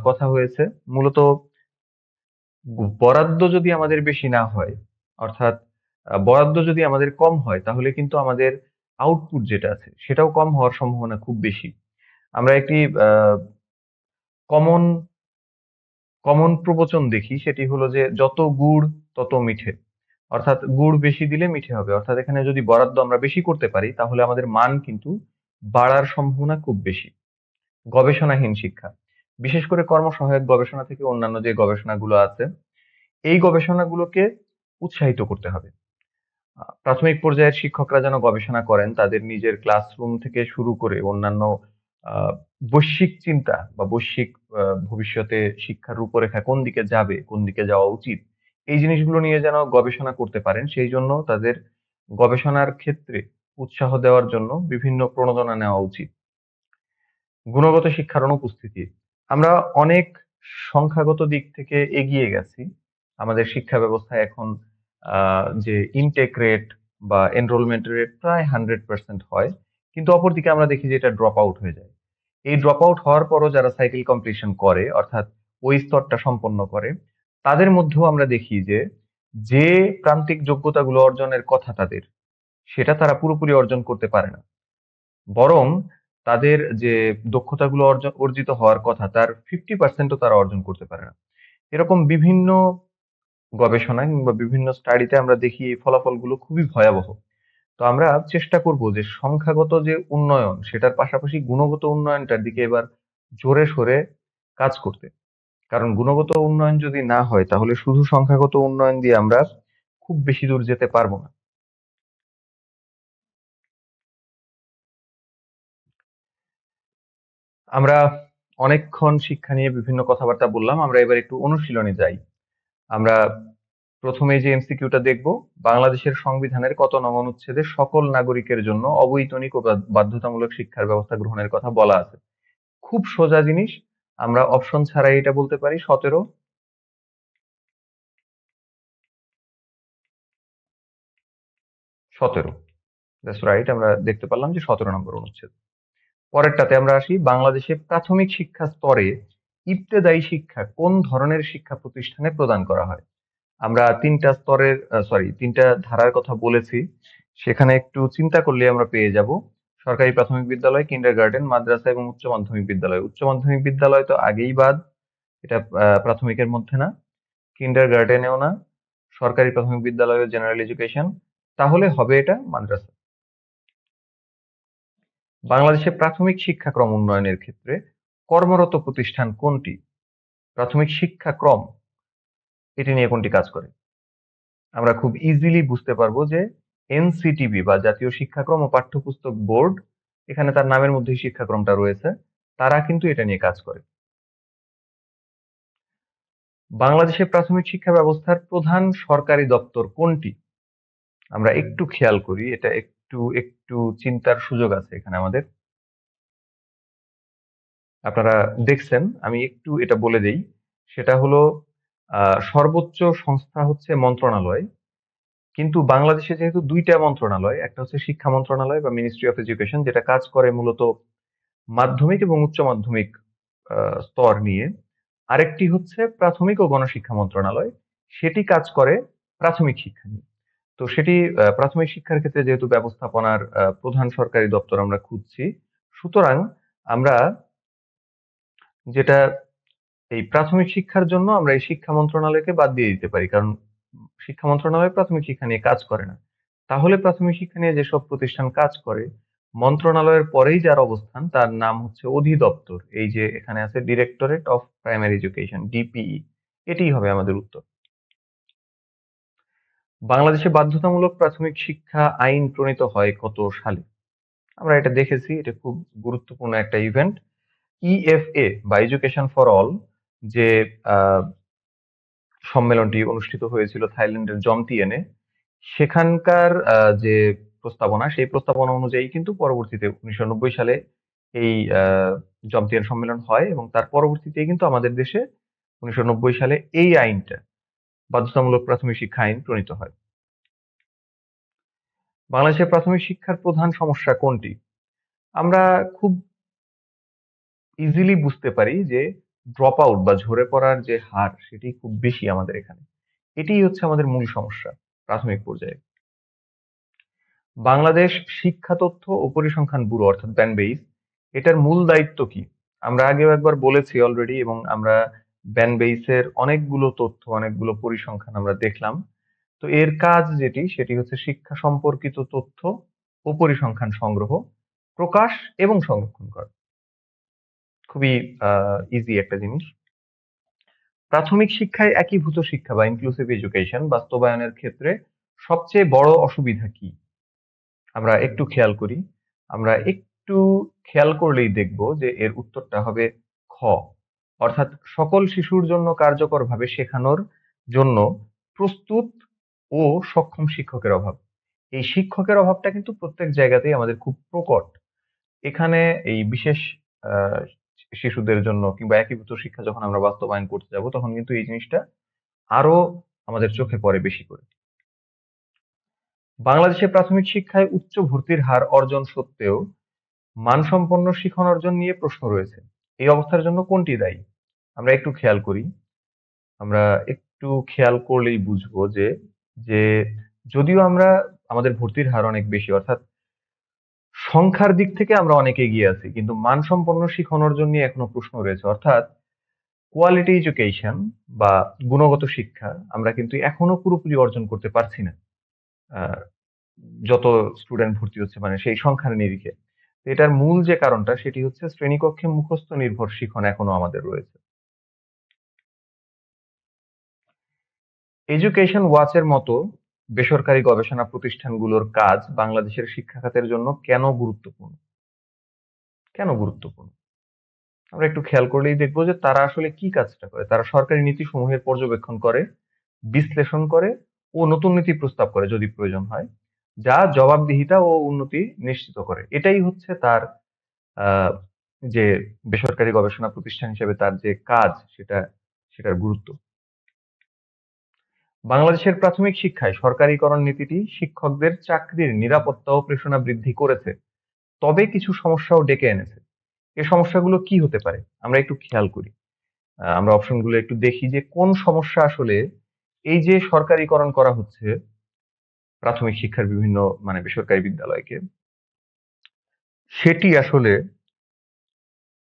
কথা হয়েছে। মূলত বরাদ্দ যদি আমাদের বেশি না হয়, অর্থাৎ বরাদ্দ যদি আমাদের কম হয়, তাহলে কিন্তু আমাদের আউটপুট যেটা আছে সেটাও কম হওয়ার সম্ভাবনা খুব বেশি। আমরা একটি কমন কমন প্রবচন দেখি, সেটি হলো যে যত গুড় তত মিঠে। অর্থাৎ গুড় বেশি দিলে মিঠে হবে। অর্থাৎ এখানে যদি বরাদ্দ আমরা বেশি করতে পারি তাহলে আমাদের মান কিন্তু বাড়ার সম্ভাবনা খুব বেশি। গবেষণাহীন শিক্ষা, বিশেষ করে কর্মসহায়ক গবেষণা থেকে অন্যান্য যে গবেষণাগুলো আছে, এই গবেষণাগুলোকে উৎসাহিত করতে হবে। প্রাথমিক পর্যায়ের শিক্ষকরা যেন গবেষণা করেন, তাদের নিজের ক্লাসরুম থেকে শুরু করে অন্যান্য আহ, বৈশ্বিক চিন্তা বা বৈশ্বিক ভবিষ্যতে শিক্ষার রূপরেখা কোন দিকে যাবে, কোন দিকে যাওয়া উচিত, এই জিনিসগুলো নিয়ে যেন গবেষণা করতে পারেন। সেই জন্য তাদের গবেষণার ক্ষেত্রে উৎসাহ দেওয়ার জন্য বিভিন্ন প্রণোদনা নেওয়া উচিত। গুণগত শিক্ষার অনুপস্থিতি, আমরা অনেক সংখ্যাগত দিক থেকে এগিয়ে গেছি। আমাদের শিক্ষা ব্যবস্থায় এখন যে ইনটেক রেট বা এনরোলমেন্ট রেট প্রায় 100% হয়, কিন্তু অপরদিকে আমরা দেখি যে এটা ড্রপ আউট হয়ে যায়। এই ড্রপ আউট হওয়ার পরও যারা সাইকেল কমপ্লিশন করে, অর্থাৎ ওই স্তরটা সম্পন্ন করে, তাদের মধ্যেও আমরা দেখি যে যে প্রান্তিক যোগ্যতাগুলো অর্জনের কথা তাদের, সেটা তারা পুরোপুরি অর্জন করতে পারে না। বরং তাদের যে দক্ষতাগুলো অর্জিত হওয়ার কথা তার 50%ও তারা অর্জন করতে পারে না। এরকম বিভিন্ন গবেষণায় কিংবা বিভিন্ন স্টাডিতে আমরা দেখি এই ফলাফলগুলো খুবই ভয়াবহ। তো আমরা চেষ্টা করব যে সংখ্যাগত যে উন্নয়ন সেটার পাশাপাশি গুণগত উন্নয়নটার দিকে এবার জোরে সোরে কাজ করতে। কারণ গুণগত উন্নয়ন যদি না হয় তাহলে শুধু সংখ্যাগত উন্নয়ন দিয়ে আমরা খুব বেশি দূর যেতে পারবো না। আমরা অনেকক্ষণ শিক্ষা নিয়ে বিভিন্ন কথাবার্তা বললাম, আমরা এবার একটু অনুশীলনে যাই। আমরা প্রথমে যে এমসিকিউটা দেখব, বাংলাদেশের সংবিধানের কত নং অনুচ্ছেদে সকল নাগরিকের জন্য অবৈতনিক ও বাধ্যতামূলক শিক্ষার ব্যবস্থা গ্রহণের কথা বলা আছে। খুব সোজা জিনিস, আমরা অপশন ছাড়াই এটা বলতে পারি। 17। 17, দ্যাটস রাইট। আমরা দেখতে পারলাম যে 17 নম্বর অনুচ্ছেদ। পরেরটাতে আমরা আসি, বাংলাদেশে প্রাথমিক শিক্ষা স্তরে ইবতেদায়ী শিক্ষা কোন ধরনের শিক্ষা প্রতিষ্ঠানে প্রদান করা হয়। আমরা তিনটা স্তরের, তিনটা ধারার কথা বলেছি, সেখানে একটু চিন্তা করলে আমরা পেয়ে যাব। সরকারি প্রাথমিক বিদ্যালয়, কিন্ডারগার্টেন, মাদ্রাসা এবং উচ্চ মাধ্যমিক বিদ্যালয়। উচ্চ মাধ্যমিক বিদ্যালয় তো আগেই বাদ, এটা প্রাথমিকের মধ্যে না। কিন্ডারগার্টেনেও না, সরকারি প্রাথমিক বিদ্যালয় জেনারেল এডুকেশন, তাহলে হবে এটা মাদ্রাসা। বাংলাদেশে প্রাথমিক শিক্ষাক্রম উন্নয়নের ক্ষেত্রে কর্মরত প্রতিষ্ঠান কোনটি? প্রাথমিক শিক্ষাক্রম, এটি নিয়ে কোনটি কাজ করে? আমরা খুব ইজিলি বুঝতে পারবো যে এনসিটিবি বা জাতীয় শিক্ষাক্রম ও পাঠ্যপুস্তক বোর্ড, এখানে তার নামের মধ্যেই শিক্ষাক্রমটা রয়েছে, তারা কিন্তু এটা নিয়ে কাজ করে। বাংলাদেশের প্রাথমিক শিক্ষা ব্যবস্থার প্রধান সরকারি দপ্তর কোনটি? আমরা একটু খেয়াল করি, এটা একটু একটু চিন্তার সুযোগ আছে এখানে আমাদের। আপনারা দেখছেন, আমি একটু এটা বলে দেই। সেটা হলো সর্বোচ্চ সংস্থা হচ্ছে মন্ত্রণালয়, কিন্তু বাংলাদেশে যেহেতু দুইটা মন্ত্রণালয়, একটা হচ্ছে শিক্ষা মন্ত্রণালয় বা মিনিস্ট্রি অফ এডুকেশন, যেটা কাজ করে মূলত মাধ্যমিক এবং উচ্চ মাধ্যমিক স্তর নিয়ে। আরেকটি হচ্ছে প্রাথমিক ও গণশিক্ষা মন্ত্রণালয়, সেটি কাজ করে প্রাথমিক শিক্ষা নিয়ে। তো সেটি প্রাথমিক শিক্ষার ক্ষেত্রে যেহেতু ব্যবস্থাপনার প্রধান সরকারি দপ্তর আমরা খুঁজছি, সুতরাং আমরা যেটা এই প্রাথমিক শিক্ষার জন্য আমরা এই শিক্ষা মন্ত্রণালয়কে বাদ দিয়ে দিতে পারি, কারণ শিক্ষা মন্ত্রণালয় প্রাথমিক শিক্ষা নিয়ে কাজ করে না। তাহলে প্রাথমিক শিক্ষা নিয়ে যেসব প্রতিষ্ঠান কাজ করে, মন্ত্রণালয়ের পরেই যার অবস্থান তার নাম হচ্ছে অধিদপ্তর। এই যে এখানে আছে directorate of primary education, DPE. এটিই হবে আমাদের উত্তর। বাংলাদেশে বাধ্যতামূলক প্রাথমিক শিক্ষা আইন প্রণীত হয় কত সালে? আমরা এটা দেখেছি, এটা খুব গুরুত্বপূর্ণ একটা ইভেন্ট। ইএফএ বা এডুকেশন ফর অল, যে আহ, সম্মেলনটি অনুষ্ঠিত হয়েছিল থাইল্যান্ডের জমতিয়ানে, সেখানকার যে প্রস্তাবনা, সেই প্রস্তাবনা অনুযায়ী কিন্তু পরবর্তীতে 1990 সালে এই জমতিয়ান সম্মেলন হয়, এবং তার পরবর্তীতে কিন্তু আমাদের দেশে 1990 সালে এই আইনটা, বাধ্যতামূলক প্রাথমিক শিক্ষা আইন প্রণীত হয়। বাংলাদেশের প্রাথমিক শিক্ষার প্রধান সমস্যা কোনটি? আমরা খুব ইজিলি বুঝতে পারি যে ড্রপ আউট বা ঝরে পড়ার যে হার, সেটি খুব বেশি আমাদের এখানে। এটিই হচ্ছে আমাদের মূল সমস্যা প্রাথমিক পর্যায়ে। বাংলাদেশ শিক্ষা তথ্য ও পরিসংখ্যান ব্যুরো অর্থাৎ ব্যানবেইস, এটার মূল দায়িত্ব কি? আমরা আগেও একবার বলেছি অলরেডি, এবং আমরা ব্যানবেইসের অনেকগুলো তথ্য, অনেকগুলো পরিসংখ্যান আমরা দেখলাম। তো এর কাজ যেটি, সেটি হচ্ছে শিক্ষা সম্পর্কিত তথ্য ও পরিসংখ্যান সংগ্রহ, প্রকাশ এবং সংরক্ষণ করা। খুবই ইজি একটা জিনিস। প্রাথমিক শিক্ষায় একীভূত শিক্ষা বা ইনক্লুসিভ এডুকেশন বাস্তবায়নের ক্ষেত্রে সবচেয়ে বড় অসুবিধা কি? আমরা একটু খেয়াল করি, আমরা একটু খেয়াল করলেই দেখব যে এর উত্তরটা হবে খ, অর্থাৎ সকল শিশুর জন্য কার্যকরভাবে শেখানোর জন্য প্রস্তুত ও সক্ষম শিক্ষকের অভাব। এই শিক্ষকের অভাবটা কিন্তু প্রত্যেক জায়গাতেই আমাদের খুব প্রকট। এখানে এই বিশেষ আহ, শিশুদের জন্য কিংবা একীভূত শিক্ষা যখন আমরা বাস্তবায়ন করতে যাব, তখন কিন্তু এই জিনিসটা আরো আমাদের চোখে পড়ে বেশি করে। বাংলাদেশে প্রাথমিক শিক্ষায় উচ্চ ভর্তির হার অর্জন সত্ত্বেও মানসম্পন্ন শিখন অর্জন নিয়ে প্রশ্ন রয়েছে। এই অবস্থার জন্য কোনটি দায়ী? আমরা একটু খেয়াল করি, আমরা একটু খেয়াল করলেই বুঝবো যে যে যদিও আমরা আমাদের ভর্তির হার অনেক বেশি, অর্থাৎ সংখ্যার দিক থেকে আমরা অনেক এগিয়ে আছি, কিন্তু মানসম্পন্ন শিখন অর্জন নিয়ে এখনো প্রশ্ন রয়েছে। অর্থাৎ কোয়ালিটি এডুকেশন বা গুণগত শিক্ষা আমরা কিন্তু এখনো পুরোপুরি অর্জন করতে পারছি না। আহ, যত স্টুডেন্ট ভর্তি হচ্ছে, মানে সেই সংখ্যার নিরিখে। এটার মূল যে কারণটা, সেটি হচ্ছে শ্রেণীকক্ষে মুখস্থ নির্ভর শিখন এখনো আমাদের রয়েছে। এডুকেশন ওয়াচের মতো বেসরকারি গবেষণা প্রতিষ্ঠানগুলোর কাজ বাংলাদেশের শিক্ষা খাতের জন্য কেন গুরুত্বপূর্ণ? কেন গুরুত্বপূর্ণ? আমরা একটু খেয়াল করলেই দেখবো যে তারা আসলে কি কাজটা করে। তারা সরকারি নীতি সমূহের পর্যবেক্ষণ করে, বিশ্লেষণ করে ও নতুন নীতি প্রস্তাব করে যদি প্রয়োজন হয়, যা জবাবদিহিতা ও উন্নতি নিশ্চিত করে। এটাই হচ্ছে তার আহ, যে বেসরকারি গবেষণা প্রতিষ্ঠান হিসেবে তার যে কাজ, সেটার গুরুত্ব। বাংলাদেশের প্রাথমিক শিক্ষায় সরকারিকরণ নীতিটি শিক্ষকদের চাকরির নিরাপত্তা ও প্রেরণা বৃদ্ধি করেছে, তবে কিছু সমস্যাও ডেকে এনেছে। এই সমস্যাগুলো কি হতে পারে? আমরা একটু খেয়াল করি, আমরা অপশনগুলো একটু দেখি যে কোন সমস্যা আসলে এই যে সরকারিকরণ করা হচ্ছে প্রাথমিক শিক্ষার বিভিন্ন, মানে বেসরকারি বিদ্যালয়কে, সেটি আসলে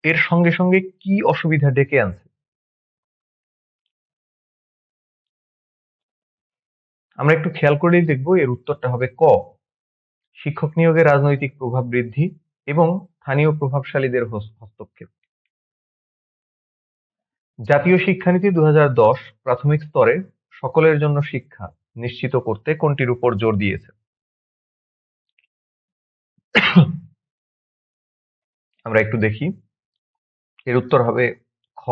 এর সঙ্গে সঙ্গে কি অসুবিধা ডেকে আনছে। আমরা একটু খেয়াল করলেই দেখবো এর উত্তরটা হবে ক, শিক্ষক নিয়োগে রাজনৈতিক প্রভাব বৃদ্ধি এবং স্থানীয় প্রভাবশালীদের হস্তক্ষেপ। জাতীয় শিক্ষানীতি 2010 প্রাথমিক স্তরে সকলের জন্য শিক্ষা নিশ্চিত করতে কোনটির উপর জোর দিয়েছে? আমরা একটু দেখি। এর উত্তর হবে খ,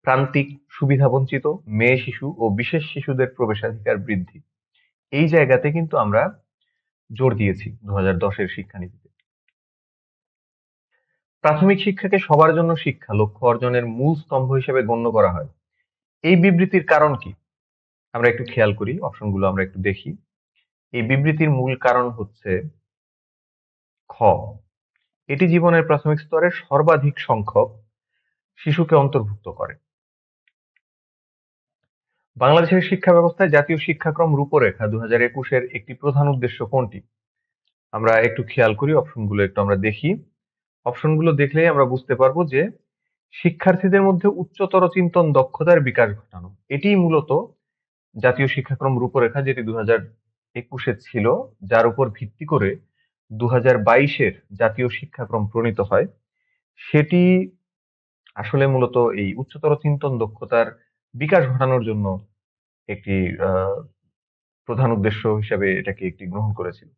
প্রান্তিক, সুবিধাবঞ্চিত মেয়ে শিশু ও বিশেষ শিশুদের প্রবেশাধিকার বৃদ্ধি। এই জায়গাতে কিন্তু আমরা জোর দিয়েছি 2010-এর শিক্ষানীতিতে। প্রাথমিক শিক্ষাকে সবার জন্য শিক্ষা লক্ষ্য অর্জনের মূল স্তম্ভ হিসেবে গণ্য করা হয়। এই বিবৃতির কারণ কি? আমরা একটু খেয়াল করি, অপশনগুলো আমরা একটু দেখি। এই বিবৃতির মূল কারণ হচ্ছে খ, এটি জীবনের প্রাথমিক স্তরের সর্বাধিক সংখ্যক শিশুকে অন্তর্ভুক্ত করে। বাংলাদেশের শিক্ষা ব্যবস্থায় জাতীয় শিক্ষাক্রম রূপরেখা 2021-এর একটি প্রধান উদ্দেশ্য কোনটি? আমরা একটু খেয়াল করি, অপশনগুলো একটু আমরা দেখি। অপশনগুলো দেখলেই আমরা বুঝতে পারবো যে শিক্ষার্থীদের মধ্যে উচ্চতর চিন্তন দক্ষতার বিকাশ ঘটানো, এটিই মূলত জাতীয় শিক্ষাক্রম রূপরেখা, যেটি 2021-এ ছিল, যার উপর ভিত্তি করে 2022-এর জাতীয় শিক্ষাক্রম প্রণীত হয়। সেটি আসলে মূলত এই উচ্চতর চিন্তন দক্ষতার বিকাশ ঘটানোর জন্য একটি প্রধান উদ্দেশ্য হিসেবে এটাকে একটি গ্রহণ করেছিল।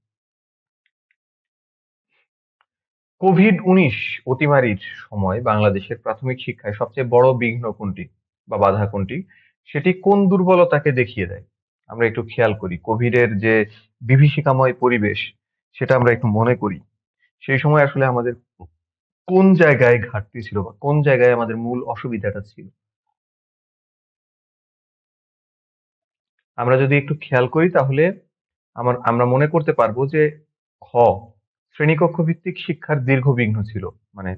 কোভিড-19 অতিমারির সময় বাংলাদেশের প্রাথমিক শিক্ষায় সবচেয়ে বড় বিঘ্ন কোনটি বা বাধা কোনটি? সেটি কোন দুর্বলতাকে দেখিয়ে দেয়? আমরা একটু খেয়াল করি, কোভিডের যে বিভীষিকাময় পরিবেশ, সেটা আমরা একটু মনে করি। সেই সময় আসলে আমাদের কোন জায়গায় ঘাটতি ছিল বা কোন জায়গায় আমাদের মূল অসুবিধাটা ছিল? আমরা যদি একটু খেয়াল করি তাহলে আমরা মনে করতে পারবো যে খ, শ্রেণীকক্ষ ভিত্তিক শিক্ষার দীর্ঘ বিঘ্ন ছিল। মানে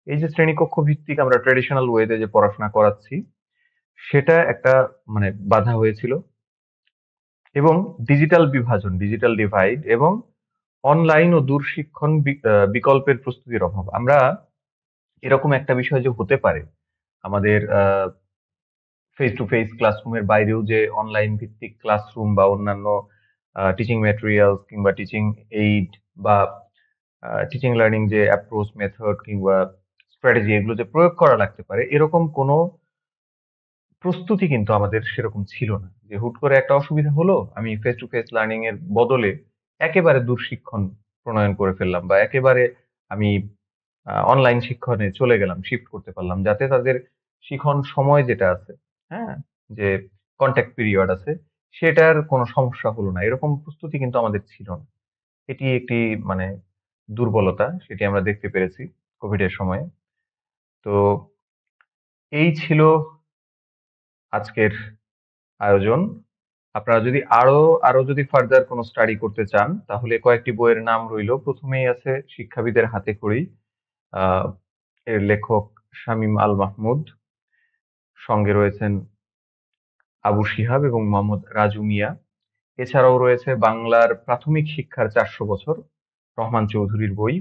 এই যে শ্রেণীকক্ষ ভিত্তিক আমরা ট্রেডিশনাল ওয়েতে যে পড়াশোনা করাচ্ছি, সেটা একটা মানে বাধা হয়েছিল। এবং ডিজিটাল বিভাজন, ডিজিটাল ডিভাইড এবং অনলাইন ও দূরশিক্ষণ বিকল্পের প্রস্তুতির অভাব। আমরা এরকম একটা বিষয় যে হতে পারে, আমাদের ফেস টু ফেস ক্লাসরুমের বাইরেও যে অনলাইন ভিত্তিক ক্লাসরুম বা অন্যান্য টিচিং ম্যাটেরিয়ালস কিংবা টিচিং এইড বা টিচিং লার্নিং যে অ্যাপ্রোচ মেথড কিংবা স্ট্র্যাটেজি, এগুলো যে প্রয়োগ করা লাগতে পারে, এরকম কোনো প্রস্তুতি কিন্তু আমাদের সেরকম ছিল না। যে হুট করে একটা অসুবিধা হলো, আমি ফেস টু ফেস লার্নিং এর বদলে একেবারে দূরশিক্ষণ প্রণয়ন করে ফেললাম বা একেবারে আমি অনলাইন শিক্ষণে চলে গেলাম, শিফট করতে পারলাম, যাতে তাদের শিখন সময় যেটা আছে, হ্যাঁ, যে কন্ট্যাক্ট পিরিয়ড আছে, সেটার কোনো সমস্যা হলো না। এরকম প্রস্তুতি কিন্তু আমাদের ছিল না। এটি একটি মানে দুর্বলতা, সেটি আমরা দেখতে পেরেছি কোভিড এর সময়ে। তো এই ছিল আজকের আয়োজন। আপনারা যদি আরো যদি ফার্দার কোনো স্টাডি করতে চান, তাহলে কয়েকটি বইয়ের নাম রইল। প্রথমেই আছে শিক্ষাবিদের হাতে খড়ি, আহ এর লেখক শামীম আল মাহমুদ, সঙ্গে রয়েছেন আবু শিহাব এবং মোহাম্মদ রাজু মিয়া। এছাড়াও রয়েছে বাংলার প্রাথমিক শিক্ষার 400 বছর, রহমান চৌধুরীর বই।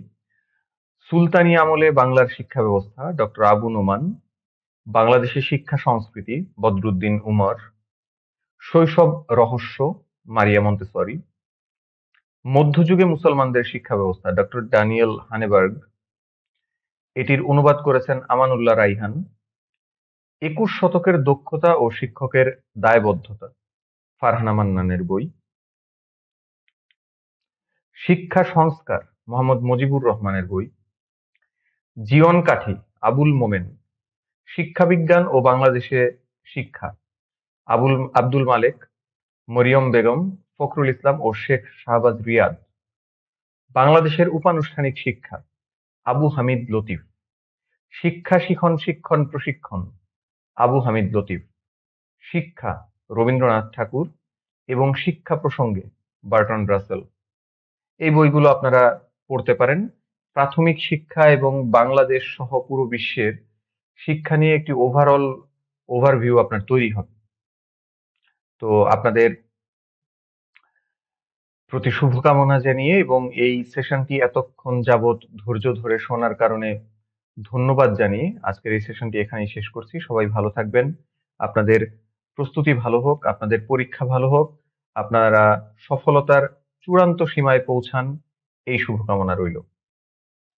সুলতানি আমলে বাংলার শিক্ষা ব্যবস্থা, ডক্টর আবু নোমান। বাংলাদেশের শিক্ষা সংস্কৃতি, বদরুদ্দিন উমর। শৈশব রহস্য, মারিয়া মন্তেসরি। মধ্যযুগে মুসলমানদের শিক্ষা ব্যবস্থা, ডক্টর ড্যানিয়েল হানেবার্গ। এটির অনুবাদ করেছেন আমানুল্লাহ রাইহান। 21 শতকের দক্ষতা ও শিক্ষকের দায়বদ্ধতা, ফারহানা মান্নানের বই। শিক্ষা সংস্কার, মোহাম্মদ মুজিবুর রহমানের বই। জীবন কাঠি, আবুল মোমেন। শিক্ষাবিজ্ঞান ও বাংলাদেশে শিক্ষা, আব্দুল মালেক, মরিয়ম বেগম, ফখরুল ইসলাম ও শেখ শাহবাজ রিয়াদ। বাংলাদেশের উপানুষ্ঠানিক শিক্ষা, আবু হামিদ লতিফ। শিক্ষা শিখন শিক্ষণ প্রশিক্ষণ, আবু হামিদ লতিফ। শিক্ষা, রবীন্দ্রনাথ ঠাকুর এবং শিক্ষা প্রসঙ্গে, বার্ট্রান্ড রাসেল। এই বইগুলো আপনারা পড়তে পারেন। প্রাথমিক শিক্ষা এবং বাংলাদেশ সহ পুরো বিশ্বের শিক্ষা নিয়ে একটি ওভারভিউ আপনার তৈরি হবে। তো আপনাদের প্রতি শুভকামনা জানিয়ে এবং এই সেশনটি এতক্ষণ যাবৎ ধৈর্য ধরে শোনার কারণে ধন্যবাদ জানিয়ে আজকের এই সেশনটি এখানেই শেষ করছি। সবাই ভালো থাকবেন। আপনাদের প্রস্তুতি ভালো হোক, আপনাদের পরীক্ষা ভালো হোক, আপনারা সফলতার চূড়ান্ত সীমায় পৌঁছান, এই শুভকামনা রইল।